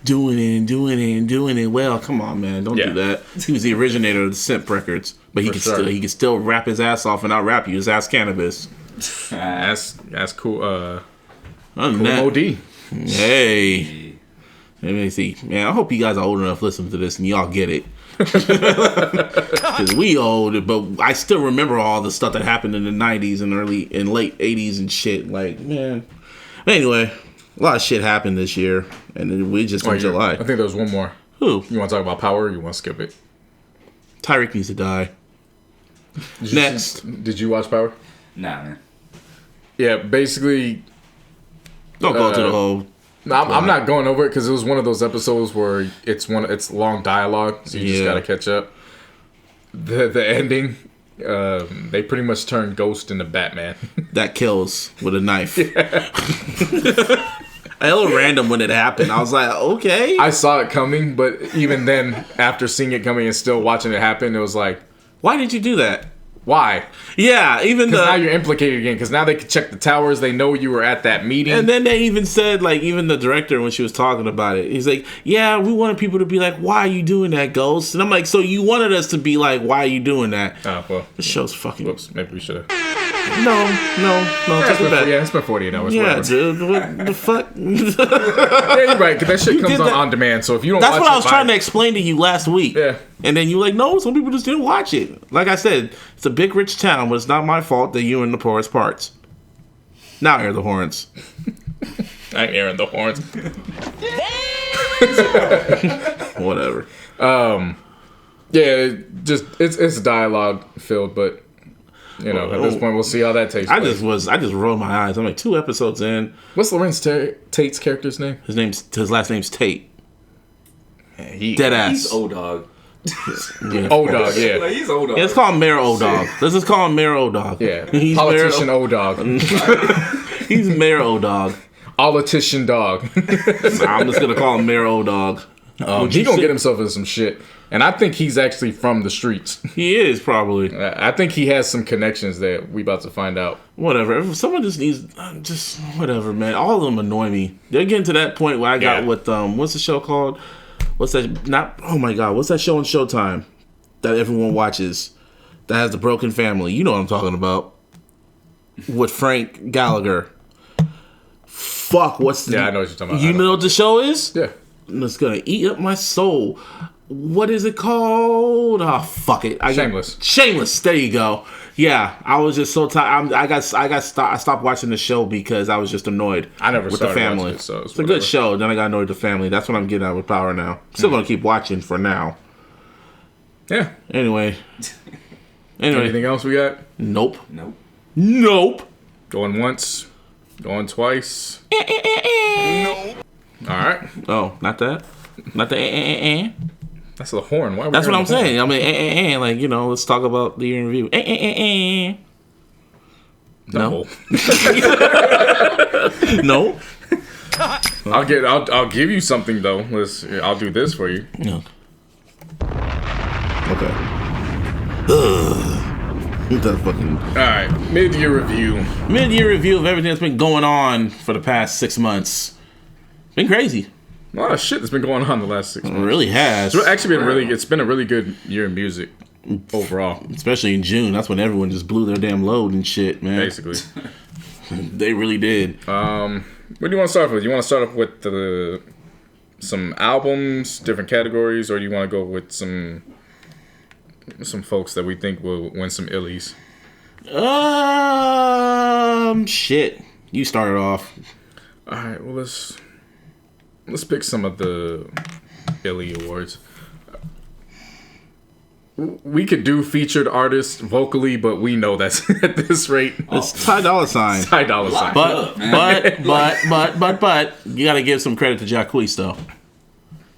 S2: Doing it well. Come on, man. Don't
S3: Yeah.
S2: do that. He was the originator of the Simp Records. But he
S3: For
S2: could
S3: sure.
S2: he could still rap his ass off and out rap you. His ass cannabis.
S3: That's cool.
S2: Other than
S3: Cool
S2: that,
S3: OD.
S2: hey. Let me see. Man, I hope you guys are old enough to listen to this and y'all get it. Because we old, but I still remember all the stuff that happened in the 90s and late 80s and shit. Like, man. Anyway, a lot of shit happened this year. And then we just in July.
S3: I think there was one more.
S2: Who?
S3: You want to talk about Power or you want to skip it?
S2: Tyreek needs to die. Next.
S3: Did you watch Power?
S4: Nah, man.
S3: Yeah, basically,
S2: Don't go to the whole.
S3: no, I'm not going over it because it was one of those episodes where it's long dialogue, so you just
S2: Yeah.
S3: got to catch up. The ending, they pretty much turned Ghost into Batman.
S2: That kills with a knife. A little random when it happened. I was like, okay.
S3: I saw it coming, but even then, after seeing it coming and still watching it happen, it was like,
S2: Why did you do that?
S3: Why?
S2: Yeah, even
S3: Because now you're implicated again. Because now they can check the towers. They know you were at that meeting.
S2: And then they even said, like, even the director, when she was talking about it, he's like, yeah, we wanted people to be like, why are you doing that, Ghost? And I'm like, so you wanted us to be like, why are you doing that?
S3: Oh, well.
S2: The show's fucking...
S3: Whoops, maybe we should have.
S2: No, take it back.
S3: Yeah, it's been 48 hours.
S2: Yeah,
S3: whatever.
S2: dude, what the fuck?
S3: Yeah, you're right. Because that shit comes on demand. So if you don't
S2: That's
S3: watch
S2: what
S3: it,
S2: I was trying to explain to you last week.
S3: Yeah.
S2: And then you were like, no, some people just didn't watch it. Like I said, it's a big, rich town, but it's not my fault that you're in the poorest parts. Now air the horns.
S3: I ain't airing the horns.
S2: Whatever.
S3: Yeah, just it's dialogue filled, but you know, at this point, we'll see how that takes place.
S2: I just rolled my eyes. I'm like 2 episodes in.
S3: What's Lorenz Tate's character's name?
S2: His last name's Tate.
S3: Man,
S2: Dead ass.
S4: He's O-Dog.
S2: Yeah.
S3: O-Dog, yeah.
S4: Like, he's O-Dog.
S2: Yeah, let's call him Mayor O-Dog. Let's just call him Mayor O-Dog.
S3: Yeah.
S2: He's
S3: Politician O-Dog.
S2: He's Mayor O-Dog.
S3: Politician dog.
S2: I'm just going to call him Mayor O-Dog.
S3: He gonna get himself into some shit. And I think he's actually from the streets.
S2: He is, probably.
S3: I think he has some connections that we about to find out.
S2: Whatever. If someone just needs... whatever, man. All of them annoy me. They're getting to that point where I got with... what's the show called? What's that? Not... Oh, my God. What's that show on Showtime that everyone watches that has the broken family? You know what I'm talking about. With Frank Gallagher. Fuck, what's the...
S3: Yeah, I know what you're talking about.
S2: You know what the show is?
S3: Yeah.
S2: It's gonna eat up my soul. What is it called? Oh, fuck it.
S3: Shameless.
S2: Shameless. There you go. Yeah, I was just so tired. I stopped watching the show because I was just annoyed.
S3: I never
S2: with the
S3: started
S2: family.
S3: watching it, so
S2: it's a good show. Then I got annoyed with the family. That's what I'm getting at with Power now. Still gonna keep watching for now.
S3: Yeah.
S2: Anyway.
S3: Anything else we got?
S2: Nope.
S3: Going once. Going twice. Nope. All right.
S2: Oh, not that. Not the.
S3: That's the horn. Why?
S2: That's what I'm saying. I mean, like, you know, let's talk about the year in review. No. No.
S3: I'll give you something though. I'll do this for you.
S2: No. Okay. That fucking.
S3: All right. Mid-year review.
S2: Mid-year review of everything that's been going on for the past 6 months. Been crazy.
S3: A lot of shit that's been going on the last 6 months.
S2: It really has.
S3: It's actually been it's been a really good year in music overall.
S2: Especially in June. That's when everyone just blew their damn load and shit, man.
S3: Basically.
S2: They really did.
S3: What do you want to start with? You want to start off with some albums, different categories, or do you want to go with some folks that we think will win some iLLys?
S2: Shit. You started off.
S3: All right, well, let's pick some of the iLLy awards. We could do featured artists vocally, but we know that's at this rate.
S2: It's Ty Dolla $ign.
S3: Ty Dolla $ign.
S2: But you got to give some credit to Jacquees though.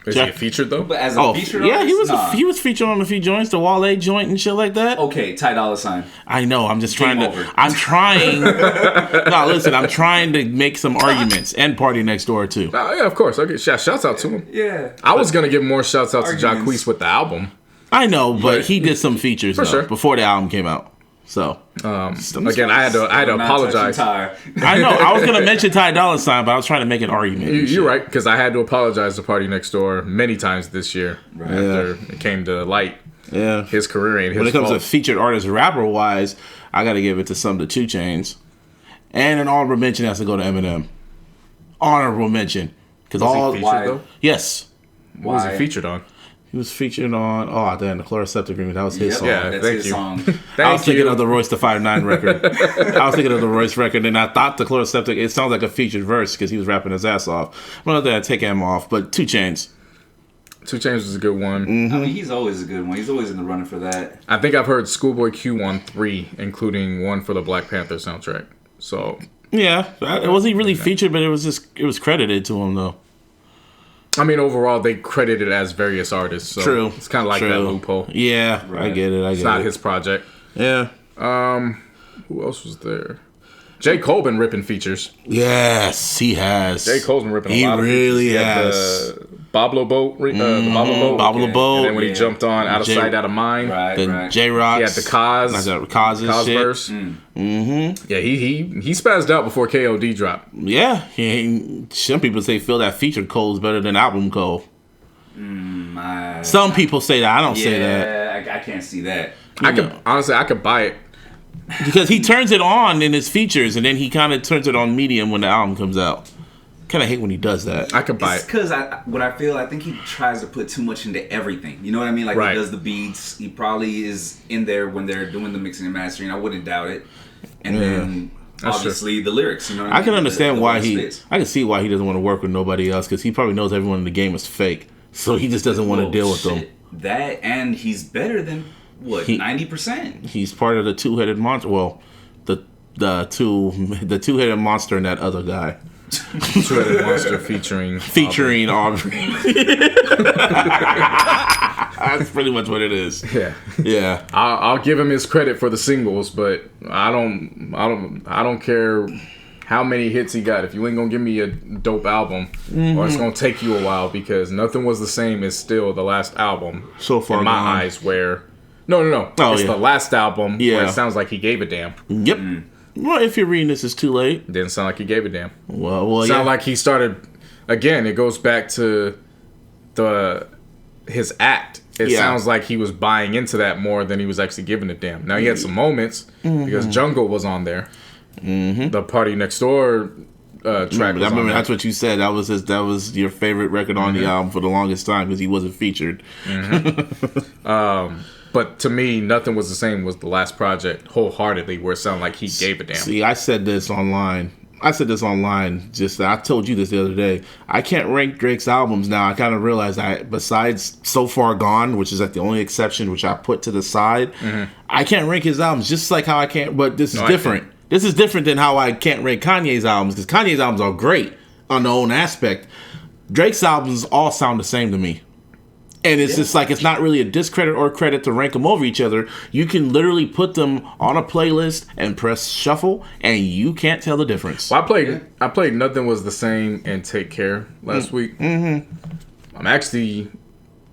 S3: Is he featured though?
S4: But as a featured artist?
S2: Yeah, he was featured on a few joints, the Wale joint and shit like that.
S4: Okay, Ty Dolla $ign.
S2: I know. I'm just trying
S4: Game
S2: to.
S4: over.
S2: I'm trying. No, listen. I'm trying to make some arguments and Party Next Door too.
S3: Yeah, of course. Okay, shouts out to him.
S4: Yeah.
S3: I was gonna give more shouts out to
S4: Arguments.
S3: Jacquees with the album.
S2: I know, but he did some features
S3: For
S2: though,
S3: sure.
S2: before the album came out. So
S3: Again, I had to apologize.
S2: I know. I was gonna mention Ty Dolla $ign, but I was trying to make an argument.
S3: You're right, because I had to apologize to Party Next Door many times this year after it came to light.
S2: Yeah,
S3: His career ain't his
S2: when it comes
S3: fault.
S2: to featured artist rapper wise, I got to give it to some of the 2 Chainz, and an honorable mention has to go to Eminem. Honorable mention because all
S4: Why?
S3: though?
S2: yes,
S3: What was he featured on?
S2: he was featured on. Oh, damn, the Chloroseptic Agreement. That was his song.
S3: Yeah,
S4: that's
S3: thank
S4: his
S3: you.
S4: song.
S2: I was thinking of the Royce the 5'9" record. I was thinking of the Royce record, and I thought the Chloroseptic. It sounds like a featured verse because he was rapping his ass off. Well, then I take him off, but 2 Chainz.
S3: 2 Chainz was a good one.
S4: I mean, he's always a good one. He's always in the running for that.
S3: I think I've heard Schoolboy Q on 3, including one for the Black Panther soundtrack. So
S2: Yeah, it wasn't really featured, but it was credited to him though.
S3: I mean, overall, they credit it as various artists. So
S2: True.
S3: It's kind of like that loophole.
S2: Yeah, I get it.
S3: It's not his project.
S2: Yeah.
S3: Who else was there? J. Cole been ripping features.
S2: Yes, he has.
S3: J. Cole's been ripping a lot of features.
S2: He really
S3: He had
S2: has.
S3: Boblo Boat, the Boblo Boat.
S2: Boblo Boat.
S3: And then when he jumped on Out of Sight, Out of Mind.
S2: Then J-Rock.
S3: He had the Kaz
S2: verse.
S3: Yeah, he spazzed out before KOD dropped.
S2: Yeah. Some people say feel that feature Cole's better than album Cole. Some people say that. I don't say that.
S4: I can't see that.
S3: I could buy it.
S2: Because he turns it on in his features, and then he kind of turns it on medium when the album comes out. Kind of hate when he does that.
S3: I could buy
S4: it's
S3: it.
S4: Because I think he tries to put too much into everything. You know what I mean? Like he does the beats. He probably is in there when they're doing the mixing and mastering. I wouldn't doubt it. And then obviously the lyrics. You know what I mean?
S2: I can understand why I can see why he doesn't want to work with nobody else, because he probably knows everyone in the game is fake. So he just doesn't want to deal with them.
S4: That, and he's better than 90%.
S2: He's part of the two-headed monster. Well, the two-headed monster and that other guy.
S3: Two-headed monster featuring
S2: Aubrey. That's pretty much what it is. Yeah.
S3: I'll give him his credit for the singles, but I don't care how many hits he got. If you ain't gonna give me a dope album, or it's gonna take you a while, because Nothing Was the Same is still the last album
S2: so far
S3: in my eyes. Where no, it's the last album where it sounds like he gave a damn.
S2: Yep. Well, if you're reading this, it's too late.
S3: Didn't sound like he gave a damn.
S2: Well,
S3: sound like he started again. It goes back to his act. It sounds like he was buying into that more than he was actually giving a damn. Now he had some moments because Jungle was on there. The Party Next Door track. I remember
S2: that's what you said. That was your favorite record on the album for the longest time because he wasn't featured.
S3: But to me, Nothing Was the Same was the last project wholeheartedly where it sounded like he gave a damn.
S2: See, I said this online. Just I told you this the other day. I can't rank Drake's albums now. I kind of realized besides So Far Gone, which is like the only exception, which I put to the side, I can't rank his albums. Just like how I can't. But this is different. This is different than how I can't rank Kanye's albums, because Kanye's albums are great on their own aspect. Drake's albums all sound the same to me. And it's just like, it's not really a discredit or credit to rank them over each other. You can literally put them on a playlist and press shuffle, and you can't tell the difference.
S3: Well, I played Nothing Was the Same and Take Care last week. I'm actually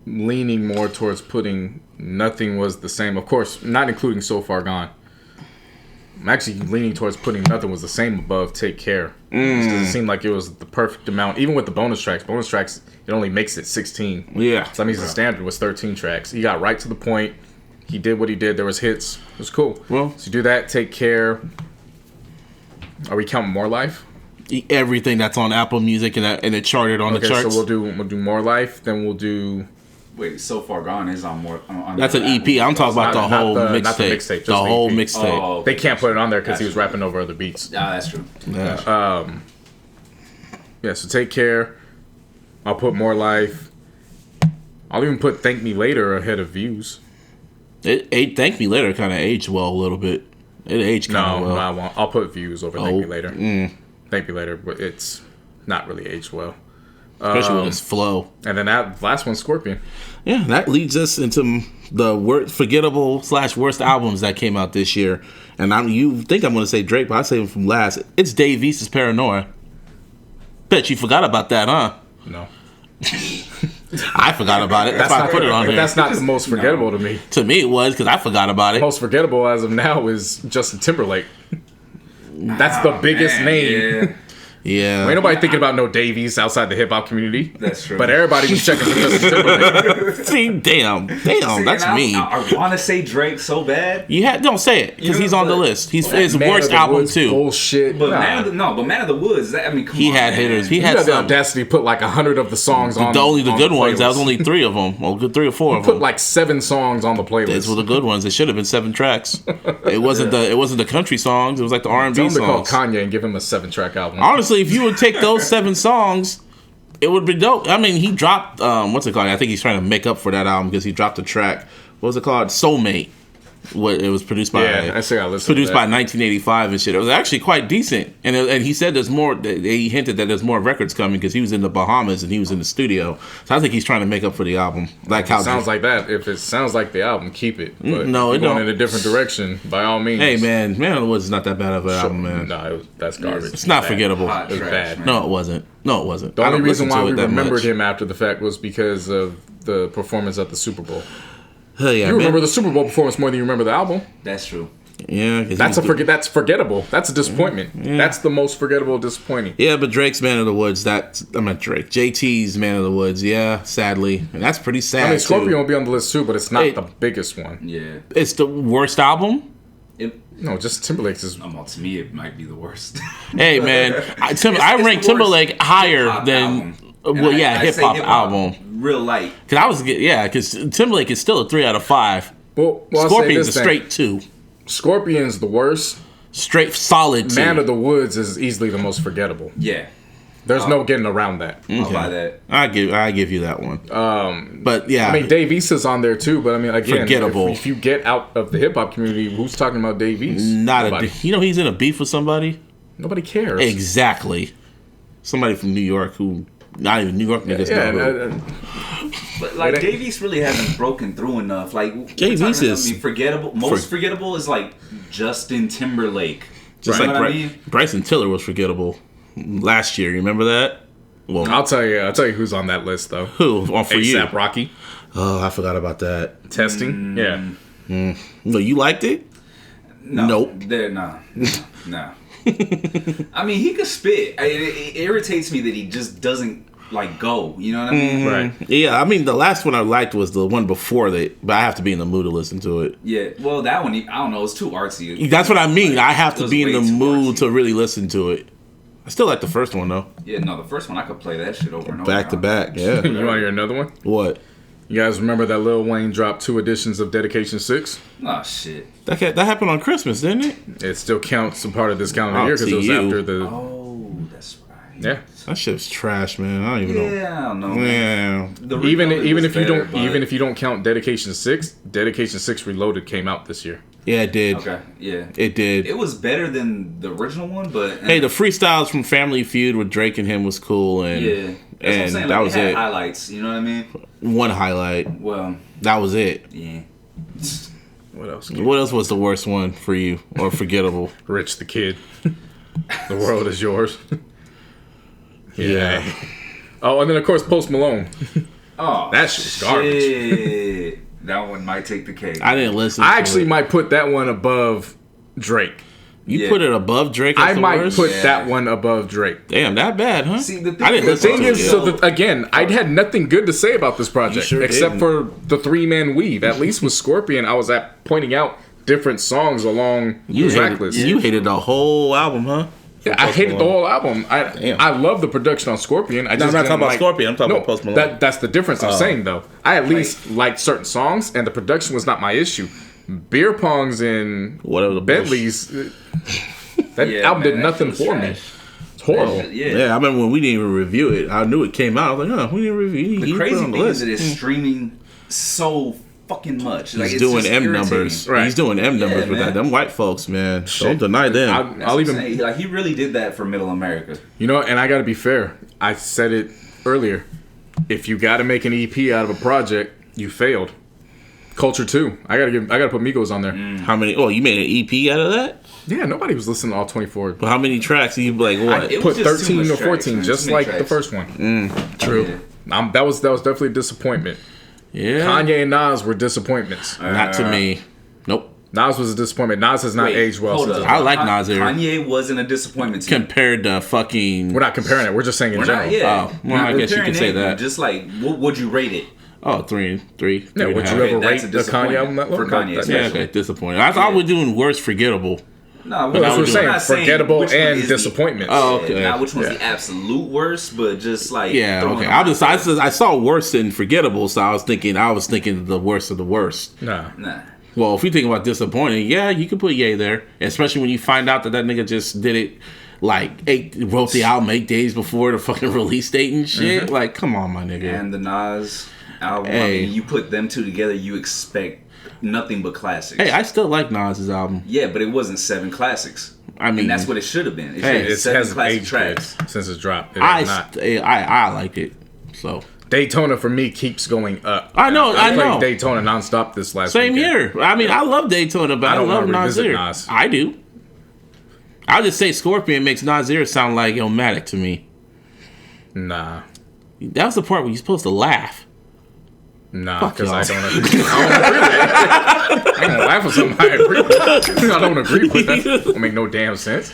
S3: leaning more towards putting Nothing Was the Same. Of course, not including So Far Gone. I'm actually leaning towards putting Nothing Was the Same above Take Care. It seemed like it was the perfect amount. Even with the bonus tracks, it only makes it 16.
S2: Yeah.
S3: So that means the standard was 13 tracks. He got right to the point. He did what he did. There was hits. It was cool.
S2: Well,
S3: so you do that, Take Care. Are we counting More Life?
S2: Everything that's on Apple Music and it charted on the charts.
S3: So we'll do More Life, then we'll do...
S4: Wait, So Far Gone is on more.
S2: That's an EP. I'm talking about the whole mixtape. The whole mixtape.
S4: Oh, okay.
S3: They can't put it on there because he was rapping over other beats.
S4: That's true.
S2: Yeah.
S3: So Take Care. I'll put More Life. I'll even put Thank Me Later ahead of Views.
S2: Thank Me Later kind of aged well a little bit. It aged kind of well.
S3: No, I won't. I'll put Views over Thank Me Later. Thank Me Later, but it's not really aged well.
S2: Especially with its flow.
S3: And then that last one, Scorpion.
S2: Yeah, that leads us into the forgettable / worst albums that came out this year. And you think I'm going to say Drake, but I say him from last. It's Dave East's Paranoia. Bet you forgot about that, huh?
S3: No.
S2: I forgot about it. That's why I put it on there.
S3: That's not the most forgettable to me.
S2: To me, it was, because I forgot about it.
S3: Most forgettable as of now is Justin Timberlake. That's the biggest name.
S2: Yeah.
S3: Ain't nobody thinking about no Davies outside the hip hop community.
S4: That's true.
S3: But everybody was checking for Justin Timberlake.
S2: See, damn, that's me.
S4: I want to say Drake so bad.
S2: Don't say it, because he's on the list. He's his worst album too.
S3: Bullshit.
S4: But Man of the Woods. Come on.
S2: He had hitters. He had
S3: the audacity to put like 100 of the songs on.
S2: Only the good ones. That was only 3 of them. Well, 3 or 4 of them.
S3: Put like 7 songs on the playlist.
S2: Those were the good ones. It should have been 7 tracks. It wasn't the country songs. It was like the R&B songs.
S3: Tell him to call Kanye and give him a 7-track album.
S2: Honestly, if you would take those 7 songs, it would be dope. I mean, he dropped what's it called? I think he's trying to make up for that album because he dropped a track. What was it called? Soulmate. What it was produced by?
S3: Yeah, I say I listened.
S2: Produced
S3: to
S2: by
S3: that.
S2: 1985 and shit. It was actually quite decent, and he said there's more. He hinted that there's more records coming because he was in the Bahamas and he was in the studio. So I think he's trying to make up for the album. Like how
S3: It sounds like that. If it sounds like the album, keep it. But
S2: no, it
S3: going
S2: don't.
S3: in a different direction, by all means.
S2: Hey man, Man of the Woods is not that bad of an album, man.
S3: No, that's garbage.
S2: It's not forgettable.
S4: Hot
S3: It was
S4: trash,
S3: bad.
S4: man.
S2: No, it wasn't. No, it wasn't.
S3: The
S2: I
S3: only
S2: don't
S3: reason
S2: listen
S3: why
S2: to
S3: we
S2: it that
S3: remembered
S2: much.
S3: him after the fact was because of the performance at the Super Bowl.
S2: Hell yeah,
S3: You
S2: man.
S3: remember the Super Bowl performance more than you remember the album.
S4: That's true.
S2: Yeah, 'cause
S3: That's
S2: he's-
S3: that's forgettable. That's a disappointment. That's the most forgettable disappointing.
S2: Yeah, but Drake's Man of the Woods. I'm not Drake. JT's Man of the Woods. Yeah, sadly, and that's pretty sad.
S3: I mean, Scorpion
S2: too.
S3: will be on the list too, but it's not
S2: It-
S3: the biggest one.
S4: Yeah.
S2: It's the worst album.
S3: No, just Timberlake's is.
S4: Well, to me, it might be the worst.
S2: Hey man, I
S4: It's
S2: rank
S4: the
S2: Timberlake
S4: worst
S2: higher
S4: hip-hop
S2: than
S4: album.
S2: well,
S4: And
S2: yeah,
S4: I
S2: hip
S4: say
S2: hop
S4: hip-hop
S2: album.
S4: Real light.
S2: Because Timberlake is still a 3 out of 5.
S3: Well, I'll say
S2: Scorpion's
S3: this
S2: a
S3: then.
S2: straight 2,
S3: Scorpion's the worst.
S2: straight solid 2.
S3: Man of the Woods is easily the most forgettable.
S4: Yeah.
S3: There's no getting around that.
S4: I'll buy that.
S2: I give you that one. But yeah,
S3: I mean, Dave East is on there too, but I mean, again,
S2: Forgettable.
S3: If you get out of the hip hop community, who's talking about Dave East?
S2: Nobody. He's in a beef with somebody.
S3: Nobody cares.
S2: Exactly. Somebody from New York who not even New York niggas know. who.
S4: But like Dave East really hasn't broken through enough. Like
S2: Dave East is
S4: forgettable. Most forgettable is like Justin Timberlake.
S2: Just
S4: You
S2: like
S4: know what I mean?
S2: Bryson Tiller was forgettable last year. You remember that? Well,
S3: I'll tell you who's on that list though.
S2: who? Oh, for you?
S3: ASAP Rocky.
S2: Oh, I forgot about that.
S3: Testing. Yeah.
S2: No, you liked it?
S4: No,
S2: Nope.
S4: No. I mean, he could spit. It irritates me that he just doesn't like go. You know what I mean?
S3: Right.
S2: Yeah, I mean, the last one I liked was the one before that, but I have to be in the mood to listen to it.
S4: Yeah. Well, that one, I don't know. It's too artsy.
S2: That's what I mean. I have
S4: It
S2: to
S4: was
S2: be in
S4: way
S2: the
S4: too
S2: mood
S4: artsy.
S2: to really listen to it. I still like the first one, though.
S4: Yeah. No, the first one I could play that shit over and over.
S2: Back to back, yeah.
S3: You want to hear another one?
S2: What?
S3: You guys remember that Lil Wayne dropped 2 editions of Dedication 6?
S4: Oh shit.
S2: That happened on Christmas, didn't it?
S3: It still counts a part of this calendar
S2: Oh,
S3: year because it was
S2: to you.
S3: after the.
S4: Oh, that's right.
S3: Yeah.
S2: That shit was trash, man. I don't even know.
S4: Yeah, I don't know. Man.
S2: Yeah.
S4: The
S3: Even
S4: Reloaded
S3: if you
S4: was better,
S3: don't
S4: but-
S3: even if you don't count Dedication 6, Dedication 6 Reloaded came out this year.
S2: Yeah, it did.
S4: Okay. Yeah.
S2: It did.
S4: It was better than the original one, but
S2: Hey, the freestyles from Family Feud with Drake and him was cool, and
S4: yeah. That's what I'm
S2: and
S4: saying.
S2: that
S4: Like,
S2: was
S4: it had
S2: it.
S4: highlights. You know what I mean?
S2: One highlight.
S4: Well,
S2: That was it.
S4: yeah.
S3: What else?
S2: What else was the worst one for you or forgettable?
S3: Rich the Kid. The world is yours.
S2: Yeah.
S3: Oh, and then of course Post Malone.
S4: Oh,
S3: That shit was garbage.
S4: shit. That one might take the cake.
S2: I didn't listen.
S3: I
S2: to
S3: actually
S2: it.
S3: might put that one above Drake.
S2: You
S4: Yeah.
S2: put it above Drake. As
S3: I
S2: the
S3: might
S2: worst?
S3: put
S4: Yeah.
S3: that one above Drake.
S2: Damn, that bad, huh?
S4: See, the thing
S2: I didn't
S3: The
S2: listen
S3: thing
S2: to
S3: is,
S2: it.
S3: so that, again, I had nothing good to say about this project
S2: sure
S3: except
S2: didn't.
S3: for the 3-man weave. At least with Scorpion, I was pointing out different songs along the track
S2: hated,
S3: list.
S2: you hated the whole album, huh?
S3: Yeah, I hated the whole album.
S2: Damn.
S3: I love the production on Scorpion. I just
S2: I'm not
S3: didn't
S2: talking about
S3: like-
S2: Scorpion, I'm talking about Post Malone.
S3: That's the difference I'm saying, though. I at least liked certain songs, and the production was not my issue. Beer pongs and
S2: Whatever the
S3: Bentleys, that
S4: Yeah,
S3: album
S4: man,
S3: did
S4: that
S3: nothing
S4: shit was
S3: for me.
S4: trash.
S3: It's horrible.
S4: Yeah.
S2: Yeah, I remember when we didn't even review it. I knew it came out. I was like, oh, we didn't review it.
S4: The
S2: He put it
S4: crazy
S2: on the
S4: thing
S2: list.
S4: is that it's streaming so fucking much. Like,
S2: He's
S4: it's
S2: doing
S4: just
S2: M
S4: irritating.
S2: numbers.
S3: Right.
S2: He's doing M numbers
S4: Yeah,
S2: with that.
S4: man.
S2: Them white folks, man. Don't deny them.
S4: That's
S3: I'll
S4: what
S3: even
S4: I'm saying. Like, he really did that for Middle America.
S3: You know, and I got to be fair. I said it earlier. If you got to make an EP out of a project, you failed. Culture 2. I got to put Migos on there.
S2: How many? Oh, you made an EP out of that?
S3: Yeah, nobody was listening to all 24.
S2: But how many tracks? You like what?
S4: It
S3: Put
S4: was just too
S3: 13
S4: much
S3: or
S4: tracks,
S3: 14,
S4: man.
S3: just
S4: Too many
S3: like the
S4: tracks.
S3: first one.
S2: True.
S3: That was definitely a disappointment.
S2: Yeah.
S3: Kanye and Nas were disappointments.
S2: Not to me. Nope.
S3: Nas was a disappointment. Nas has not
S4: Wait,
S3: aged well.
S4: hold
S3: Since
S4: up.
S2: I like Nas era.
S4: Kanye wasn't a disappointment to me.
S2: Compared to fucking.
S3: We're not comparing it. We're just saying in
S4: We're
S3: general.
S4: not, yeah.
S2: Oh, well, I guess you could say that.
S4: Just like, what would you rate it?
S2: Oh, three and
S3: Yeah,
S2: a
S3: would
S2: half.
S3: you ever
S4: that's
S3: rate
S4: a
S3: the Kanye album that
S4: disappointment for
S3: low?
S4: Kanye,
S3: That-
S2: Yeah,
S4: especially.
S2: okay, disappointing. I thought we're doing worst forgettable.
S4: No,
S3: That's what we're saying.
S4: not saying
S3: Forgettable
S4: which one
S3: and
S4: is the-
S3: disappointments.
S2: Oh, okay.
S4: Not which one's
S3: Yeah.
S4: the absolute worst, but just like
S2: Yeah,
S4: throwing
S2: okay.
S4: them out.
S2: I saw worse than forgettable, so I was thinking the worst of the worst.
S3: Nah.
S4: Nah.
S2: Well, if you think about disappointing, yeah, you can put Ye there, especially when you find out that nigga just did it like wrote the album 8 days before the fucking release date and shit. Like, come on, my nigga.
S4: And the Nas album, I
S2: Hey.
S4: mean, you put them two together, you expect nothing but classics.
S2: Hey, I still like Nas's album.
S4: Yeah, but it wasn't 7 classics.
S2: I mean,
S4: and that's what it should have been. It should
S2: hey,
S4: have been
S3: It
S4: 7
S3: hasn't
S4: classic
S3: aged
S4: tracks.
S3: good since it's dropped. It
S2: I
S3: has not.
S2: like it. So
S3: Daytona for me keeps going up.
S2: I know.
S3: I played
S2: know.
S3: Daytona nonstop this last
S2: Same
S3: weekend.
S2: here. I mean, I love Daytona, but I
S3: don't
S2: love
S3: wanna revisit
S2: Nasir.
S3: Nas.
S2: I do. I'll just say Scorpion makes Nasir sound like Illmatic to me.
S3: Nah.
S2: That was the part where you're supposed to laugh.
S3: Nah,
S2: Fuck
S3: because I
S2: y'all.
S3: don't agree. I don't agree with it. I can laugh at something I agree with. I don't agree with that. Don't make no damn sense.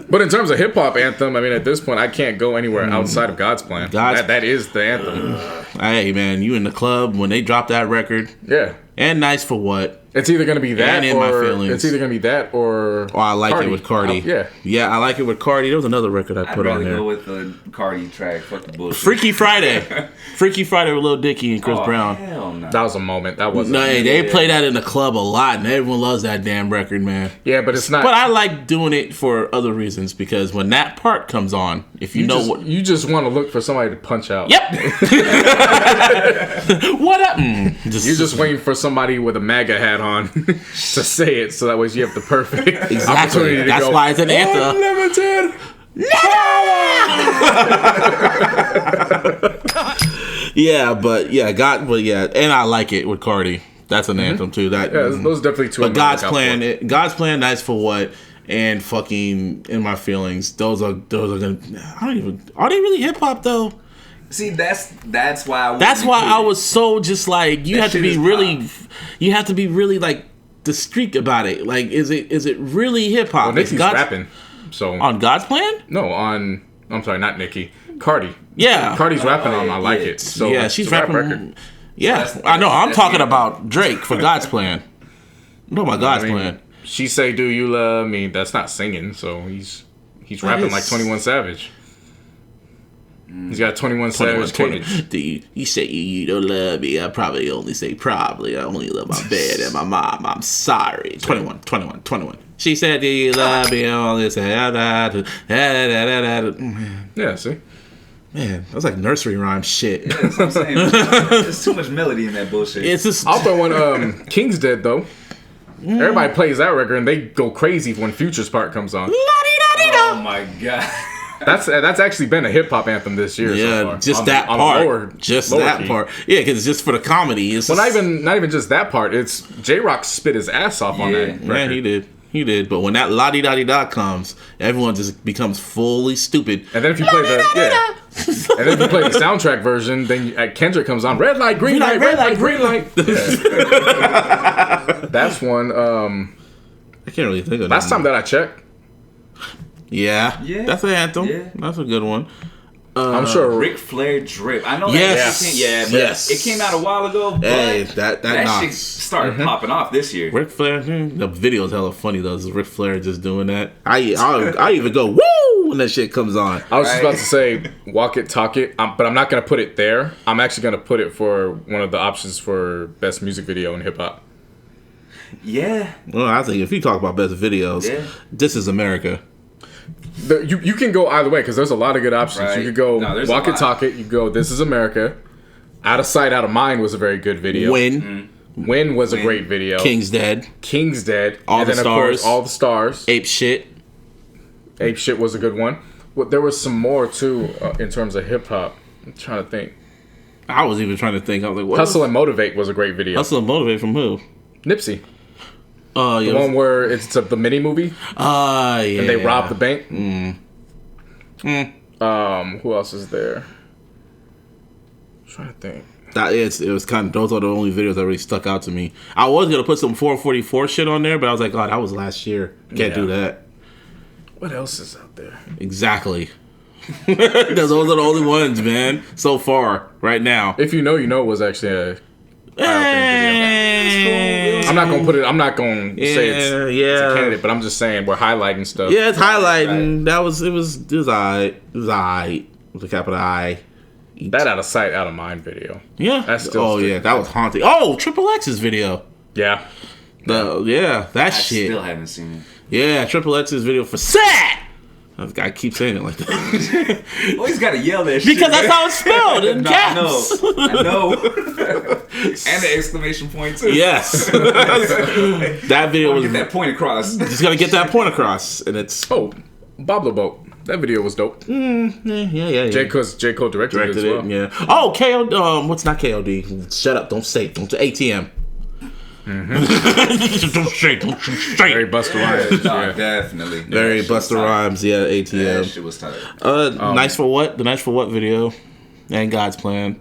S3: But in terms of hip hop anthem, I mean, at this point, I can't go anywhere outside of God's Plan. That is the anthem.
S2: Hey, man, you in the club when they drop that record.
S3: Yeah.
S2: And Nice for What?
S3: It's either going to be that
S2: And In My Feelings.
S3: it's either going to be that or
S2: Oh, I like it with Cardi.
S3: Yeah.
S2: I like it with Cardi. There was another record I
S4: I'd
S2: put on
S4: rather
S2: there.
S4: go with the Cardi track. Fuck the bullshit.
S2: Freaky Friday. Freaky Friday with Lil Dicky and Chris
S4: Oh,
S2: Brown.
S4: Hell no.
S3: That was a moment. That wasn't.
S2: No, hey, they play that in the club a lot, and everyone loves that damn record, man.
S3: Yeah, but it's not.
S2: But I like doing it for other reasons because when that part comes on, if you know what.
S3: You just want to look for somebody to punch out.
S2: Yep. What up?
S3: You're just waiting for somebody with a MAGA hat on to say it, so that way you have the perfect opportunity to
S2: That's
S3: go.
S2: why it's an anthem.
S3: Unlimited.
S2: Yeah, and I like it with Cardi. That's an anthem too. That
S3: Yeah, those are definitely two.
S2: But
S3: I'm
S2: God's
S3: gonna look out
S2: plan, God's plan, Nice for What, and fucking In My Feelings. Those are gonna. Are they really hip hop though?
S4: See, that's why.
S2: That's why I was so just like you
S4: That
S2: have to
S4: shit
S2: be
S4: is
S2: really,
S4: pop.
S2: you have to be really like discreet about it. Like, is it really hip hop?
S3: Well, Nicki's rapping, so
S2: on God's plan.
S3: no, on I'm sorry, not Nicki, Cardi.
S2: Yeah,
S3: Cardi's rapping on I Like
S4: yeah.
S3: It. So
S2: yeah,
S3: it's
S2: she's
S3: a rap
S2: rapping.
S3: record.
S2: Yeah,
S4: So
S2: I know. I'm
S4: that's
S2: talking
S4: the-
S2: about Drake for God's plan. I'm talking about God's
S3: I mean,
S2: plan.
S3: She say, "Do you love me?" That's not singing, so he's
S2: That
S3: rapping
S2: is-
S3: like 21 Savage. He's got 21 Savage cadence.
S2: Do you say you don't love me? I probably only say probably. I only love my bed and my mom. I'm sorry. 21. She said, do you love me? All this. Man,
S3: Yeah, see.
S2: that's like nursery rhyme shit.
S4: That's what I'm saying. There's too much melody in that bullshit.
S2: It's just.
S3: I'll throw one. King's Dead though. Everybody plays that record and they go crazy when Future's part comes on.
S4: Oh my god.
S3: That's actually been a hip hop anthem this year. so
S2: Yeah,
S3: far.
S2: just
S3: On
S2: that
S3: the
S2: part.
S3: lower
S2: That
S3: key.
S2: part. Yeah, because it's just for the comedy. It's
S3: Well,
S2: just,
S3: not even just that part. It's J-Rock spit his ass off on
S4: Yeah.
S3: that record.
S2: Yeah, he did. But when that la-di-da-di-da comes, everyone just becomes fully stupid.
S3: And then if you play the and then if you play the soundtrack version, then Kendrick comes on. Red light, green light, red light, green light. Yeah. That's one.
S2: I can't really think of
S3: Last time that I checked,
S2: Yeah,
S4: Yeah.
S2: that's an anthem.
S4: Yeah.
S2: That's a good one.
S3: I'm sure.
S4: Ric Flair drip. I know
S2: Yes.
S4: that shit came, but
S2: Yes.
S4: it came out a while ago. But
S2: Hey, that
S4: that
S2: knocks.
S4: shit started popping off this year.
S2: Ric Flair, the video's hella funny though. Is Ric Flair just doing that? I even go woo when that shit comes on.
S3: I was just
S4: Right.
S3: about to say walk it, talk it, but I'm not gonna put it there. I'm actually gonna put it for one of the options for best music video in hip hop.
S4: Yeah.
S2: Well, I think if you talk about best videos,
S4: Yeah.
S2: This Is America.
S3: You can go either way because there's a lot of good options.
S4: Right.
S3: You could go
S4: No, there's a
S3: walk it,
S4: lot.
S3: talk it. You could go This Is America. Out of Sight, Out of Mind was a very good video.
S2: Win,
S3: Win was a
S4: Win.
S3: great video.
S2: King's Dead,
S3: King's Dead.
S2: All
S3: and
S2: the
S3: then, of course,
S2: Stars.
S3: All the Stars.
S2: Ape Shit.
S3: Ape Shit was a good one. Well, there was some more too in terms of hip hop. I'm trying to think.
S2: I was even trying to think. I was like, what?
S3: Hustle and Motivate was a great video.
S2: Hustle and Motivate from who?
S3: Nipsey.
S2: Oh,
S3: The
S2: yeah.
S3: one where it's the mini movie
S2: Yeah.
S3: and they rob the bank. Who else is there? I'm trying to think.
S2: It was kind of, those are the only videos that really stuck out to me. I was gonna put some 444 shit on there, but I was like, God, that was last year. Can't do that.
S3: What else is out there?
S2: Exactly. Those are the only ones, man. So far, right now.
S3: If You Know was actually a
S2: Hey.
S3: I'm not gonna put it. I'm not gonna say it's a
S2: yeah.
S3: candidate, but I'm just saying we're highlighting stuff.
S2: Yeah, it's highlighting. It was alright. It was alright. With a capital I.
S3: That Out of Sight, Out of Mind video.
S2: Yeah.
S3: That's still
S2: oh
S3: still-
S2: yeah, that was haunting. Oh, Triple X's video.
S3: Yeah.
S2: That
S4: I
S2: shit.
S4: still haven't seen it.
S2: Yeah, Triple X's video for Sad. I keep saying it like that
S4: Always gotta yell that shit.
S2: because that's how it's spelled in
S4: No,
S2: caps.
S4: I know. And the exclamation point too.
S2: Yes. That video was
S4: Get that point across.
S2: just gonna get that point across, and it's
S3: Oh, Bob the Boat. That video was dope.
S2: yeah.
S3: J. Cole directed it as well.
S2: Yeah. Oh, KO. What's not KOD? Shut up! Don't say. Don't say ATM. Don't say. Don't say.
S3: Very Busta Rhymes.
S4: No,
S3: Yeah.
S4: definitely.
S2: Very
S4: That shit was
S2: Busta
S4: tight.
S2: Rhymes. Yeah,
S4: That
S2: ATM.
S4: shit was tight.
S2: Nice for what? The Nice for What video, and God's Plan.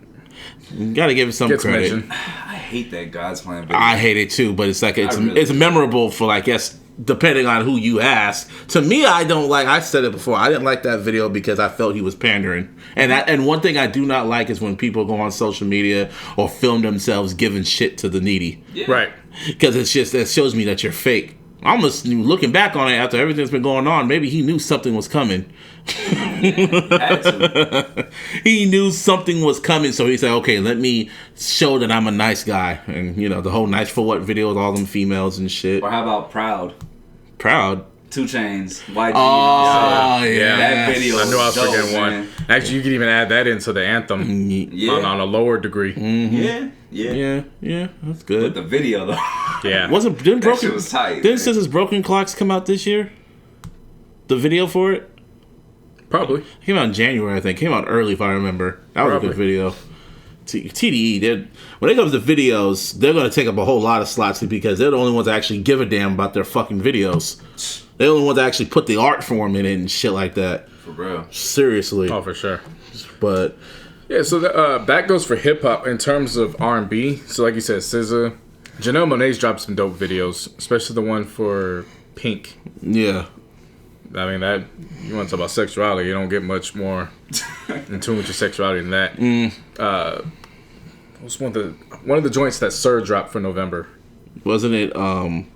S2: You gotta give it some
S3: Gets
S2: credit.
S3: mentioned.
S4: I hate that God's Plan video.
S2: I hate it too, but it's like it's
S4: really
S2: it's
S4: do.
S2: memorable for like yes, depending on who you ask. To me, I don't like. I said it before. I didn't like that video because I felt he was pandering. And one thing I do not like is when people go on social media or film themselves giving shit to the needy,
S4: Yeah.
S3: Right.
S2: because it shows me that you're fake. Almost looking back on it after everything's been going on, maybe he knew something was coming.
S4: Had to.
S2: He knew something was coming, so he said, "Okay, let me show that I'm a nice guy." And the whole "Nice for What" video with all them females and shit.
S4: Or how about Proud?
S2: Proud.
S4: 2 Chainz. YG.
S2: Oh, yeah.
S4: That video
S3: I knew I was
S4: dope,
S3: forgetting
S4: man.
S3: one. Actually, you could even add that into the anthem
S4: Yeah.
S3: on a lower degree.
S4: Yeah.
S2: Yeah, that's
S4: But
S2: good.
S4: the video though.
S3: Yeah.
S2: Didn't
S4: That shit was tight.
S2: Didn't SZA's Broken Clocks come out this year? The video for it
S3: Probably.
S2: came out in January, I think. Came out early, if I remember. That was a good
S3: Probably.
S2: video. TDE, when it comes to videos, they're going to take up a whole lot of slots because they're the only ones that actually give a damn about their fucking videos. They're the only ones that actually put the art form in it and shit like that.
S4: For real.
S2: Seriously.
S3: Oh, for sure.
S2: But
S3: Yeah, so that goes for hip hop in terms of R&B. So like you said, SZA, Janelle Monáe's dropped some dope videos, especially the one for Pink.
S2: yeah.
S3: I mean, that you want to talk about sexuality, you don't get much more in tune with your sexuality than that. What's one of the joints that Sir dropped for November?
S2: Wasn't it one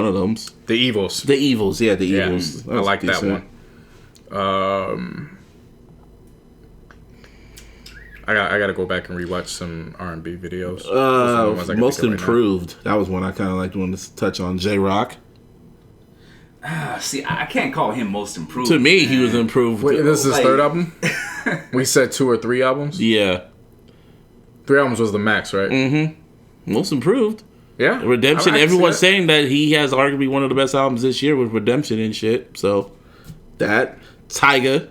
S2: of them?
S3: The Evils.
S2: The Evils, yeah, the
S3: Yeah,
S2: Evils.
S3: I like that
S2: decent.
S3: one. I got to go back and rewatch some R&B videos. Those are the ones I can
S2: Most
S3: think of right now.
S2: Improved. That was one I kind of liked wanted to touch on. J-Rock.
S4: See, I can't call him most improved.
S2: To me, he was improved.
S3: Wait, this is his
S4: Like-
S3: third album? We said 2 or 3 albums?
S2: Yeah.
S3: 3 albums was the max, right?
S2: Most Improved.
S3: Yeah.
S2: Redemption.
S3: I can see
S2: Everyone's
S3: that.
S2: saying that he has arguably one of the best albums this year with Redemption and shit. So, that. Tyga.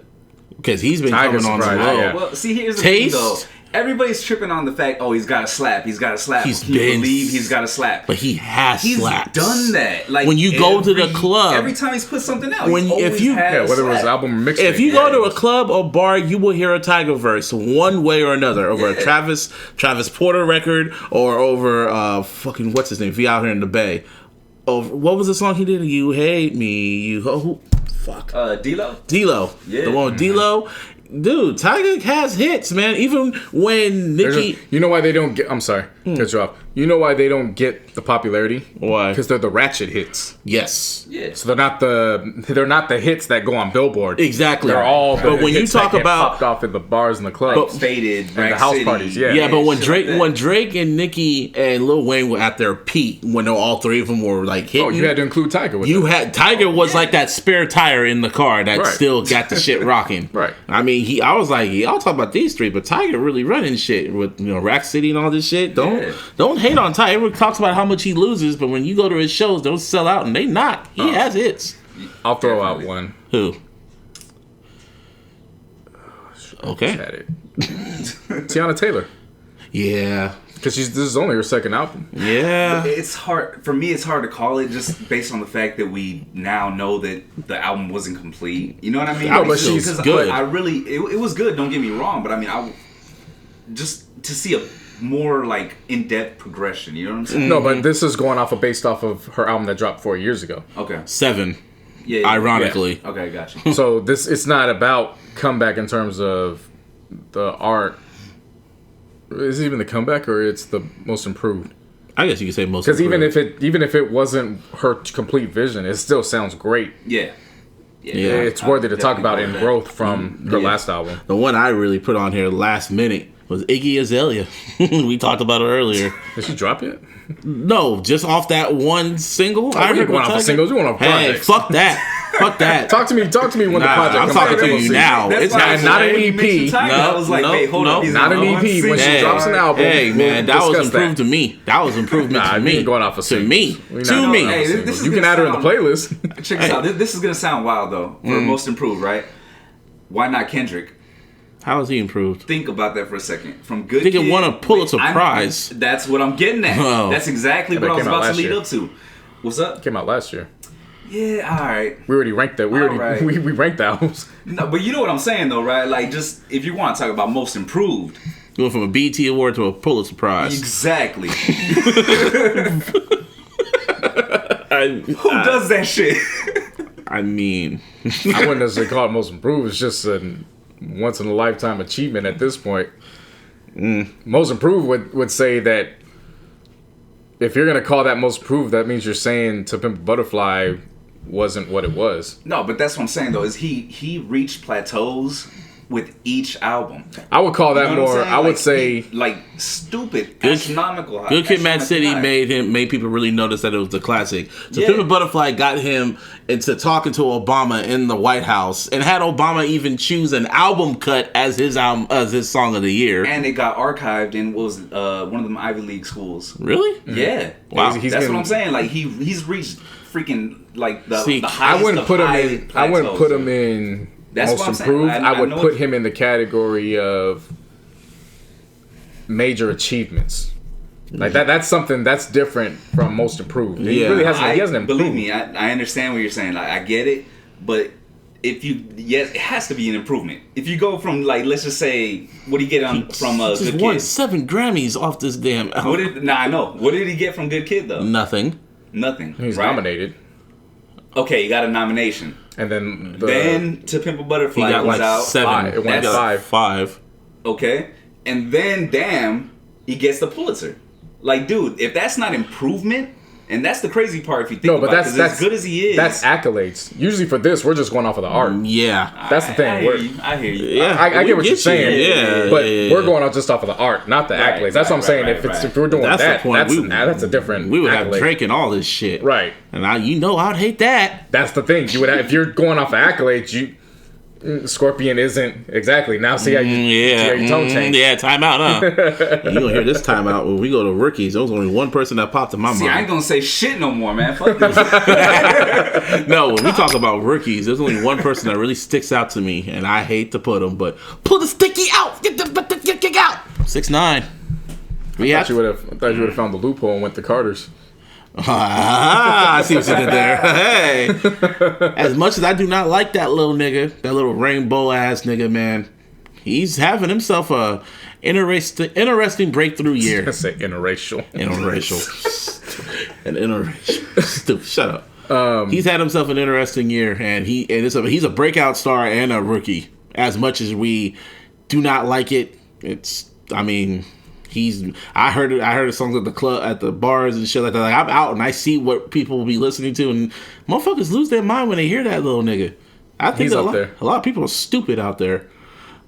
S2: Because he's been
S3: Tyga's
S2: coming on the
S3: surprised,
S2: road.
S3: yeah.
S4: Well, see, here's the
S2: Taste?
S4: thing, though. Everybody's tripping on the fact, oh, he's got a slap. He's got a slap.
S2: He's
S4: Can you
S2: been-
S4: believe he's got a slap?
S2: But he has
S4: He's
S2: slaps.
S4: done that. Like
S2: When you go to the club-
S4: every time he's put something out,
S2: When-
S4: he's
S2: if
S4: always
S2: you-
S4: had
S3: Yeah,
S4: a
S3: whether it was
S4: slap.
S3: album or mixtape.
S2: If you go to a
S4: Yeah.
S2: club or bar, you will hear a Tyga verse one way or another over a
S4: Yeah.
S2: Travis Porter record or over fucking what's his name? If Out Here in the Bay. Over what was the song he did? You hate me. Fuck.
S4: D-Lo.
S2: D-Lo.
S4: Yeah.
S2: The one with D-Lo. Dude, Tyga has hits, man. Even when Nicki.
S3: you know why they don't get... I'm sorry. Cut you off. You know why they don't get the popularity?
S2: Why?
S3: Because they're the ratchet hits.
S2: Yes.
S4: Yeah.
S3: So they're not the hits that go on Billboard.
S2: Exactly.
S3: They're all the
S2: But when you
S3: hits that
S2: talk
S3: get
S2: about
S3: popped off in the bars and the clubs.
S4: Faded,
S3: and the
S4: Rack
S3: house
S4: City.
S3: parties, yeah.
S2: Yeah, but when
S4: shit like that.
S2: Drake and Nicki and Lil Wayne were at their peak, when all three of them were like hitting,
S3: Oh, you had to include Tyga with
S2: you
S3: it.
S2: had Tiger was like that spare tire in the car that
S3: Right.
S2: still got the shit rocking.
S3: Right.
S2: I mean, I was like, y'all talk about these three, but Tiger really running shit with Rack City and all this shit. Don't hate on Tiger. Everyone talks about how much he loses, but when you go to his shows, they'll sell out, and they not. He has hits.
S3: I'll throw
S4: Definitely.
S3: out one.
S2: Who? Okay.
S3: Had it. Tiana Taylor.
S2: Yeah.
S3: Because this is only her second album.
S2: Yeah.
S4: It's hard for me. It's hard to call it just based on the fact that we now know that the album wasn't complete. You know what I mean?
S2: No, but
S3: she's
S4: Because
S2: good.
S4: I really, it was good. Don't get me wrong, but I mean, just to see a more like in-depth progression. You know what I'm saying?
S3: No, but this is going based off of her album that dropped 4 years ago.
S4: Okay.
S2: 7.
S4: Yeah.
S2: Ironically.
S4: Yeah. Okay, got you.
S3: So it's not about comeback in terms of the art. Is it even the comeback or it's the most improved?
S2: I guess you could say most.
S3: Because even
S2: improved.
S3: if it wasn't her complete vision, it still sounds great.
S4: Yeah.
S2: Yeah.
S3: It's worthy to talk about in
S4: that.
S3: growth from her
S2: Yeah.
S3: last album.
S2: The one I really put on here last minute was Iggy Azalea. We talked about it earlier.
S3: Did she drop yet?
S2: No, just off that one single.
S3: we ain't going off of
S2: Tiger.
S3: singles, we going off
S2: Hey,
S3: projects.
S2: fuck that. Fuck that.
S3: Talk to me when the project
S2: I'm
S3: comes
S2: talking
S3: out.
S2: to you now.
S4: That's
S2: It's
S4: why
S2: not,
S4: I was
S3: not
S4: like,
S3: an
S4: when you
S3: EP.
S4: mentioned Tiger, I was like, wait, hold up. He's
S3: Not an
S4: on
S3: EP.
S4: one
S3: When she
S4: single.
S3: drops an album,
S2: Hey man, that was improved to me. That was improvement to
S3: we
S2: me.
S3: ain't going off of
S2: to me.
S3: singles.
S2: To me.
S4: Hey, this is
S3: You can
S4: gonna
S3: add her in the
S4: sound-
S3: playlist.
S4: Check this out. This is gonna sound wild though. For most improved, right? Why not Kendrick?
S2: How is he improved?
S4: Think about that for a second. From Good
S2: Nigga
S4: Kid,
S2: won a Pulitzer Prize.
S4: That's what I'm getting at.
S2: Oh.
S4: That's exactly what I was
S3: came out
S4: about to
S3: last
S4: lead
S3: year.
S4: up to. What's up?
S3: Came out last year.
S4: Yeah, all right.
S3: We already ranked that. We
S4: Alright.
S3: we ranked the albums.
S4: No, but you know what I'm saying though, right? Like, just if you want to talk about most improved,
S2: Going from a BT award to a Pulitzer Prize.
S4: exactly.
S2: Who
S4: Who does that shit?
S2: I mean,
S3: I wouldn't necessarily call it most improved. It's just a once in a lifetime achievement at this point. Most improved would say that if you're gonna call that most improved, that means you're saying To Pimp a Butterfly wasn't what it was.
S4: No, but that's what I'm saying though. Is he reached plateaus with each album?
S3: I would call that
S4: You know what I'm
S3: more.
S4: saying?
S3: I would
S4: Like,
S3: say
S4: like stupid,
S2: Good-
S4: astronomical. high-
S2: Good Kid, Mad City
S4: astronomically high.
S2: made people really notice that it was the classic. So
S4: Yeah.
S2: Pimp a Butterfly got him into talking to Obama in the White House, and had Obama even choose an album cut as his song of the year.
S4: And it got archived in what was it, one of them Ivy League schools.
S2: Really?
S4: Yeah,
S2: Wow.
S3: He's
S4: that's
S3: getting-
S4: what I'm saying. Like he's reached freaking like the
S2: See,
S4: the
S3: I
S4: highest.
S3: wouldn't
S4: of
S3: put him
S4: high
S3: in. I wouldn't
S4: plateaus.
S3: put him in
S4: That's what I'm
S3: most
S4: saying.
S3: improved.
S4: I
S3: I would
S4: know
S3: put
S4: it-
S3: him in the category of major achievements. Like that. That's something that's different from most improved. He
S2: Yeah.
S3: really hasn't. He hasn't improved.
S4: Believe me, I understand what you're saying. Like I get it, but if you it has to be an improvement. If you go from like let's just say what do you get from
S2: He just
S4: Good
S2: won
S4: Kid?
S2: 7 Grammys off this damn album.
S4: What did I know? What did he get from Good Kid though?
S2: Nothing.
S4: Nothing.
S3: He's
S4: right?
S3: nominated,
S4: Okay, you got a nomination.
S3: and then
S4: Then To Pimp a
S2: He
S4: Butterfly
S2: got
S4: was
S2: like
S4: out.
S2: 7.
S3: Five. It went
S2: He got
S3: five.
S2: 5.
S4: Okay, and then damn, he gets the Pulitzer. Like, dude, if that's not improvement, and that's the crazy part if you think
S3: no, but
S4: about it,
S3: that's
S4: 'cause as good as he is,
S3: That's accolades. Usually for this, we're just going off of the art.
S2: Yeah.
S3: That's the thing.
S4: I hear you. I hear you.
S2: Yeah.
S3: I
S2: We
S3: get what
S2: get
S3: you're saying,
S2: you. Yeah,
S3: but
S2: yeah.
S3: we're going off just off of the art, not the
S4: Right,
S3: accolades. That's what I'm
S4: right,
S3: saying.
S4: right,
S3: If we're doing
S2: That's
S3: that,
S2: the point.
S3: that's a different.
S2: We would have
S3: accolade.
S2: Drake and all this shit.
S3: Right.
S2: And I'd hate that.
S3: That's the thing. You would have, if you're going off of accolades, Scorpion isn't exactly. Now see how you see how your tone change.
S2: Yeah, timeout, huh? You gonna hear this timeout when we go to rookies. There was only one person that popped in my
S4: See, I ain't
S2: mind.
S4: gonna say shit no more, man. Fuck this.
S2: No, when we talk about rookies, there's only one person that really sticks out to me, and I hate to put him, but pull the sticky out, get out. 6'9". We
S3: I
S2: have
S3: thought you would have found the loophole and went to Carter's.
S2: I see what you did there. Hey, as much as I do not like that little nigga, that little rainbow ass nigga, man, he's having himself a interesting breakthrough year.
S3: I say interracial.
S2: An interracial. Stupid. Shut up. He's had himself an interesting year, and he's a breakout star and a rookie. As much as we do not like it, I heard his songs at the club, at the bars and shit like that. Like, I'm out and I see what people will be listening to, and motherfuckers lose their mind when they hear that little nigga. I think
S3: He's
S2: that
S3: up there.
S2: a lot of people are stupid out there,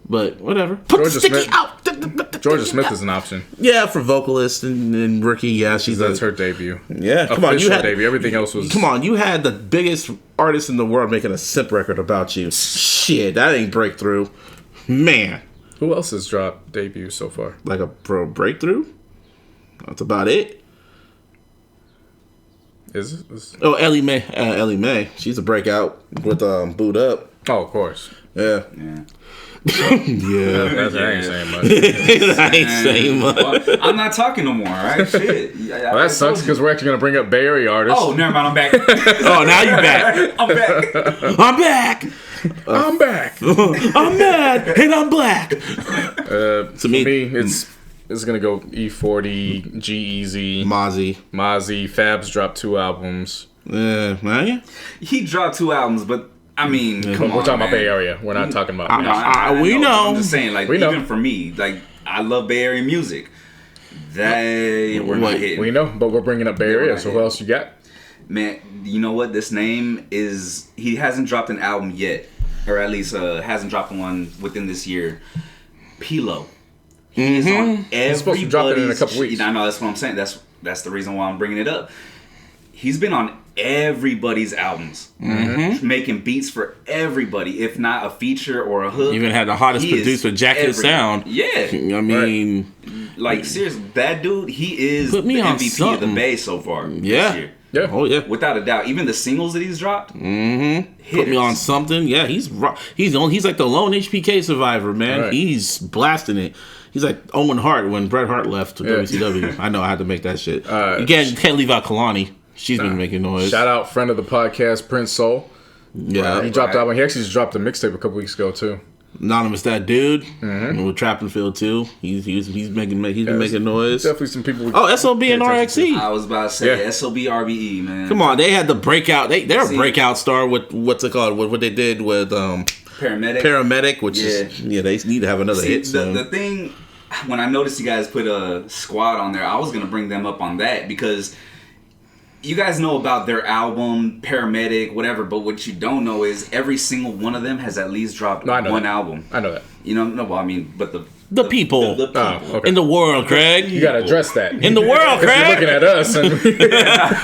S2: but whatever. Put the
S3: Georgia
S2: sticky
S3: Smith-
S2: out.
S3: Georgia Smith is an option.
S2: Yeah, for vocalist and rookie. Yeah,
S3: That's her debut.
S2: Yeah, come on, you
S3: Official
S2: had
S3: debut. Everything else was.
S2: Come on, you had the biggest artist in the world making a simp record about you. Shit, that ain't breakthrough, man.
S3: Who else has dropped debut so far?
S2: Like a pro breakthrough. That's about it.
S3: Is
S2: Oh, Ellie Mae. She's a breakout with Boot Up.
S3: oh, of course.
S2: Yeah.
S4: Yeah.
S2: Yeah.
S3: That ain't saying much.
S2: I ain't saying much.
S4: Well, I'm not talking no more, all right? Shit.
S3: Well, that sucks because we're actually gonna bring up Bay Area artists.
S4: Oh, never mind. I'm back.
S2: Oh, now you back.
S4: I'm back.
S2: I'm back.
S3: I'm back.
S2: I'm mad and I'm black.
S3: To
S2: me-
S3: me, it's gonna go E40, G-Eazy,
S2: Mozzie.
S3: Fab's dropped 2 albums.
S2: Man.
S4: He dropped 2 albums, but I mean, come on.
S3: We're talking about
S4: man.
S3: Bay Area. We're not talking about.
S2: We know.
S4: I'm just saying, like,
S3: We know.
S4: even for me, like, I love Bay Area music. We're not hitting.
S3: We know, but we're bringing up Bay Area. So who else you got?
S4: Man, you know what? This name is... He hasn't dropped an album yet. Or at least hasn't dropped one within this year. Pilo. He's on
S3: He's supposed to drop it in a
S4: everybody's...
S3: couple weeks.
S4: I know, that's what I'm saying. That's the reason why I'm bringing it up. he's been on everybody's albums, making beats for everybody. If not a feature or a hook,
S2: Even had the hottest producer, Jacket Sound.
S4: Yeah,
S2: I mean,
S4: like seriously, that dude, he is
S2: Put me
S4: the
S2: on
S4: MVP of
S2: something.
S4: the Bay so far.
S2: Yeah.
S4: This year.
S3: Yeah.
S2: Oh yeah.
S4: Without a doubt. Even the singles that he's dropped.
S2: Put me on something. Yeah, he's like the lone HPK survivor, man.
S3: Right.
S2: He's blasting it. He's like Owen Hart when Bret Hart left to WCW. I know I had to make that shit. You can't leave out Kalani. She's been making noise.
S3: Shout out friend of the podcast, Prince Soul.
S2: Yeah.
S3: He dropped album. He actually just dropped a mixtape a couple weeks ago too.
S2: Anonymous, that dude. With Trappingfield too. He's been making noise.
S3: Definitely some people.
S2: SOB and RXE.
S4: I was about to say SOB RBE, man.
S2: Come on, they had the breakout. They're a breakout star with what's it called? What they did with Paramedic, which is they need to have another hit.
S4: The thing when I noticed you guys put a squad on there, I was gonna bring them up on that because you guys know about their album, Paramedic, whatever, but what you don't know is every single one of them has at least dropped one album.
S3: I know that.
S4: You know, no, well, I mean, but
S2: the people,
S4: the people.
S3: Okay.
S2: In the world, Craig.
S3: You gotta address that.
S2: In the world,
S3: You're
S2: Craig.
S3: looking at us. And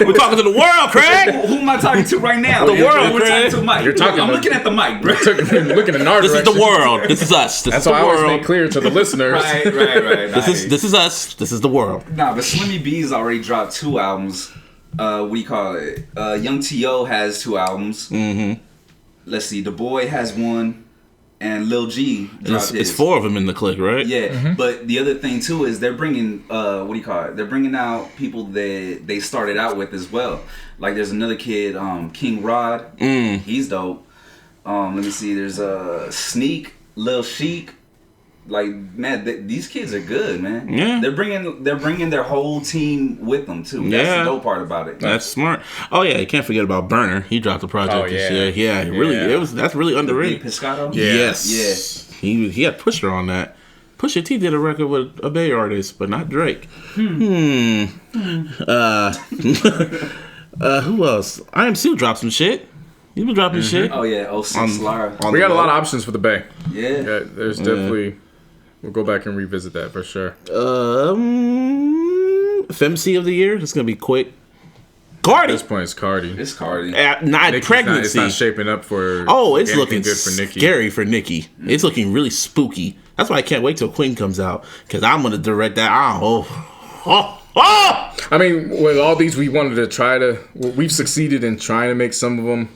S2: We're talking to the world, Craig.
S4: Who am I talking to right now?
S2: The world,
S4: We're
S2: Craig.
S4: talking to Mike.
S3: You're talking
S4: I'm
S3: to-
S4: looking at the mic, bro.
S3: looking in our
S2: This is
S3: direction.
S2: the world. This is us. This
S3: That's
S2: is the
S3: why I always make
S2: world.
S3: clear to the listeners.
S4: Right.
S2: This is us. This is the world.
S4: Nah, but Slimmy B's already dropped 2 albums. What do you call it? Young T.O. has 2 albums. Let's see, The Boy has 1, and Lil G dropped
S2: It's
S4: his.
S2: 4 of them in the clique, right?
S4: Yeah, but the other thing too is they're bringing what do you call it? They're bringing out people that they started out with as well. Like there's another kid, King Rod. He's dope. Let me see. There's Sneak, Lil Sheik. Like man, these kids are good, man.
S2: Yeah.
S4: They're bringing their whole team with them too. That's
S2: Yeah.
S4: the dope part about it.
S2: That's smart. Oh yeah, you can't forget about Burner. He dropped a project this year. Yeah, really.
S3: Yeah.
S2: That's really underrated.
S4: Big Piscato.
S3: Yeah.
S2: Yes. He had Pusher on that. Pusha T did a record with a Bay artist, but not Drake. Who else? I Am Sue dropped some shit. He's been dropping shit.
S4: Oh yeah, 06 Lara.
S3: We got a lot of options for the Bay.
S4: Yeah.
S3: There's definitely. We'll go back and revisit that for sure.
S2: FemC of the year. It's gonna be quick.
S3: At
S2: Cardi.
S3: this point, it's Cardi.
S4: It's Cardi.
S2: Not
S3: Nicki's
S2: pregnancy.
S3: It's not shaping up for.
S2: Oh, it's
S3: anything
S2: looking
S3: good for Nicki.
S2: scary for Nicki. It's looking really spooky. That's why I can't wait till Queen comes out because I'm gonna direct that.
S3: I mean, with all these, we wanted to try to. We've succeeded in trying to make some of them.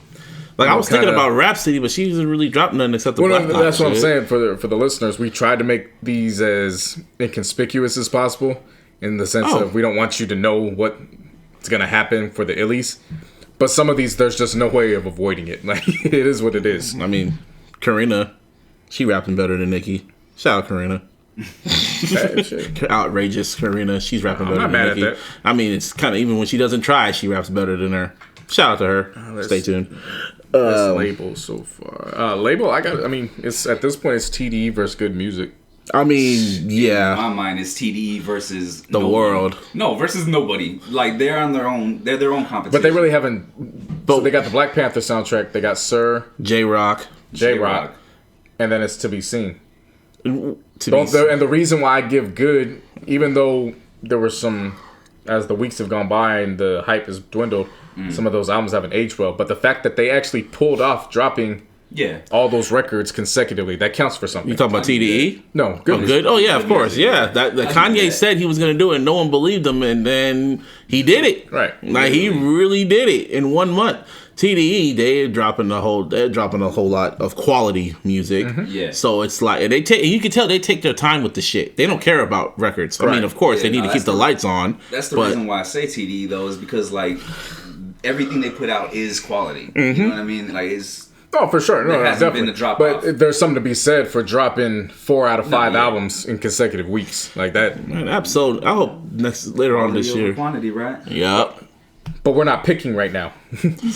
S2: Like I was thinking
S3: kinda-
S2: about Rhapsody, but she doesn't really drop nothing except the
S3: Well,
S2: Black
S3: that's what I'm
S2: shit.
S3: saying for the listeners. We tried to make these as inconspicuous as possible, in the sense of we don't want you to know what's gonna happen for the illies. But some of these, there's just no way of avoiding it. Like it is what it is.
S2: I mean, Karina, she rapping better than Nicki. Shout out Karina. Outrageous Karina. She's rapping better
S3: not
S2: than
S3: mad at
S2: Nicki.
S3: that.
S2: I mean, it's kind of even when she doesn't try, she raps better than her. Shout out to her. Stay tuned.
S3: That's label so far. Label, I mean, it's at this point it's TDE versus good music.
S2: I mean, yeah.
S4: My mind is TDE versus
S2: The world.
S4: No, versus nobody. Like they're on their own. They're their own competition.
S3: But they really haven't. So they got the Black Panther soundtrack. They got Sir,
S2: J-Rock.
S3: J-Rock, and then it's To Be Seen.
S2: To be
S3: And the reason why I give good, even though there were some, as the weeks have gone by and the hype has dwindled, some of those albums haven't aged well. But the fact that they actually pulled off dropping all those records consecutively, that counts for something.
S2: You talking about TDE?
S3: No, good.
S2: Oh, good. Oh yeah, of course.
S4: music,
S2: Yeah, that Kanye said he was gonna do it, and no one believed him, and then he did it.
S3: Right.
S2: Like he really did it in 1 month. TDE, they're dropping a whole lot of quality music.
S4: Yeah.
S2: So it's like and you can tell they take their time with the shit. They don't care about records. I
S3: Right.
S2: mean, of course, they need to keep the lights on.
S4: That's the
S2: but
S4: reason why I say TDE though, is because like everything they put out is quality. You know what I mean? Like it's.
S3: Oh, for sure. No,
S4: There hasn't
S3: definitely.
S4: been a drop
S3: but
S4: off.
S3: there's something to be said for dropping 4 out of 5
S4: yeah.
S3: albums in consecutive weeks like that.
S2: Man, episode. I hope later on this
S4: Quality over
S2: year.
S4: quantity, right?
S2: Yep.
S3: But we're not picking right now.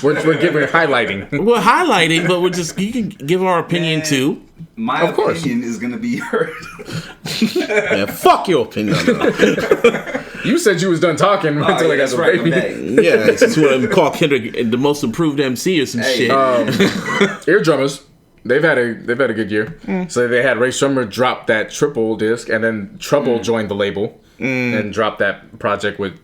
S3: we're highlighting.
S2: We're highlighting, but you can give our opinion
S4: Man.
S2: too.
S4: My
S3: Of course.
S4: opinion is gonna be heard.
S2: Yeah, fuck your opinion.
S3: You said you was done talking until I got
S4: that's
S3: the
S4: right,
S3: baby.
S4: okay.
S2: Yeah, it's what I call Kendrick the most improved MC or some
S4: Hey,
S2: shit.
S3: Ear drummers, they've had a good year. So they had Ray Shrummer drop that triple disc, and then Trouble joined the label and dropped that project with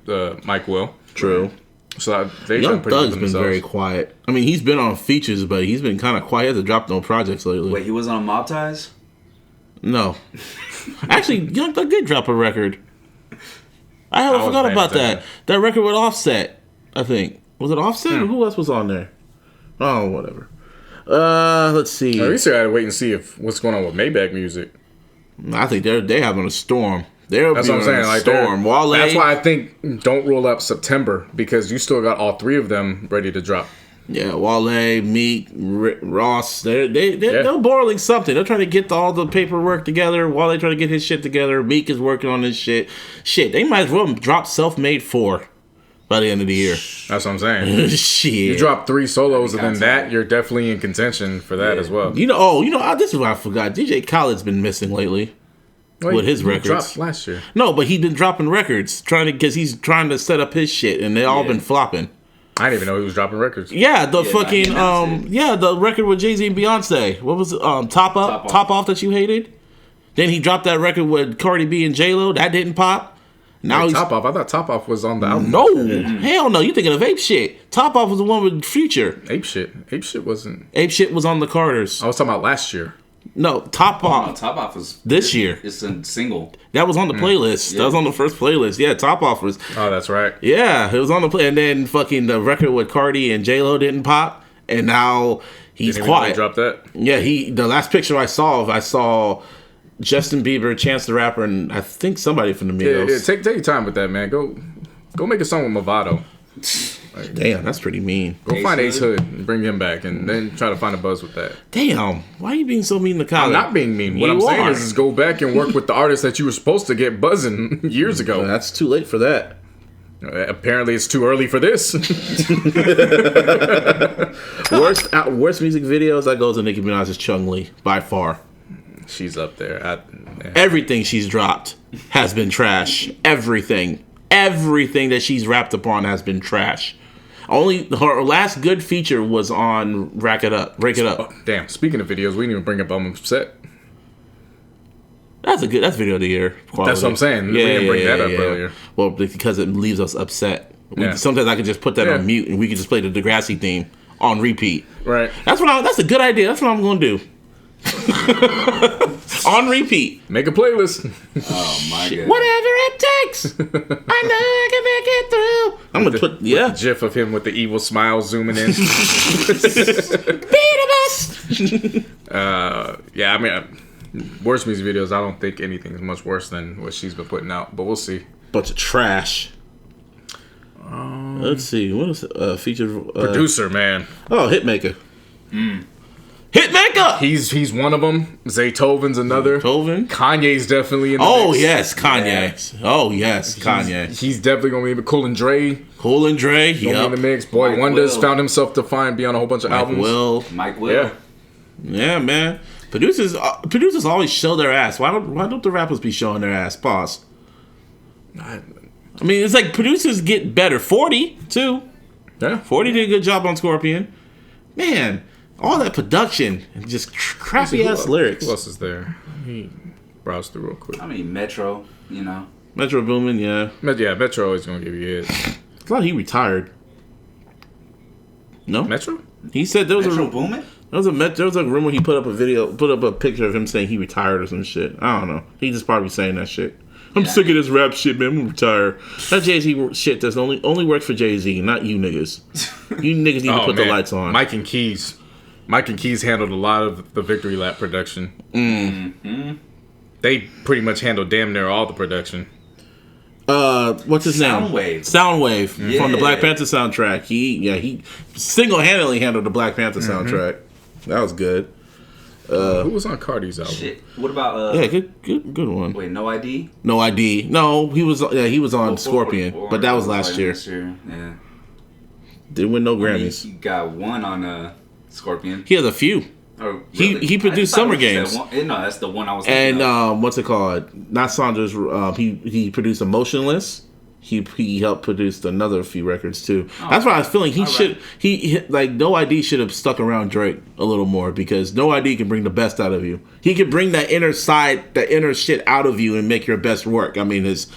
S3: Mike Will.
S2: True.
S3: So they
S2: Young
S3: done pretty
S2: Thug's
S3: good
S2: been very
S3: themselves.
S2: quiet. I mean, he's been on features, but he's been kind of quiet. He hasn't dropped no projects lately.
S4: Wait, he was on Mob Ties?
S2: No. Actually, Young Thug did drop a record. I
S3: wasn't
S2: forgot
S3: paying
S2: about that.
S3: attention.
S2: That record with Offset, I think. Was it Offset or who else was on there? Oh, whatever. Let's see.
S3: We still gotta wait and see if what's going on with Maybach music.
S2: I think they're having a storm. They're
S3: That's what I'm saying. Like
S2: storm. Wale.
S3: that's why I think don't rule out September because you still got all 3 of them ready to drop.
S2: Yeah, Wale, Meek, Ross. They're boiling something. They're trying to get all the paperwork together. Wale trying to get his shit together. Meek is working on his shit. Shit, they might as well drop Self-Made 4 by the end of the year.
S3: That's what I'm saying.
S2: Shit.
S3: You drop 3 solos and then
S4: That's
S3: that
S4: all.
S3: you're definitely in contention for that as well.
S2: This is what I forgot. DJ Khaled's been missing lately.
S3: Wait,
S2: with his
S3: he
S2: records.
S3: dropped last year.
S2: No, but he's been dropping records because he's trying to set up his shit, and they all been flopping.
S3: I didn't even know he was dropping records.
S2: Yeah, the
S4: Yeah,
S2: fucking
S4: he announced it.
S2: the record with Jay-Z and Beyonce. What was it? Top off that you hated. Then he dropped that record with Cardi B and J-Lo. That didn't pop. Now
S3: Wait,
S2: he's
S3: Top Off. I thought Top Off was on the album.
S2: no, hell no. You thinking of Ape Shit? Top Off was the one with Future.
S3: Ape Shit. Ape Shit wasn't.
S2: Ape Shit was on the Carters.
S3: I was talking about last year.
S2: No, Top Off
S4: No, Top Off was
S2: this year.
S4: It's a single.
S2: That was on the playlist. That was on the first playlist. Yeah, Top Off was.
S3: Oh, that's right.
S2: Yeah, it was on the play, and then fucking the record with Cardi and J Lo didn't pop, and now he's
S3: Didn't even know he
S2: quiet.
S3: dropped that.
S2: Yeah, the last picture I saw Justin Bieber, Chance the Rapper, and I think somebody from the
S3: Yeah,
S2: Migos.
S3: take your time with that, man. Go make a song with Movado.
S2: Damn, that's pretty mean.
S3: Go
S4: Ace
S3: find Ace
S4: Hood.
S3: Hood and bring him back, and then try to find a buzz with that.
S2: Damn, why are you being so mean to Khaled?
S3: I'm not being mean. What
S2: You
S3: I'm saying
S2: are.
S3: is go back and work with the artists that you were supposed to get buzzing years ago.
S2: That's too late for that.
S3: Apparently, it's too early for this.
S2: Worst music videos, that goes to Nicki Minaj's Chung Lee by far.
S3: She's up there.
S2: Everything she's dropped has been trash. Everything that she's rapped upon has been trash. Only her last good feature was on Break It Up.
S3: Damn. Speaking of videos, we didn't even bring up I'm Upset.
S2: That's video of the year. Quality.
S3: That's what I'm saying. We didn't bring that up earlier.
S2: Well, because it leaves us upset.
S3: Yeah.
S2: Sometimes I could just put that on mute and we could just play the Degrassi theme on repeat.
S3: Right.
S2: That's a good idea. That's what I'm going to do. On repeat.
S3: Make a playlist.
S4: Oh my god.
S2: Whatever it takes. I know I can make it through. I'm going to put, yeah.
S3: GIF of him with the evil smile zooming in.
S2: Be the best.
S3: Yeah, I mean, worst music videos, I don't think anything's much worse than what she's been putting out, but we'll see.
S2: Bunch of trash. Let's see. What is featured?
S3: Producer, man.
S2: Oh, Hitmaker. Hitmaker!
S3: He's one of them. Zaytoven's another.
S2: Tovin?
S3: Kanye's definitely in the
S2: Oh,
S3: mix.
S2: yes, Kanye. Oh, yes, Kanye.
S3: He's definitely going to be Cool and Dre.
S2: Cool and Dre,
S3: Gonna be in
S2: yep.
S3: the mix. Boy
S4: Mike
S3: Wonder's
S4: Will.
S3: found himself to be on a whole bunch of albums.
S4: Mike Will.
S3: Yeah.
S2: Yeah, man. Producers always show their ass. Why don't the rappers be showing their ass? Pause. I mean, it's like producers get better. 40 too.
S3: Yeah.
S2: 40 did a good job on Scorpion. Man, all that production and just crappy ass lyrics.
S3: Who else is there? He browsed through real quick.
S4: I mean, Metro, you know.
S2: Metro Boomin, yeah.
S3: Yeah, Metro always going to give you hits.
S2: I thought he retired. No,
S3: Metro?
S2: he said there was
S4: Metro
S2: a
S4: Boomin?
S2: there was a rumor he put up a picture of him saying he retired or some shit. I don't know. He just probably saying that shit. I'm sick of this rap shit, man. I'm gonna retire. That Jay-Z shit that's only works for Jay-Z, not you niggas. You niggas need to put the lights on.
S3: Mike and Keys handled a lot of the Victory Lap production. Mm-hmm. They pretty much handled damn near all the production.
S2: What's his name? Soundwave from the Black Panther soundtrack. He single-handedly handled the Black Panther soundtrack. That was good.
S3: Who was on Cardi's album?
S4: Shit. What about
S2: Yeah, good one.
S4: Wait, No ID?
S2: No ID. No, he was on Scorpion, but that was last year.
S4: Yeah.
S2: Didn't win no Grammys.
S4: He got one on Scorpion.
S2: He has a few.
S4: Oh,
S2: He
S4: really?
S2: produced
S4: I just thought
S2: Summer
S4: it was
S2: Games.
S4: that one. No, that's the one I was thinking
S2: And
S4: of.
S2: what's it called? Not Saunders. He produced Emotionless. He helped produce another few records too. That's why I was feeling he like No ID should have stuck around Drake a little more because No ID can bring the best out of you. He can bring that inner side, that inner shit out of you and make your best work. I mean his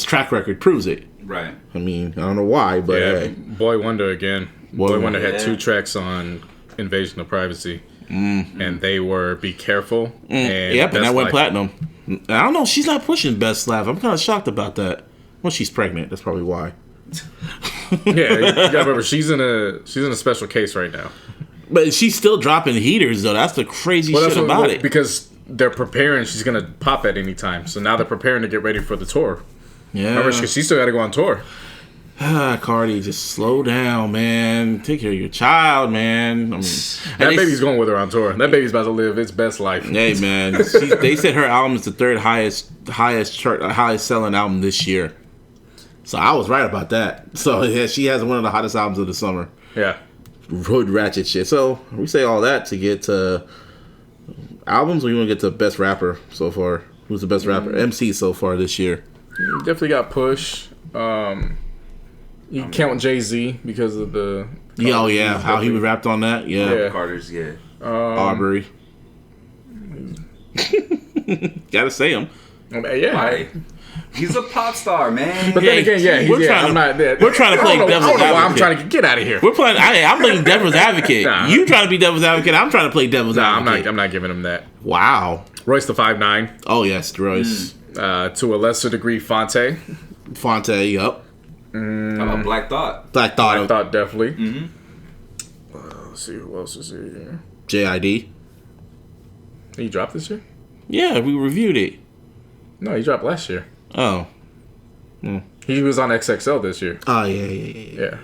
S2: track record proves it.
S4: Right.
S2: I mean, I don't know why, but
S3: Yeah,
S2: hey.
S3: Boy Wonder again. Boy Wonder had
S4: Yeah.
S3: 2 tracks on Invasion of Privacy, and they were "Be Careful" and
S2: Yep, and that
S3: Best
S2: went
S3: Life.
S2: platinum. I don't know. She's not pushing Best Laugh. I'm kind of shocked about that. Well, she's pregnant. That's probably why.
S3: Yeah, you gotta remember she's in a special case right now.
S2: But she's still dropping heaters, though. That's the crazy shit about it.
S3: Because they're preparing. She's gonna pop at any time. So now they're preparing to get ready for the tour.
S2: Yeah.
S3: Remember, she still got to go on tour.
S2: Cardi, just slow down, man. Take care of your child, man. I mean,
S3: That baby's going with her on tour. That baby's about to live its best life.
S2: Hey, man. They said her album is the third highest selling album this year. So I was right about that. So yeah, she has one of the hottest albums of the summer.
S3: Yeah.
S2: Hood ratchet shit. So we say all that to get to albums, or you want to get to best rapper so far? Who's the best rapper? MC so far this year?
S3: Definitely got Push. You can count Jay-Z because of the...
S2: Yeah, oh yeah, how he rapped on that. Yeah.
S3: Yeah.
S4: Carter's, yeah.
S2: Aubrey. Gotta say him.
S3: Yeah.
S4: Right. He's a pop star, man.
S3: But then again, yeah,
S2: we're trying to play devil's advocate.
S3: I'm trying to get out of here.
S2: We're playing. I'm playing devil's advocate.
S3: Nah.
S2: You trying to be devil's advocate? I'm trying to play devil's advocate.
S3: I'm not giving him that.
S2: Wow.
S3: Royce the 5'9".
S2: Oh yes, Royce.
S3: To a lesser degree, Fonte.
S2: Fonte. Yup.
S4: How about Black Thought?
S2: Black Thought.
S3: I thought definitely. Let's see who else is here.
S2: JID.
S3: He dropped this year?
S2: Yeah, we reviewed it.
S3: No, he dropped last year.
S2: Oh.
S3: He was on XXL this year.
S2: Oh yeah.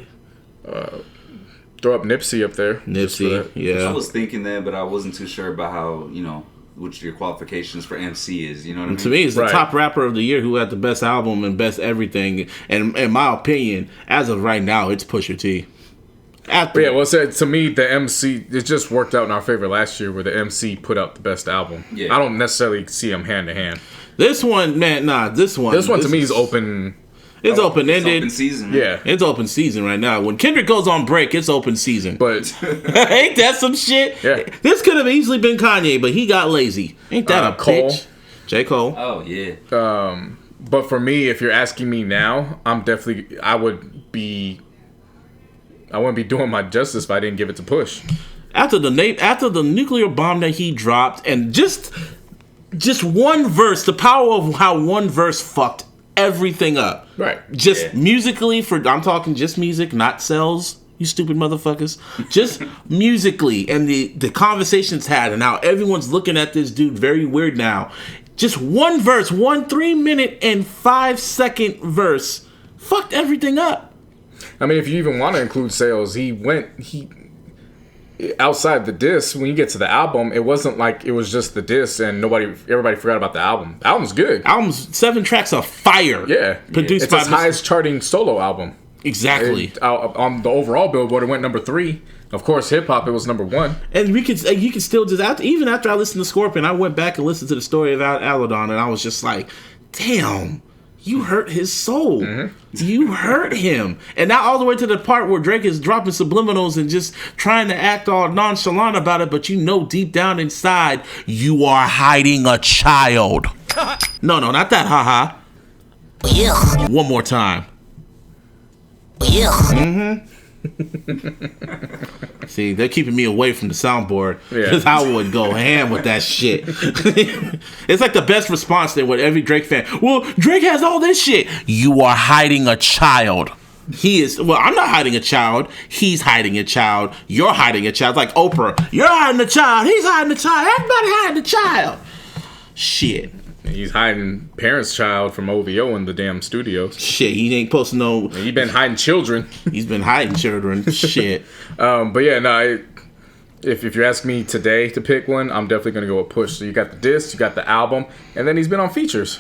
S3: Throw up Nipsey up there. just for
S2: Nipsey.
S3: that.
S2: Yeah.
S4: I was thinking that, but I wasn't too sure about how, which your qualifications for MC is. You know what I mean?
S2: To me, it's the
S3: Right.
S2: top rapper of the year who had the best album and best everything. And in my opinion, as of right now, it's Pusha T.
S3: But yeah, well, to me, the MC, it just worked out in our favor last year where the MC put out the best album.
S4: Yeah.
S3: I don't necessarily see them hand to hand.
S2: This one, man, this one
S3: to me is open.
S2: It's open
S4: It's
S2: ended.
S4: open season. Man.
S3: Yeah.
S2: It's open season right now. When Kendrick goes on break, it's open season.
S3: But
S2: Ain't that some shit?
S3: Yeah.
S2: This could have easily been Kanye, but he got lazy. Ain't that a
S3: Cole.
S2: bitch? J. Cole.
S4: Oh yeah.
S3: but for me, if you're asking me now, I wouldn't be doing my justice if I didn't give it to Push.
S2: After the nuclear bomb that he dropped, and just one verse, the power of how one verse fucked everything up.
S3: Right.
S2: Just musically, I'm talking just music, not sales, you stupid motherfuckers. Just musically, and the conversations had, and how everyone's looking at this dude very weird now. Just one verse, 1 3-minute and 5-second verse, fucked everything up.
S3: I mean, if you even want to include sales, he outside the diss, when you get to the album, it wasn't like it was just the diss and everybody forgot about the album. The album's good.
S2: Album's 7 tracks of fire.
S3: Yeah.
S2: Produced
S3: It's
S2: by
S3: his highest charting solo album.
S2: Exactly.
S3: On the overall Billboard, it went number 3. Of course, hip hop, it was number 1.
S2: And you can still just even after I listened to Scorpion, I went back and listened to the story about iLLogical, and I was just like, damn, you hurt his soul.
S3: Mm-hmm.
S2: You hurt him. And now all the way to the part where Drake is dropping subliminals and just trying to act all nonchalant about it, but you know deep down inside, you are hiding a child. No, not that haha.
S1: Yeah.
S2: One more time.
S1: Yeah.
S2: See, they're keeping me away from the soundboard
S3: Yeah.
S2: because I would go ham with that shit. It's like the best response there with every Drake fan. Well, Drake has all this shit. You are hiding a child. He is. Well, I'm not hiding a child. He's hiding a child. You're hiding a child. Like Oprah. You're hiding a child. He's hiding a child. Everybody hiding a child. Shit.
S3: He's hiding Parents' Child from OVO in the damn studios.
S2: Shit. He ain't posting no.
S3: He's been hiding children.
S2: He's been hiding children. Shit.
S3: But yeah, no. If you're asking me today to pick one, I'm definitely gonna go with Push. So you got the disc, you got the album, and then he's been on features.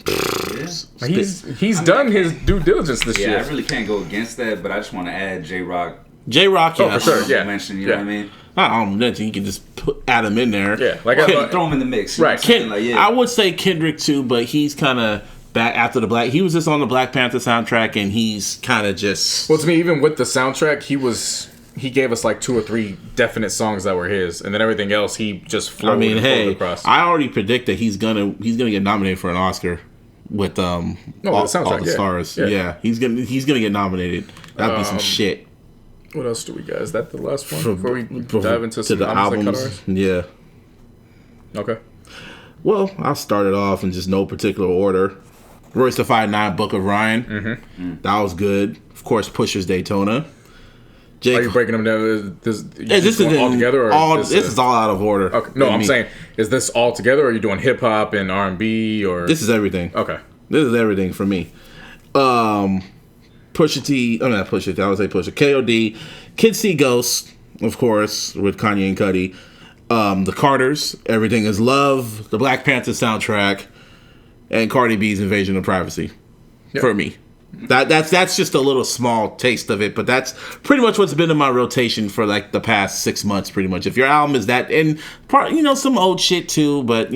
S3: He's done his due diligence this
S4: Yeah,
S3: year.
S4: I really can't go against that, but I just want to add J-Rock.
S2: J-Rock, yeah.
S3: Oh, for sure, yeah.
S4: Mention, you know what I mean?
S2: Not on mention. You can just add him in there.
S3: Yeah, like
S4: Throw him in the mix. You know
S3: Right.
S4: what I'm saying? Like, yeah.
S2: I would say Kendrick too, but he's kind of back after the Black. He was just on the Black Panther soundtrack, and he's kind of just.
S3: Well, to me, even with the soundtrack, he gave us like 2 or 3 definite songs that were his, and then everything else he just flowed.
S2: I mean,
S3: and flowed
S2: hey,
S3: across.
S2: I already predict that he's gonna get nominated for an Oscar with
S3: the soundtrack,
S2: all the stars. Yeah. He's gonna get nominated. That'd be some shit.
S3: What else do we got? Is that the last one before we dive into some
S2: the albums? Yeah.
S3: Okay.
S2: Well, I'll start it off in just no particular order. Royce da 5'9", Book of Ryan.
S3: Mm-hmm.
S2: That was good. Of course, Pusher's Daytona.
S3: Are you breaking them down? This
S2: is
S3: all together, or
S2: this is all out of order.
S3: Okay. No, I'm saying, is this all together, or are you doing hip hop and R&B, or
S2: this is everything?
S3: Okay,
S2: this is everything for me. Pusha T. I'm not Pusha T. I would say Pusha. KOD. Kids See Ghosts, of course, with Kanye and Cudi. The Carters. Everything Is Love. The Black Panther soundtrack, and Cardi B's Invasion of Privacy. Yep. For me. That's just a little small taste of it, but that's pretty much what's been in my rotation for like the past 6 months. Pretty much, if your album is that, and part, some old shit too, but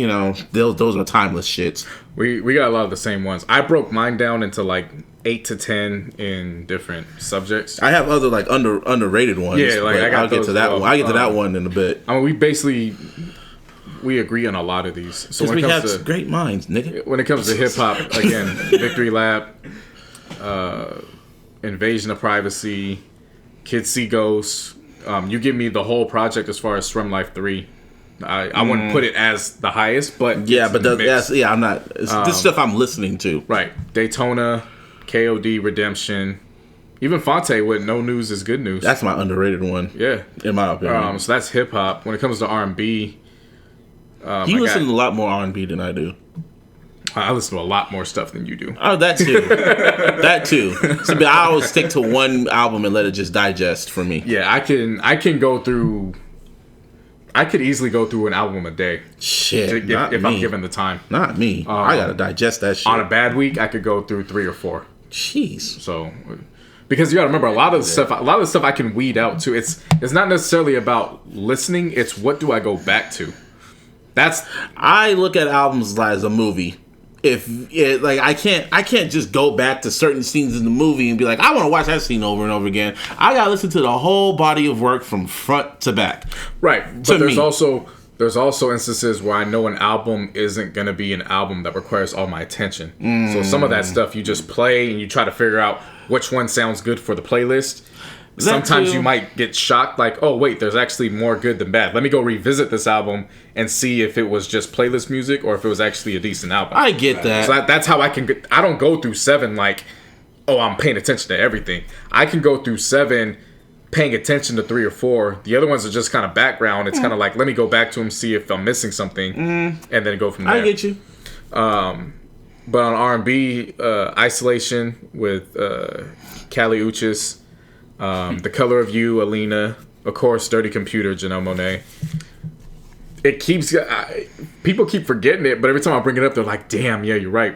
S2: those are timeless shits.
S3: We got a lot of the same ones. I broke mine down into like 8 to 10 in different subjects.
S2: I have other like underrated ones.
S3: Yeah, like
S2: I'll get to that one. I'll get to that one in a bit.
S3: I mean, we agree on a lot of these. So
S2: when it comes to great minds, nigga.
S3: When it comes to hip hop, again, Victory Lap. Invasion of Privacy, Kids See Ghosts. You give me the whole project as far as Swim Life 3. I wouldn't put it as the highest, but
S2: I'm not. This stuff I'm listening to.
S3: Right, Daytona, KOD, Redemption, even Fonte with No News Is Good News.
S2: That's my underrated one.
S3: Yeah,
S2: in my opinion.
S3: So that's hip hop. When it comes to R&B,
S2: you listen to a lot more R&B than I do.
S3: I listen to a lot more stuff than you do.
S2: Oh, that too. That too. So, I always stick to one album and let it just digest for me.
S3: Yeah, I can go through. I could easily go through an album a day.
S2: Shit,
S3: if I'm given the time.
S2: Not me. I gotta digest that shit.
S3: On a bad week, I could go through 3 or 4.
S2: Jeez.
S3: So, because you gotta remember, a lot of the stuff I can weed out too. It's not necessarily about listening. It's what do I go back to.
S2: I look at albums as a movie. I can't just go back to certain scenes in the movie and be like, I want to watch that scene over and over again. I gotta listen to the whole body of work from front to back.
S3: Right, but there's also instances where I know an album isn't gonna be an album that requires all my attention. So some of that stuff you just play and you try to figure out which one sounds good for the playlist. Sometimes you might get shocked, like, oh wait, there's actually more good than bad. Let me go revisit this album and see if it was just playlist music or if it was actually a decent album.
S2: I get that.
S3: So that's how I don't go through 7 like, oh, I'm paying attention to everything. I can go through 7 paying attention to 3 or 4. The other ones are just kind of background. It's kind of like, let me go back to them, see if I'm missing something, and then go from there.
S2: I get you.
S3: But on R&B, Isolation with Kali Uchis. The Color of You, Alina, of course, Dirty Computer, Janelle Monáe. It keeps people keep forgetting it, but every time I bring it up, they're like, "Damn, yeah, you're right."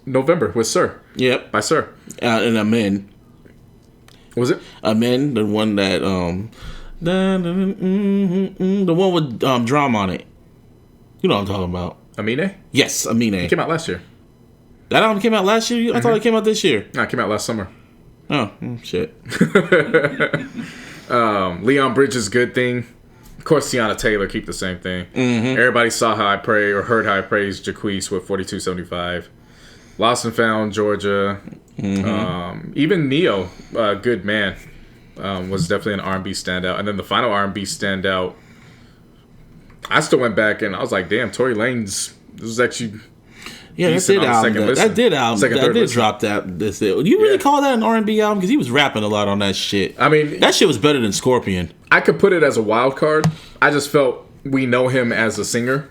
S3: November with Sir.
S2: Yep,
S3: by Sir.
S2: And Amen.
S3: Was it
S2: Amen? The one that the one with drama on it. You know what I'm talking about?
S3: Amine?
S2: Yes, Amine.
S3: It came out last year.
S2: That album came out last year. I thought it came out this year.
S3: No, it came out last summer.
S2: Oh, shit.
S3: Leon Bridges' Good Thing. Of course, Tiana Taylor, Keep the Same Thing. Everybody saw how I pray or heard how I praised Jaquise with 4275. Lost and Found, Georgia. Even Neo, Good Man, was definitely an R&B standout. And then the final R&B standout, I still went back and I was like, damn, Tory Lanez, this was actually...
S2: Yeah, that did drop that. You really call that an R&B album? Because he was rapping a lot on that shit.
S3: I mean,
S2: that shit was better than Scorpion.
S3: I could put it as a wild card. I just felt we know him as a singer.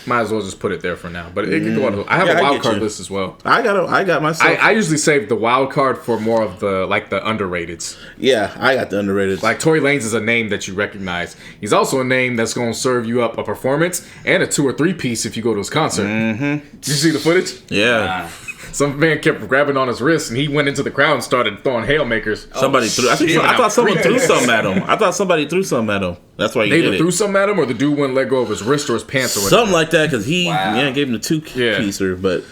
S3: Might as well just put it there for now. But it could go on. I have a wild card list as well.
S2: I got myself.
S3: I usually save the wild card for more of the underrateds.
S2: Yeah, I got the underrateds.
S3: Like Tory Lanez is a name that you recognize. He's also a name that's going to serve you up a performance and a 2 or 3 piece if you go to his concert. Did you see the footage?
S2: Yeah.
S3: Some man kept grabbing on his wrist, and he went into the crowd and started throwing haymakers.
S2: Somebody threw. I thought someone threw something at him. I thought somebody threw something at him. That's why he did it.
S3: They threw something at him, or the dude wouldn't let go of his wrist or his pants or whatever.
S2: Something like that, because he gave him the 2-piecer. But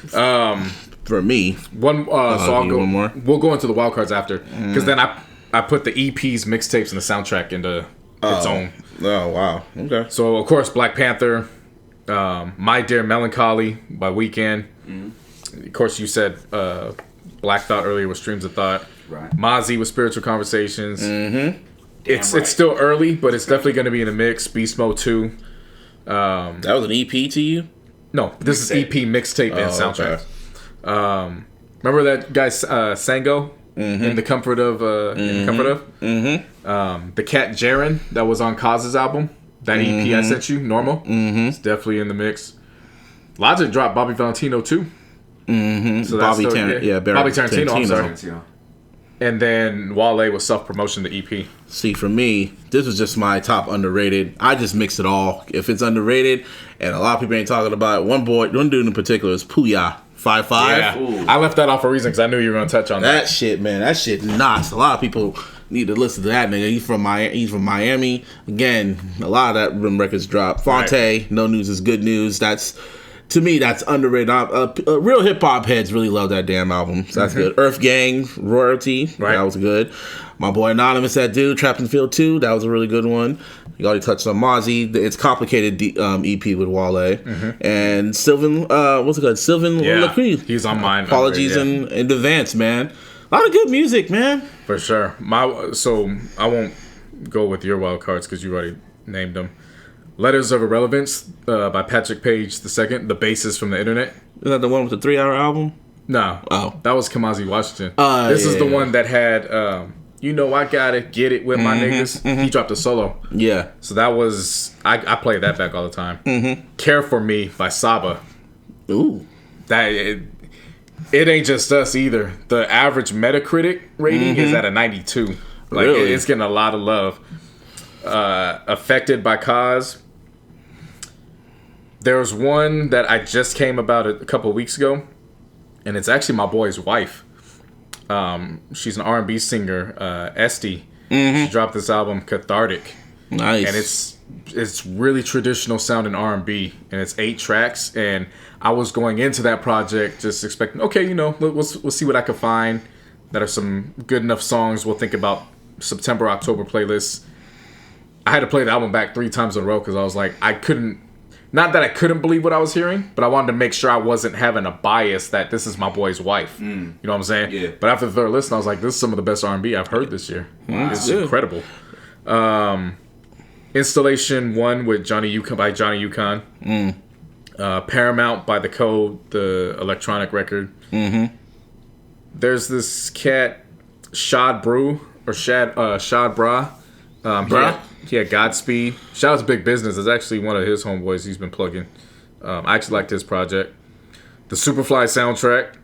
S2: for me,
S3: one more. We'll go into the wild cards after, because then I put the EPs, mixtapes, and the soundtrack into its own.
S2: Oh wow! Okay.
S3: So of course, Black Panther, My Dear Melancholy by Weeknd. Of course, you said Black Thought earlier with Streams of Thought.
S4: Right.
S3: Mozzie with Spiritual Conversations.
S2: Mm-hmm.
S3: It's still early, but it's definitely going to be in the mix. Beast Mode 2.
S2: That was an EP to you?
S3: No, this is EP mixtape and soundtrack. Okay. Remember that guy Sango in the comfort of the cat Jaren that was on Kaz's album. That EP I sent you, Normal. It's definitely in the mix. Logic dropped Bobby Valentino too. So
S2: Bobby Tarantino.
S3: I'm sorry. And then Wale was self-promotion the EP.
S2: See, for me, this was just my top underrated. I just mix it all. If it's underrated, and a lot of people ain't talking about it, one dude in particular is Puya 5'5".
S3: Yeah. I left that off for a reason because I knew you were going to touch on that.
S2: That shit, man. That shit knocks. A lot of people need to listen to that nigga. He's from Miami. Again, a lot of that records dropped. Fonte, right. No News is Good News. To me, that's underrated. Real hip hop heads really love that damn album. So that's good. Earth Gang, Royalty. Right. That was good. My boy Anonymous, that dude, Trapped in Field 2. That was a really good one. You already touched on Mozzie. It's Complicated EP with Wale. And Sylvan, what's it called? Sylvan Lacree.
S3: He's on mine.
S2: Apologies in advance, man. A lot of good music, man.
S3: For sure. So I won't go with your wild cards because you already named them. Letters of Irrelevance by Patrick Page II, the bassist from the internet.
S2: Is that the one with the 3-hour album?
S3: No.
S2: Oh.
S3: That was Kamasi Washington. This is the one that had, I Gotta Get It with my niggas. He dropped a solo.
S2: Yeah.
S3: So that was, I play that back all the time. Care For Me by Saba.
S2: Ooh.
S3: It ain't just us either. The average Metacritic rating is at a 92. Like,
S2: really?
S3: It's getting a lot of love. Affected by Cause. There was one that I just came about a couple of weeks ago, and it's actually my boy's wife. She's an R&B singer, Esty. She dropped this album, Cathartic.
S2: Nice.
S3: And it's really traditional sounding R&B, and it's 8 tracks. And I was going into that project just expecting, okay, we'll see what I can find that are some good enough songs. We'll think about September, October playlists. I had to play the album back 3 times in a row because I was like, not that I couldn't believe what I was hearing, but I wanted to make sure I wasn't having a bias that this is my boy's wife. You know what I'm saying?
S2: Yeah.
S3: But after the third listen, I was like, this is some of the best R&B I've heard this year.
S2: Wow.
S3: It's incredible. Installation 1 with Johnny Yukon. Paramount by The Code, the electronic record. There's this cat, Shad Bra. Yeah, Godspeed. Shout out to Big Business. It's actually one of his homeboys he's been plugging. I actually liked his project. The Superfly soundtrack.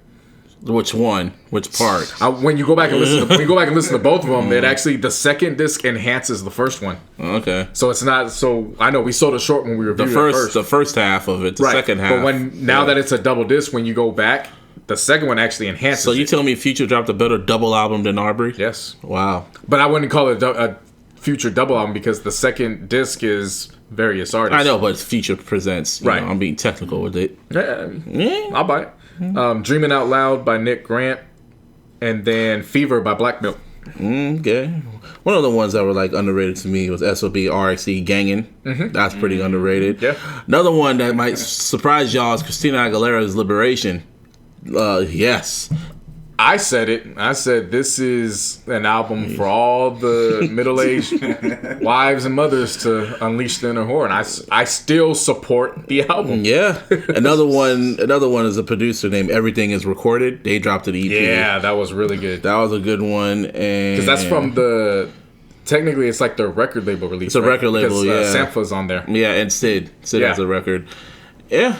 S2: Which one? Which part?
S3: When you go back and listen to both of them, it actually, the second disc enhances the first one.
S2: Okay.
S3: So it's not, so I know we sold it short when we reviewed it first.
S2: The first half of it, the second half.
S3: But now that it's a double disc, when you go back, the second one actually enhances.
S2: So you tell me Future dropped a better double album than Arbery?
S3: Yes.
S2: Wow.
S3: But I wouldn't call it a Future double album because the second disc is various artists.
S2: I know, but Future presents. You know, I'm being technical with it.
S3: Yeah. I'll buy it. Dreaming Out Loud by Nick Grant, and then Fever by Black Milk.
S2: Okay. One of the ones that were like underrated to me was SOB RXE Gangin'. That's pretty underrated.
S3: Yeah.
S2: Another one that might surprise y'all is Christina Aguilera's Liberation. Yes.
S3: I said it. I said this is an album for all the middle-aged wives and mothers to unleash the inner whore, and I still support the album.
S2: Yeah. Another one is a producer named Everything Is Recorded. They dropped an EP.
S3: Yeah, that was really good.
S2: That was a good one, and
S3: because that's from technically it's like their record label release.
S2: It's a record label,
S3: because, Sampha's on there.
S2: Yeah, and Sid has a record. Yeah,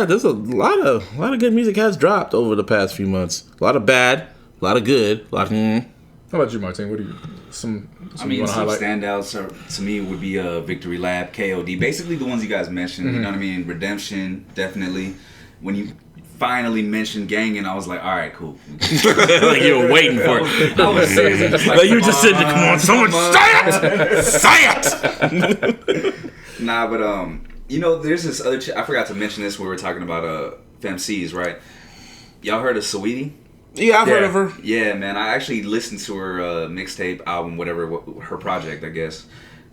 S2: there's a lot of good music has dropped over the past few months. A lot of bad, a lot of good, a lot of
S3: How about you, Martin? What do you some
S4: standouts to me would be Victory Lab, KOD. Basically the ones you guys mentioned, you know what I mean? Redemption, definitely. When you finally mentioned Gangin', I was like, all right, cool.
S2: Like you were waiting for it.
S4: I was seriously just like,
S2: you just said, come on, someone say it!
S4: Nah, but there's this other I forgot to mention this when we were talking about FemCs, right? Y'all heard of Saweetie?
S2: Yeah, I've heard of her.
S4: Yeah, man. I actually listened to her mixtape album, whatever, her project, I guess.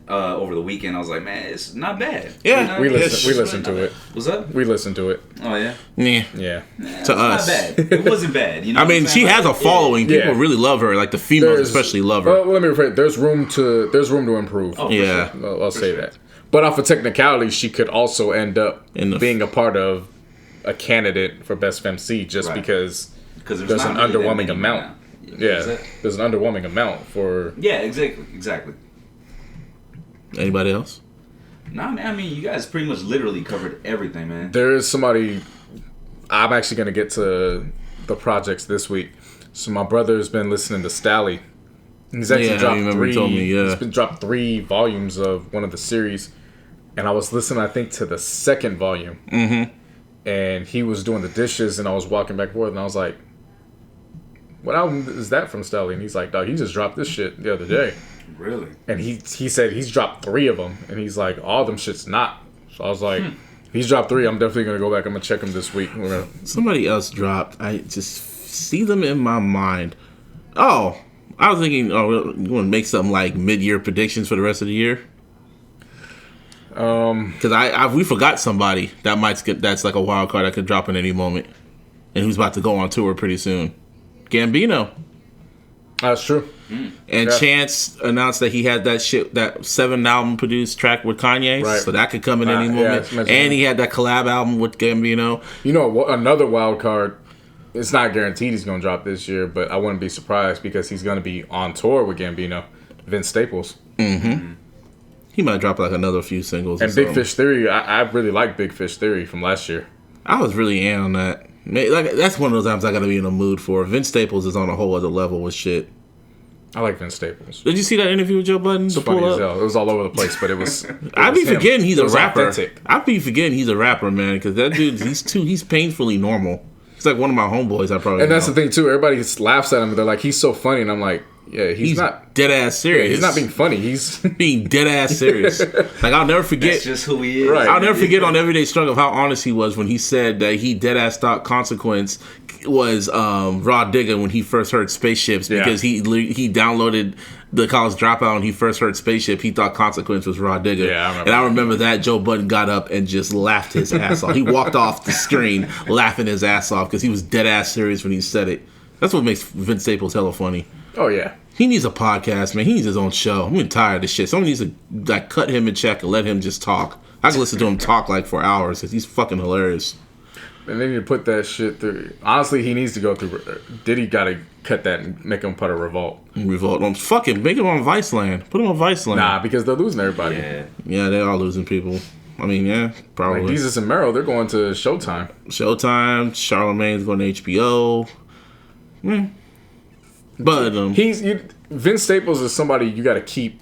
S4: over the weekend. I was like, man, it's not bad.
S2: Yeah,
S4: You know,
S3: We
S4: it's
S3: listened
S4: really
S3: to
S4: not
S3: it.
S4: bad. What's up?
S3: We listened to it.
S4: Oh yeah.
S2: Yeah.
S3: Yeah.
S4: It's
S2: To us.
S4: not bad. It wasn't bad. You know.
S2: I
S4: what
S2: mean,
S4: I'm saying?
S2: she has a
S4: Like,
S2: following.
S3: Yeah.
S2: People really love her. Like the females especially love her.
S3: Well, let me rephrase. There's room to improve.
S4: Oh, for
S2: Yeah.
S4: sure.
S3: I'll say that. But off of technicality, she could also end up
S2: In
S3: being a part of a candidate for Best MC just
S4: Right.
S3: because
S4: Because
S3: there's an
S4: not really that
S3: underwhelming
S4: many
S3: amount.
S4: now.
S3: Yeah,
S4: Is that-
S3: there's an underwhelming amount for.
S4: Yeah, exactly.
S2: Anybody else?
S4: Nah, man. I mean, you guys pretty much literally covered everything, man.
S3: There is somebody. I'm actually going to get to the projects this week. So my brother's been listening to Stally. He's actually
S2: Yeah, I
S3: dropped
S2: remember you told me, yeah.
S3: He's been dropped 3 volumes of one of the series, and I was listening, I think, to the second volume. Mm-hmm. And he was doing the dishes, and I was walking back and forth, and I was like, "What album is that from Stally?" And he's like, "Dog, he just dropped this shit the other day."
S4: Really?
S3: And he said he's dropped 3 of them, and he's like, "All them shit's not." So I was like, "He's dropped 3. I'm definitely gonna go back. I'm gonna check him this week." We're gonna,
S2: Somebody else dropped. I just see them in my mind. Oh, I was thinking, you want to make something like mid-year predictions for the rest of the year? Because we forgot somebody that's like a wild card that could drop in any moment, and who's about to go on tour pretty soon. Gambino.
S3: that's true.
S2: And
S3: Yeah.
S2: Chance announced that he had that 7 album produced track with Kanye,
S3: Right.
S2: so that could come in any
S3: Yeah,
S2: moment.
S3: it's mentioned.
S2: And he had that collab album with Gambino.
S3: You know, another wild card. It's not guaranteed he's gonna drop this year, but I wouldn't be surprised because he's gonna be on tour with Gambino, Vince Staples,
S2: He might drop like another few singles.
S3: and
S2: or
S3: Big
S2: something.
S3: Fish Theory. I really like Big Fish Theory from last year.
S2: I was really in on that. Like that's one of those times I gotta be in a mood for. Vince Staples is on a whole other level with shit.
S3: I like Vince Staples.
S2: Did you see that interview with Joe Budden? To
S3: Funny
S2: pull
S3: as
S2: up?
S3: hell. It was all over the place, but it was.
S2: I be forgetting he's
S3: It
S2: a
S3: was
S2: rapper.
S3: authentic.
S2: I be forgetting he's a rapper, man, because that dude, he's painfully normal. He's like one of my homeboys. I probably
S3: And that's
S2: know.
S3: the thing too. Everybody just laughs at him. They're like, "He's so funny," and I'm like, "Yeah, he's not.
S2: dead ass serious.
S3: He's not being funny. He's
S2: being dead ass serious. Like I'll never forget.
S4: That's just who he is.
S3: Right.
S2: I'll never forget on Everyday Struggle how honest he was when he said that he dead ass thought Consequence was Raw Digger when he first heard Spaceships
S3: Yeah.
S2: because he downloaded the College Dropout and he first heard Spaceship. He thought Consequence was Raw Digger.
S3: Yeah, I remember
S2: and I remember that Joe Budden got up and just laughed his ass off. He walked off the screen laughing his ass off because he was dead ass serious when he said it. That's what makes Vince Staples hella funny.
S3: oh yeah,
S2: He needs a podcast, man. He needs his own show. I'm getting tired of this shit. Someone needs to like cut him a check and let him just talk. I can listen to him talk like for hours because he's fucking hilarious.
S3: and they need to put that shit through. Honestly, he needs to go through. Diddy got to cut that and make him put a revolt.
S2: Revolt. Fucking make him on Viceland. Put him on Viceland.
S3: Nah, because they're losing everybody.
S4: Yeah.
S2: Yeah, they are losing people. I mean, yeah, probably.
S3: Like Jesus and Meryl, they're going to Showtime.
S2: Showtime. Charlamagne's going to HBO. But
S3: Vince Staples is somebody you got to keep.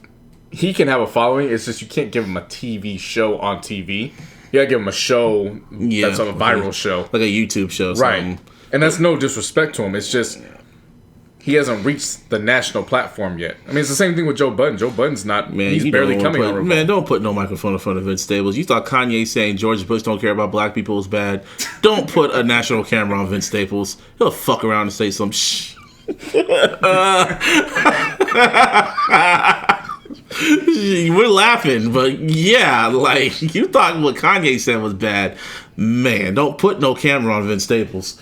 S3: He can have a following. It's just you can't give him a TV show on TV. You got to give him a show that's a viral show.
S2: like a YouTube show. Or
S3: Right.
S2: something.
S3: And that's no disrespect to him. It's just he hasn't reached the national platform yet. I mean, it's the same thing with Joe Budden. Joe Budden's not.
S2: Man,
S3: he's
S2: you
S3: barely
S2: don't
S3: coming
S2: put,
S3: on Revolt.
S2: Man, don't put no microphone in front of Vince Staples. You thought Kanye saying George Bush don't care about black people is bad. Don't put a national camera on Vince Staples. He'll fuck around and say some shh. We're laughing, but yeah, like you thought what Kanye said was bad. Man, don't put no camera on Vince Staples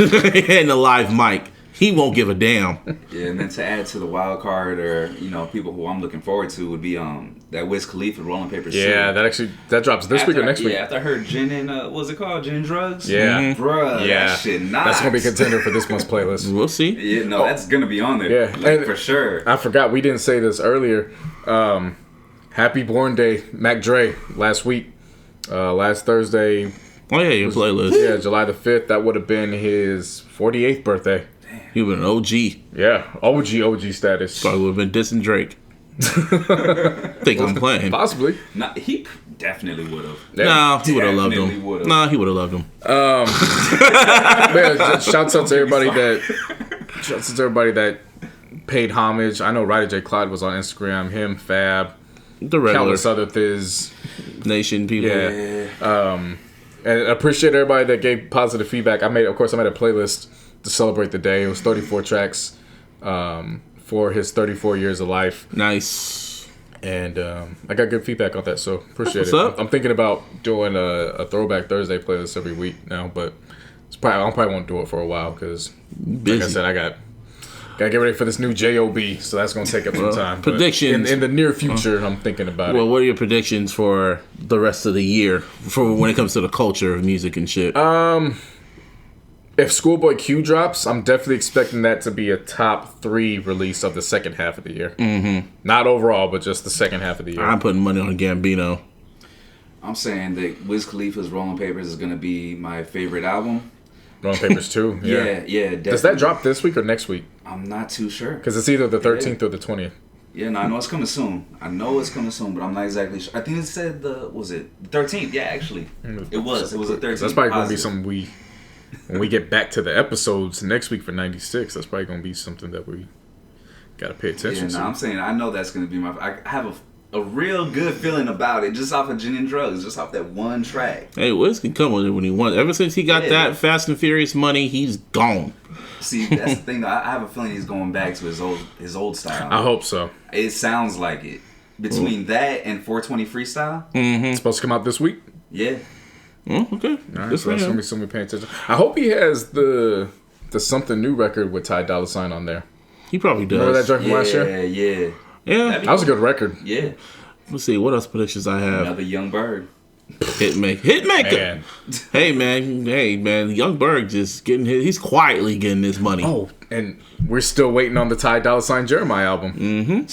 S2: and a live mic. He won't give a damn.
S4: Yeah, and then to add to the wild card, or people who I'm looking forward to would be that Wiz Khalifa Rolling Paper Shit.
S3: Yeah, that drops this week or next week.
S4: Yeah, after I heard Gin and what's it called? Gin and Drugs.
S3: Yeah.
S4: Bruh,
S3: Yeah,
S4: that shit nice.
S3: that's gonna be a contender for this month's playlist.
S2: We'll see.
S4: Yeah, no, that's gonna be on there.
S3: Yeah,
S4: like,
S3: and
S4: for sure.
S3: I forgot we didn't say this earlier. Happy Born Day, Mac Dre, last week, last Thursday.
S2: Oh yeah, your playlist.
S3: Yeah, July the 5th. That would have been his 48th birthday.
S2: He was an OG.
S3: Yeah, OG status.
S2: Probably would have been dissing Drake. Think I'm playing.
S3: Possibly.
S4: Nah, he definitely would have.
S2: Nah, he would have loved
S4: Definitely
S2: him.
S4: would've.
S2: Nah, he would have loved him.
S3: Yeah, shouts out to everybody that paid homage. I know Ryder J. Clyde was on Instagram. Him, Fab,
S2: The regular
S3: countless other Thiz.
S2: nation people.
S3: Yeah. And I appreciate everybody that gave positive feedback. I made a playlist to celebrate the day. It was 34 tracks for his 34 years of life.
S2: Nice.
S3: And I got good feedback on that, so appreciate
S2: What's
S3: it.
S2: up?
S3: I'm thinking about doing a Throwback Thursday playlist every week now, but I probably won't do it for a while because, like I said, I gotta get ready for this new JOB, so that's gonna take up some time. But
S2: predictions
S3: in the near future, I'm thinking about it.
S2: Well, what are your predictions for the rest of the year for when it comes to the culture of music and shit?
S3: If Schoolboy Q drops, I'm definitely expecting that to be a top 3 release of the second half of the year. Mm-hmm. Not overall, but just the second half of the year.
S2: I'm putting money on Gambino.
S4: I'm saying that Wiz Khalifa's Rolling Papers is gonna be my favorite album.
S3: Rolling Papers 2. Yeah,
S4: definitely.
S3: Does that drop this week or next week?
S4: I'm not too sure.
S3: Because it's either the 13th or the 20th.
S4: Yeah, no, I know it's coming soon. But I'm not exactly sure. I think it said the 13th? Yeah, actually, it was the 13th.
S3: That's probably gonna be something when we get back to the episodes next week for 96. That's probably gonna be something that we gotta pay attention to.
S4: I'm saying I know that's gonna be I have a real good feeling about it just off of Gin and Drugs, just off that one track.
S2: Hey, Wiz can come with it when he wants. Ever since he got that Fast and Furious money, he's gone.
S4: See, that's the thing. I have a feeling he's going back to his old style.
S3: I hope so.
S4: It sounds like it. Between that and 420 Freestyle.
S3: It's supposed to come out this week.
S4: Yeah.
S2: Oh, okay.
S3: All right, so that's gonna be something paying attention. I hope he has the Something New record with Ty Dolla $ign on there.
S2: He probably does.
S3: Remember that joint from last year?
S2: Yeah.
S3: That was a good record.
S4: Yeah.
S2: Let's see what else predictions I have.
S4: Another Young Bird.
S2: Hitmaker.
S3: Man.
S2: Hey man, Young Berg just he's quietly getting his money.
S3: Oh, and we're still waiting on the Ty Dolla $ign Jeremiah album.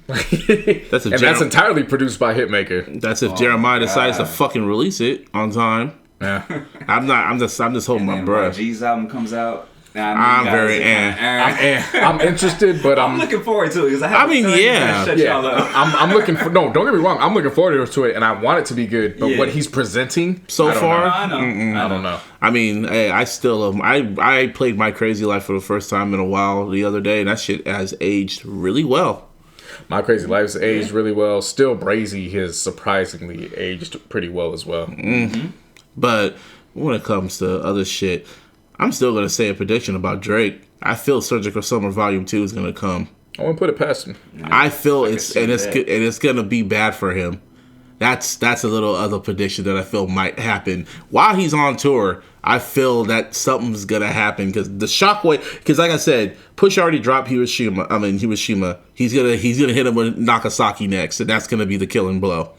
S2: That's
S3: that's entirely produced by Hitmaker.
S2: That's if Jeremiah decides to fucking release it on time.
S3: Yeah.
S2: I'm just holding my breath.
S4: G's album comes out.
S2: I'm very
S3: I'm interested, but
S4: I'm looking forward to it because y'all up.
S3: I'm looking for. No, don't get me wrong. I'm looking forward to it, and I want it to be good. But what he's presenting
S2: so far,
S4: I don't know.
S2: I mean, hey, I still I played My Crazy Life for the first time in a while the other day, and that shit has aged really well.
S3: My Crazy Life's aged really well. Still, Brazy has surprisingly aged pretty well as well.
S2: Mm-hmm. But when it comes to other shit, I'm still gonna say a prediction about Drake. I feel Surgical Summer Volume 2 is gonna come.
S3: I won't put it past him.
S2: I feel it's gonna be bad for him. That's a little other prediction that I feel might happen while he's on tour. I feel that something's gonna happen because the shockwave. Because like I said, Push already dropped Hiroshima. He's gonna hit him with Nagasaki next, and that's gonna be the killing blow.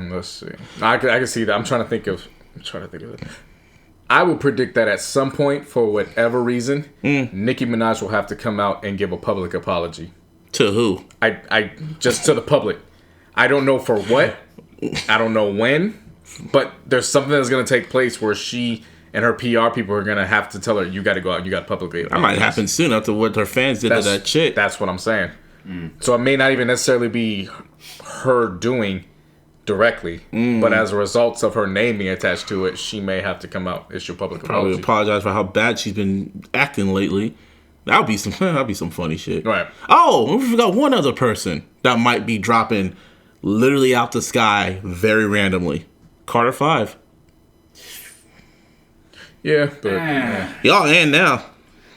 S3: Let's see. I can see that. I'm trying to think of it. I would predict that at some point, for whatever reason, Nicki Minaj will have to come out and give a public apology.
S2: To who?
S3: I just to the public. I don't know for what. I don't know when. But there's something that's going to take place where she and her PR people are going to have to tell her, you got to go out, you got to publicly apologize.
S2: That might happen soon after what her fans did to that chick.
S3: That's what I'm saying. So it may not even necessarily be her doing directly, but as a result of her name being attached to it, she may have to come out, issue a public apology.
S2: Probably apologize for how bad she's been acting lately. That'll be some funny shit.
S3: Right.
S2: Oh, we forgot one other person that might be dropping literally out the sky very randomly. Carter 5.
S3: Yeah, but
S2: y'all and now.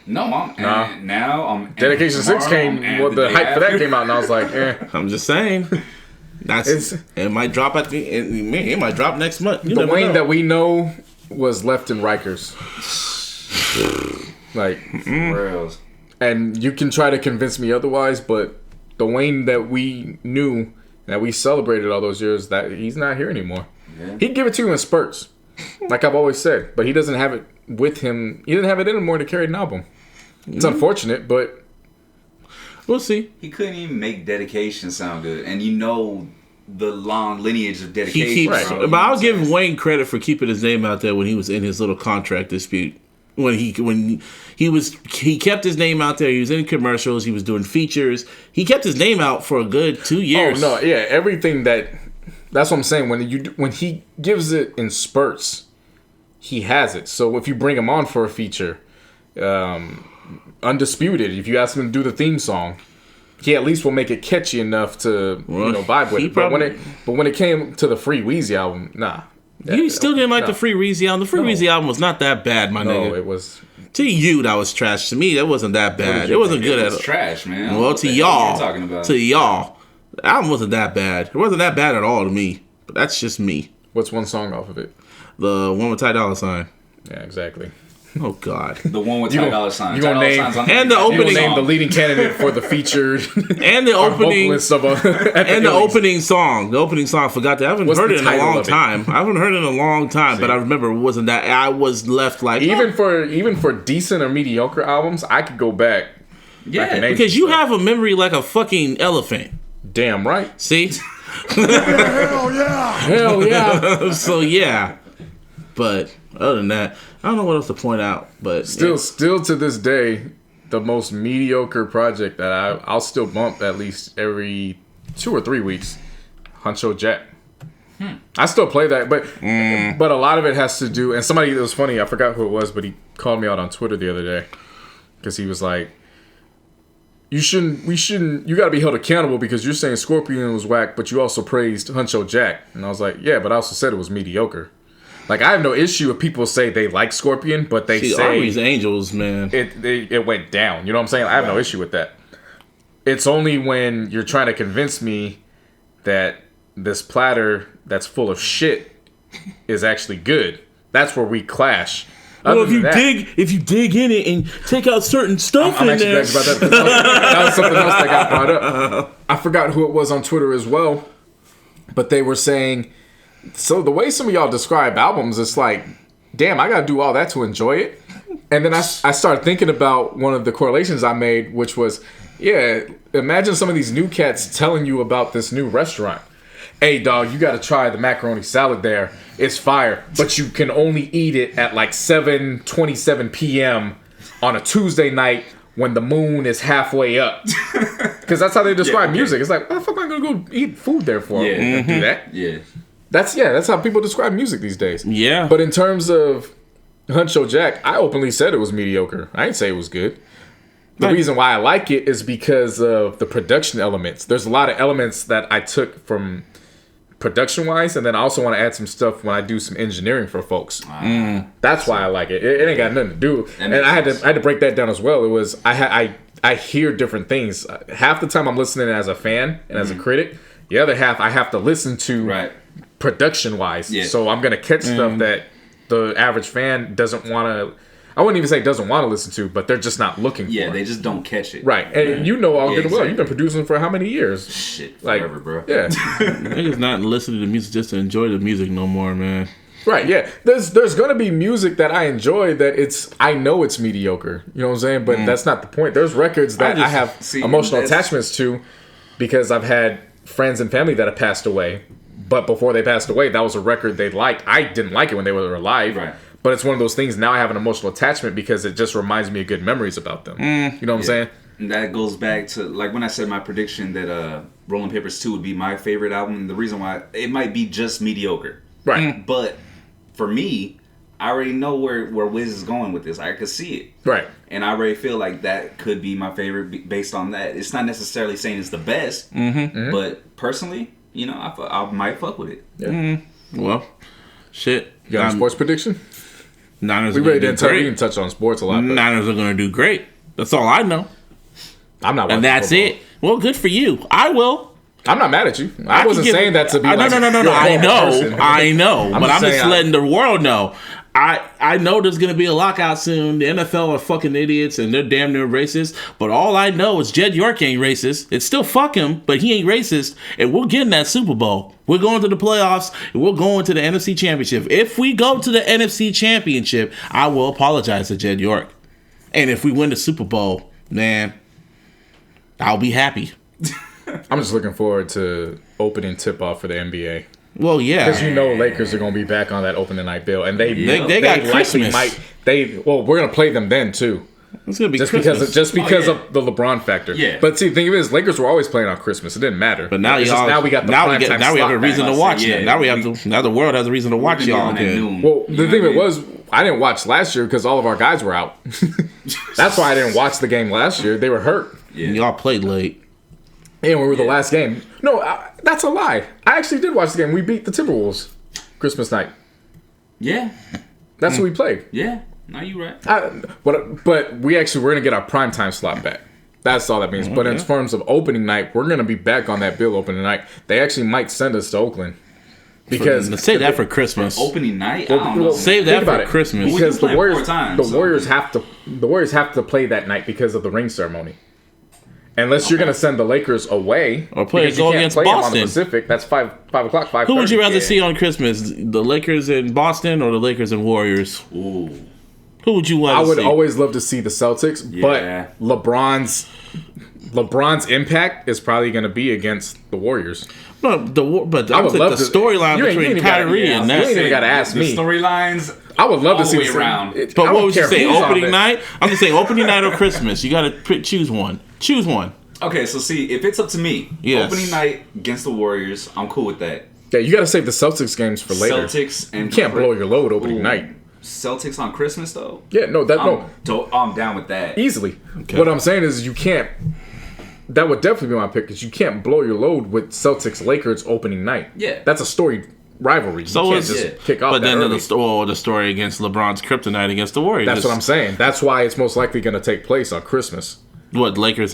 S4: No, I'm
S3: Dedication 6 came. Well, the hype for that came out, and I was like,
S2: I'm just saying. It might drop it might drop next month.
S3: The Wayne that we know was left in Rikers. And you can try to convince me otherwise, but the Wayne that we knew, that we celebrated all those years, that he's not here anymore. Yeah. He'd give it to you in spurts, like I've always said, but he doesn't have it with him. He didn't have it in him more to carry an album. It's unfortunate, but
S2: we'll see.
S4: He couldn't even make Dedication sound good, and the long lineage of Dedication.
S2: He keeps, but I'll give Wayne credit for keeping his name out there when he was in his little contract dispute. When he kept his name out there. He was in commercials. He was doing features. He kept his name out for a good 2 years.
S3: Oh no, yeah, everything that's what I'm saying. When he gives it in spurts, he has it. So if you bring him on for a feature, Undisputed, if you ask him to do the theme song, he at least will make it catchy enough to vibe with it. But when it came to the Free Weezy album, nah.
S2: You still didn't like the Free Weezy album. The Free Weezy album was not that bad, my nigga.
S3: No, it was.
S2: To you, that was trash. To me, that wasn't that bad. It wasn't good at all.
S4: Trash, man.
S2: Well, to y'all.
S4: What are you talking about?
S2: To y'all. The album wasn't that bad. It wasn't that bad at all to me. But that's just me.
S3: What's one song off of it?
S2: The one with Ty Dolla $ign.
S3: Yeah, exactly.
S2: Oh God.
S4: The one with Ty Dolla $ign.
S3: You gonna name
S2: and the opening
S3: name the leading candidate for the featured
S2: and the opening
S3: vocalist of
S2: and the opening song. The opening song. I forgot that. I haven't heard it in a long time. I haven't heard it in a long time. But I remember it wasn't that. I was left like
S3: even for decent or mediocre albums, I could go back.
S2: Yeah, because you have a memory like a fucking elephant.
S3: Damn right.
S2: See.
S3: Hell yeah. Hell yeah.
S2: So yeah. But other than that, I don't know what else to point out. But
S3: still to this day, the most mediocre project that I'll still bump at least every 2 or 3 weeks. Huncho Jack. I still play that, but a lot of it has to do. And somebody, it was funny. I forgot who it was, but he called me out on Twitter the other day because he was like, you got to be held accountable because you're saying Scorpion was whack, but you also praised Huncho Jack. And I was like, yeah, but I also said it was mediocre. Like, I have no issue if people say they like Scorpion, but they say
S2: Army's Angels, man,
S3: it went down. You know what I'm saying? I have no issue with that. It's only when you're trying to convince me that this platter that's full of shit is actually good. That's where we clash.
S2: Well, if you dig in it and take out certain stuff
S3: I'm
S2: in there.
S3: glad about that. That was something else that got brought up. I forgot who it was on Twitter as well, but they were saying, so the way some of y'all describe albums, it's like, damn, I gotta do all that to enjoy it. And then I started thinking about one of the correlations I made, which was, yeah, imagine some of these new cats telling you about this new restaurant. Hey, dog, you got to try the macaroni salad there. It's fire. But you can only eat it at like 7:27 p.m. on a Tuesday night when the moon is halfway up. Because that's how they describe music. It's like, what the fuck am I going to go eat food there for?
S4: Yeah.
S3: Do that?
S4: Yeah.
S3: That's how people describe music these days.
S2: Yeah.
S3: But in terms of Huncho Jack, I openly said it was mediocre. I didn't say it was good. The reason why I like it is because of the production elements. There's a lot of elements that I took from production-wise, and then I also want to add some stuff when I do some engineering for folks. That's why I like it. It ain't got nothing to do. And I had to break that down as well. It was I hear different things. Half the time I'm listening as a fan and as a critic. The other half I have to listen to production-wise. Yeah. So I'm gonna catch stuff that the average fan doesn't want to. I wouldn't even say doesn't want to listen to, but they're just not looking for it.
S4: Yeah, they just don't catch it.
S3: Right. And you know all good and well. You've been producing for how many years?
S4: Shit, forever, bro.
S3: Yeah.
S2: Niggas not listening to music just to enjoy the music no more, man.
S3: Right, yeah. There's going to be music that I enjoy that I know it's mediocre. You know what I'm saying? But that's not the point. There's records that I have emotional attachments to because I've had friends and family that have passed away. But before they passed away, that was a record they liked. I didn't like it when they were alive. Right. But it's one of those things, now I have an emotional attachment because it just reminds me of good memories about them. You know what I'm saying?
S4: And that goes back to, like, when I said my prediction that Rolling Papers 2 would be my favorite album. And the reason why, it might be just mediocre.
S3: Right.
S4: But for me, I already know where Wiz is going with this. I could see it.
S3: Right.
S4: And I already feel like that could be my favorite based on that. It's not necessarily saying it's the best. But personally, you know, I might fuck with it.
S3: Yeah.
S2: Well, shit.
S3: You got a sports prediction?
S2: Niners
S3: we really didn't touch on sports a lot. But
S2: Niners are going to do great. That's all I know.
S3: I'm not.
S2: And that's
S3: football.
S2: it. Well, good for you. I will.
S3: I'm not mad at you. I wasn't saying that to be.
S2: No. I know. But I'm just letting the world know. I know there's going to be a lockout soon. The NFL are fucking idiots and they're damn near racist. But all I know is Jed York ain't racist. It's still fuck him, but he ain't racist. And we're getting that Super Bowl. We're going to the playoffs and we're going to the NFC Championship. If we go to the NFC Championship, I will apologize to Jed York. And if we win the Super Bowl, man, I'll be happy.
S3: I'm just looking forward to opening tip-off for the NBA.
S2: Well, yeah,
S3: because you know Lakers are going to be back on that opening night bill, and they
S2: got Christmas.
S3: We're going to play them then too.
S2: It's going to be
S3: just
S2: Christmas.
S3: because of the LeBron factor. Yeah. But see, the thing is, Lakers were always playing on Christmas. It didn't matter.
S2: But now we got the now we have a reason to watch it. Now the world has a reason to watch y'all again.
S3: Well, the thing was, I didn't watch last year because all of our guys were out. That's why I didn't watch the game last year. They were hurt.
S2: Yeah. Y'all played late.
S3: And we were the last game. No, that's a lie. I actually did watch the game. We beat the Timberwolves Christmas night.
S4: Yeah.
S3: That's who we played.
S4: Yeah. No, you're right.
S3: But we actually were going to get our primetime slot back. That's all that means. But in terms of opening night, we're gonna be back on that bill opening night. They actually might send us to Oakland. Because
S2: save that for Christmas.
S4: Opening night, I don't know.
S2: Save that for Christmas.
S3: Because the Warriors,
S4: the
S3: Warriors have to play that night because of the ring ceremony. Unless you're gonna send the Lakers away
S2: or play
S3: go
S2: against
S3: play
S2: Boston
S3: on the Pacific, that's 5 o'clock. 5:30.
S2: Who would you rather see on Christmas? The Lakers in Boston or the Lakers and Warriors?
S4: Ooh.
S2: Who would you want?
S3: I
S2: to
S3: would
S2: see?
S3: always love to see the Celtics, but LeBron's impact is probably going to be against the Warriors.
S2: But I would love the storyline between Kyrie and that.
S3: You ain't even got to ask me.
S4: The storylines.
S3: I would love to see
S4: the around.
S2: But what would you say? Opening night? I'm just saying opening night or Christmas. You got to choose one. Choose one.
S4: Okay, so see, if it's up to me, opening night against the Warriors, I'm cool with that.
S3: Yeah, you got to save the Celtics games for later.
S4: Celtics and
S3: you can't blow your load opening night.
S4: Celtics on Christmas though?
S3: Yeah, no,
S4: I'm down with that.
S3: Easily. Okay. What I'm saying is you can't. That would definitely be my pick because you can't blow your load with Celtics Lakers opening night.
S4: Yeah,
S3: that's a storied rivalry.
S2: So
S3: you can't just kick off.
S2: But then
S3: early.
S2: the story against LeBron's kryptonite against the Warriors.
S3: That's what I'm saying. That's why it's most likely going to take place on Christmas.
S2: What, Lakers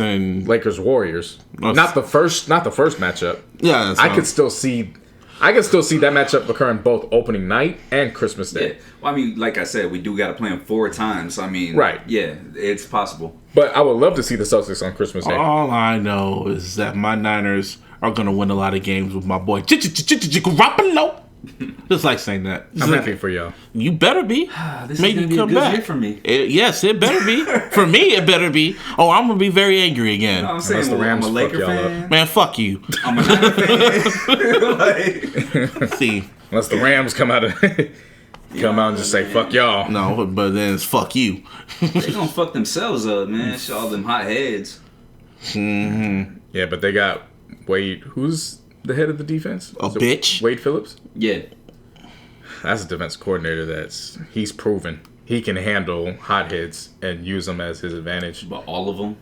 S3: Warriors? Not the first matchup.
S2: Yeah,
S3: I could still see that matchup occurring both opening night and Christmas Day.
S4: Yeah. Well, I mean, like I said, we do got to play them 4 times. I mean,
S3: right?
S4: Yeah, it's possible.
S3: But I would love to see the Celtics on Christmas Day.
S2: All I know is that my Niners are going to win a lot of games with my boy Garoppolo. Just like saying that.
S3: I'm happy for y'all.
S2: You better be.
S4: This is gonna be a good year for me.
S2: Yes, it better be. For me, it better be. Oh, I'm gonna be very angry again.
S4: No, I'm saying
S3: the Rams
S4: I'm a Laker fan.
S2: Man, fuck you.
S4: I'm a Niner fan.
S2: See,
S3: unless the Rams come out and just say fuck y'all.
S2: No, but then it's fuck you.
S4: They gonna fuck themselves up, man. Show all them hot heads.
S2: Mm-hmm.
S3: Yeah, but they got Wade. Who's the head of the defense?
S2: Bitch.
S3: Wade Phillips?
S4: Yeah.
S3: That's a defense coordinator he's proven he can handle hotheads and use them as his advantage.
S4: But all of them?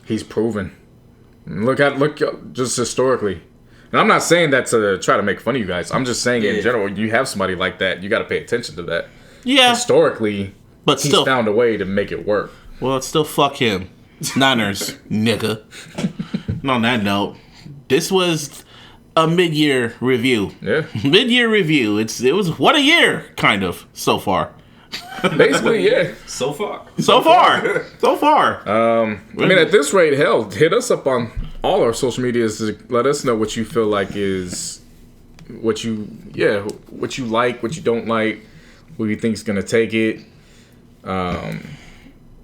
S3: He's proven. Look just historically. And I'm not saying that to try to make fun of you guys. I'm just saying in general, you have somebody like that, you got to pay attention to that.
S2: Yeah.
S3: Historically,
S2: but
S3: he's found a way to make it work.
S2: Well, it's still fuck him. Niners, nigga. And on that note, this was a mid-year review.
S3: Yeah.
S2: Mid-year review. It was what a year, kind of, so far.
S3: Basically, yeah.
S4: So far.
S3: I mean, at this rate, hell, hit us up on all our social medias to let us know what you feel like is what you like, what you don't like, who you think's gonna take it.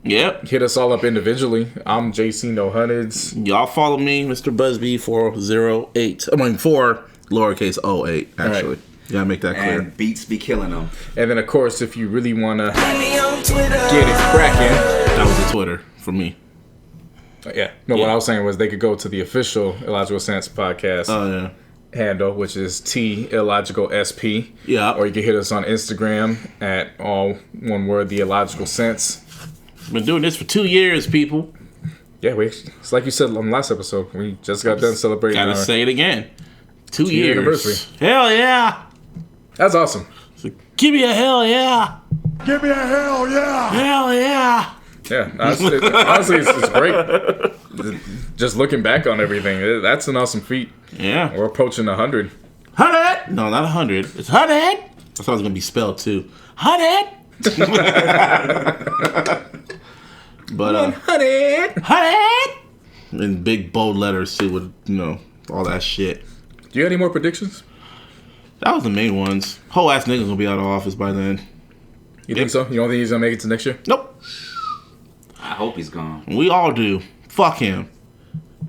S2: Yep.
S3: Hit us all up individually. I'm JC No Hundreds.
S2: Y'all follow me, Mr. Busby 408. I mean 4 lowercase 08. Actually, right. Gotta make that clear.
S4: And beats be killing them.
S3: And then of course, if you really wanna get it cracking,
S2: that was the Twitter for me.
S3: Yeah. No, what I was saying was they could go to the official iLLogical Sense podcast handle, which is iLLogical SP.
S2: Yeah.
S3: Or you can hit us on Instagram at all one word, the iLLogical Sense.
S2: Been doing this for 2 years, people.
S3: Yeah, it's like you said on the last episode. We just got done celebrating.
S2: Gotta say it again. 2 years.
S3: Anniversary.
S2: Hell yeah.
S3: That's awesome.
S2: So give me a hell yeah.
S5: Give me a hell yeah.
S2: Hell yeah.
S3: Yeah, honestly, it's great. Just looking back on everything, that's an awesome feat.
S2: Yeah.
S3: We're approaching 100.
S2: 100? No, not 100. It's 100. That's how it's going to be spelled, too. 100. But 100. In big, bold letters, too, with, all that shit.
S3: Do you have any more predictions?
S2: That was the main ones. Whole ass nigga's going to be out of office by then.
S3: You think so? You don't think he's going to make it to next year?
S2: Nope.
S4: I hope he's gone.
S2: We all do. Fuck him.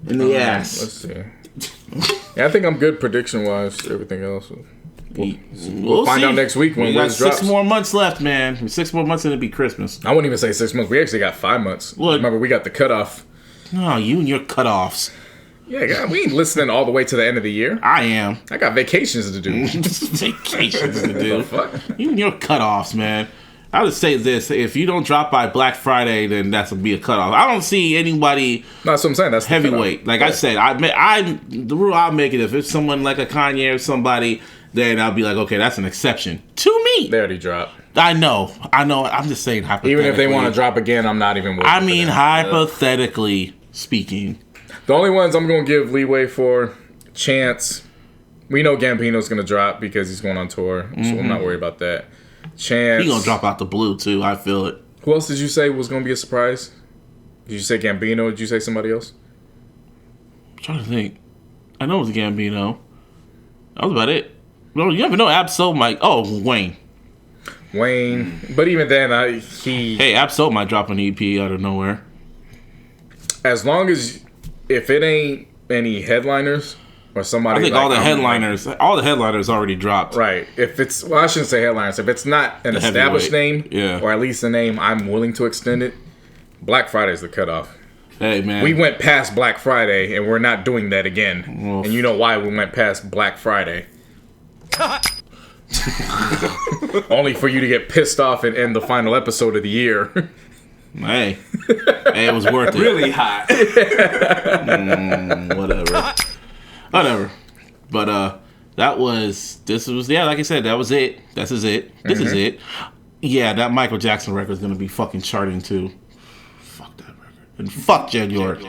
S2: In the ass.
S3: Let's see. Yeah, I think I'm good prediction-wise. Everything else. We'll find out next week when
S2: we got
S3: Wiz drops.
S2: 6 more months left, man. 6 more months and it'll be Christmas.
S3: I wouldn't even say 6 months. We actually got 5 months.
S2: Look,
S3: remember, we got the cutoff.
S2: No, you and your cutoffs.
S3: Yeah, God, we ain't listening all the way to the end of the year.
S2: I am.
S3: I got vacations to do.
S2: Vacations to do.
S3: Fuck?
S2: You and your cutoffs, man. I would say this: if you don't drop by Black Friday, then that's gonna be a cutoff. I don't see anybody.
S3: No, that's what I'm saying. That's
S2: heavyweight. Like I said, the rule I'll make it if it's someone like a Kanye or somebody, then I'll be like, okay, that's an exception to me.
S3: They already dropped.
S2: I know. I'm just saying hypothetically.
S3: Even if they want to drop again, I'm not even.
S2: I mean, hypothetically speaking.
S3: The only ones I'm going to give leeway for, Chance. We know Gambino's going to drop because he's going on tour, so I'm not worried about that. Chance.
S2: He going to drop out the blue, too. I feel it.
S3: Who else did you say was going to be a surprise? Did you say Gambino? Did you say somebody else?
S2: I'm trying to think. I know it was Gambino. That was about it. No, you never know. Absol might. Oh, Wayne.
S3: But even then,
S2: Hey, Absol might drop an EP out of nowhere.
S3: As long as if it ain't any headliners or somebody,
S2: I think all the headliners already dropped.
S3: Right. If it's, well, I shouldn't say headliners. If it's not an established name,
S2: yeah,
S3: or at least a name I'm willing to extend it, Black Friday's the cutoff.
S2: Hey, man.
S3: We went past Black Friday, and we're not doing that again. And you know why we went past Black Friday. Only for you to get pissed off and end the final episode of the year.
S2: Hey, it was worth it.
S4: Really hot.
S2: Whatever. But this was like I said, that was it. This is it. Yeah, that Michael Jackson record is gonna be fucking charting too. Fuck that record. And fuck Jen York.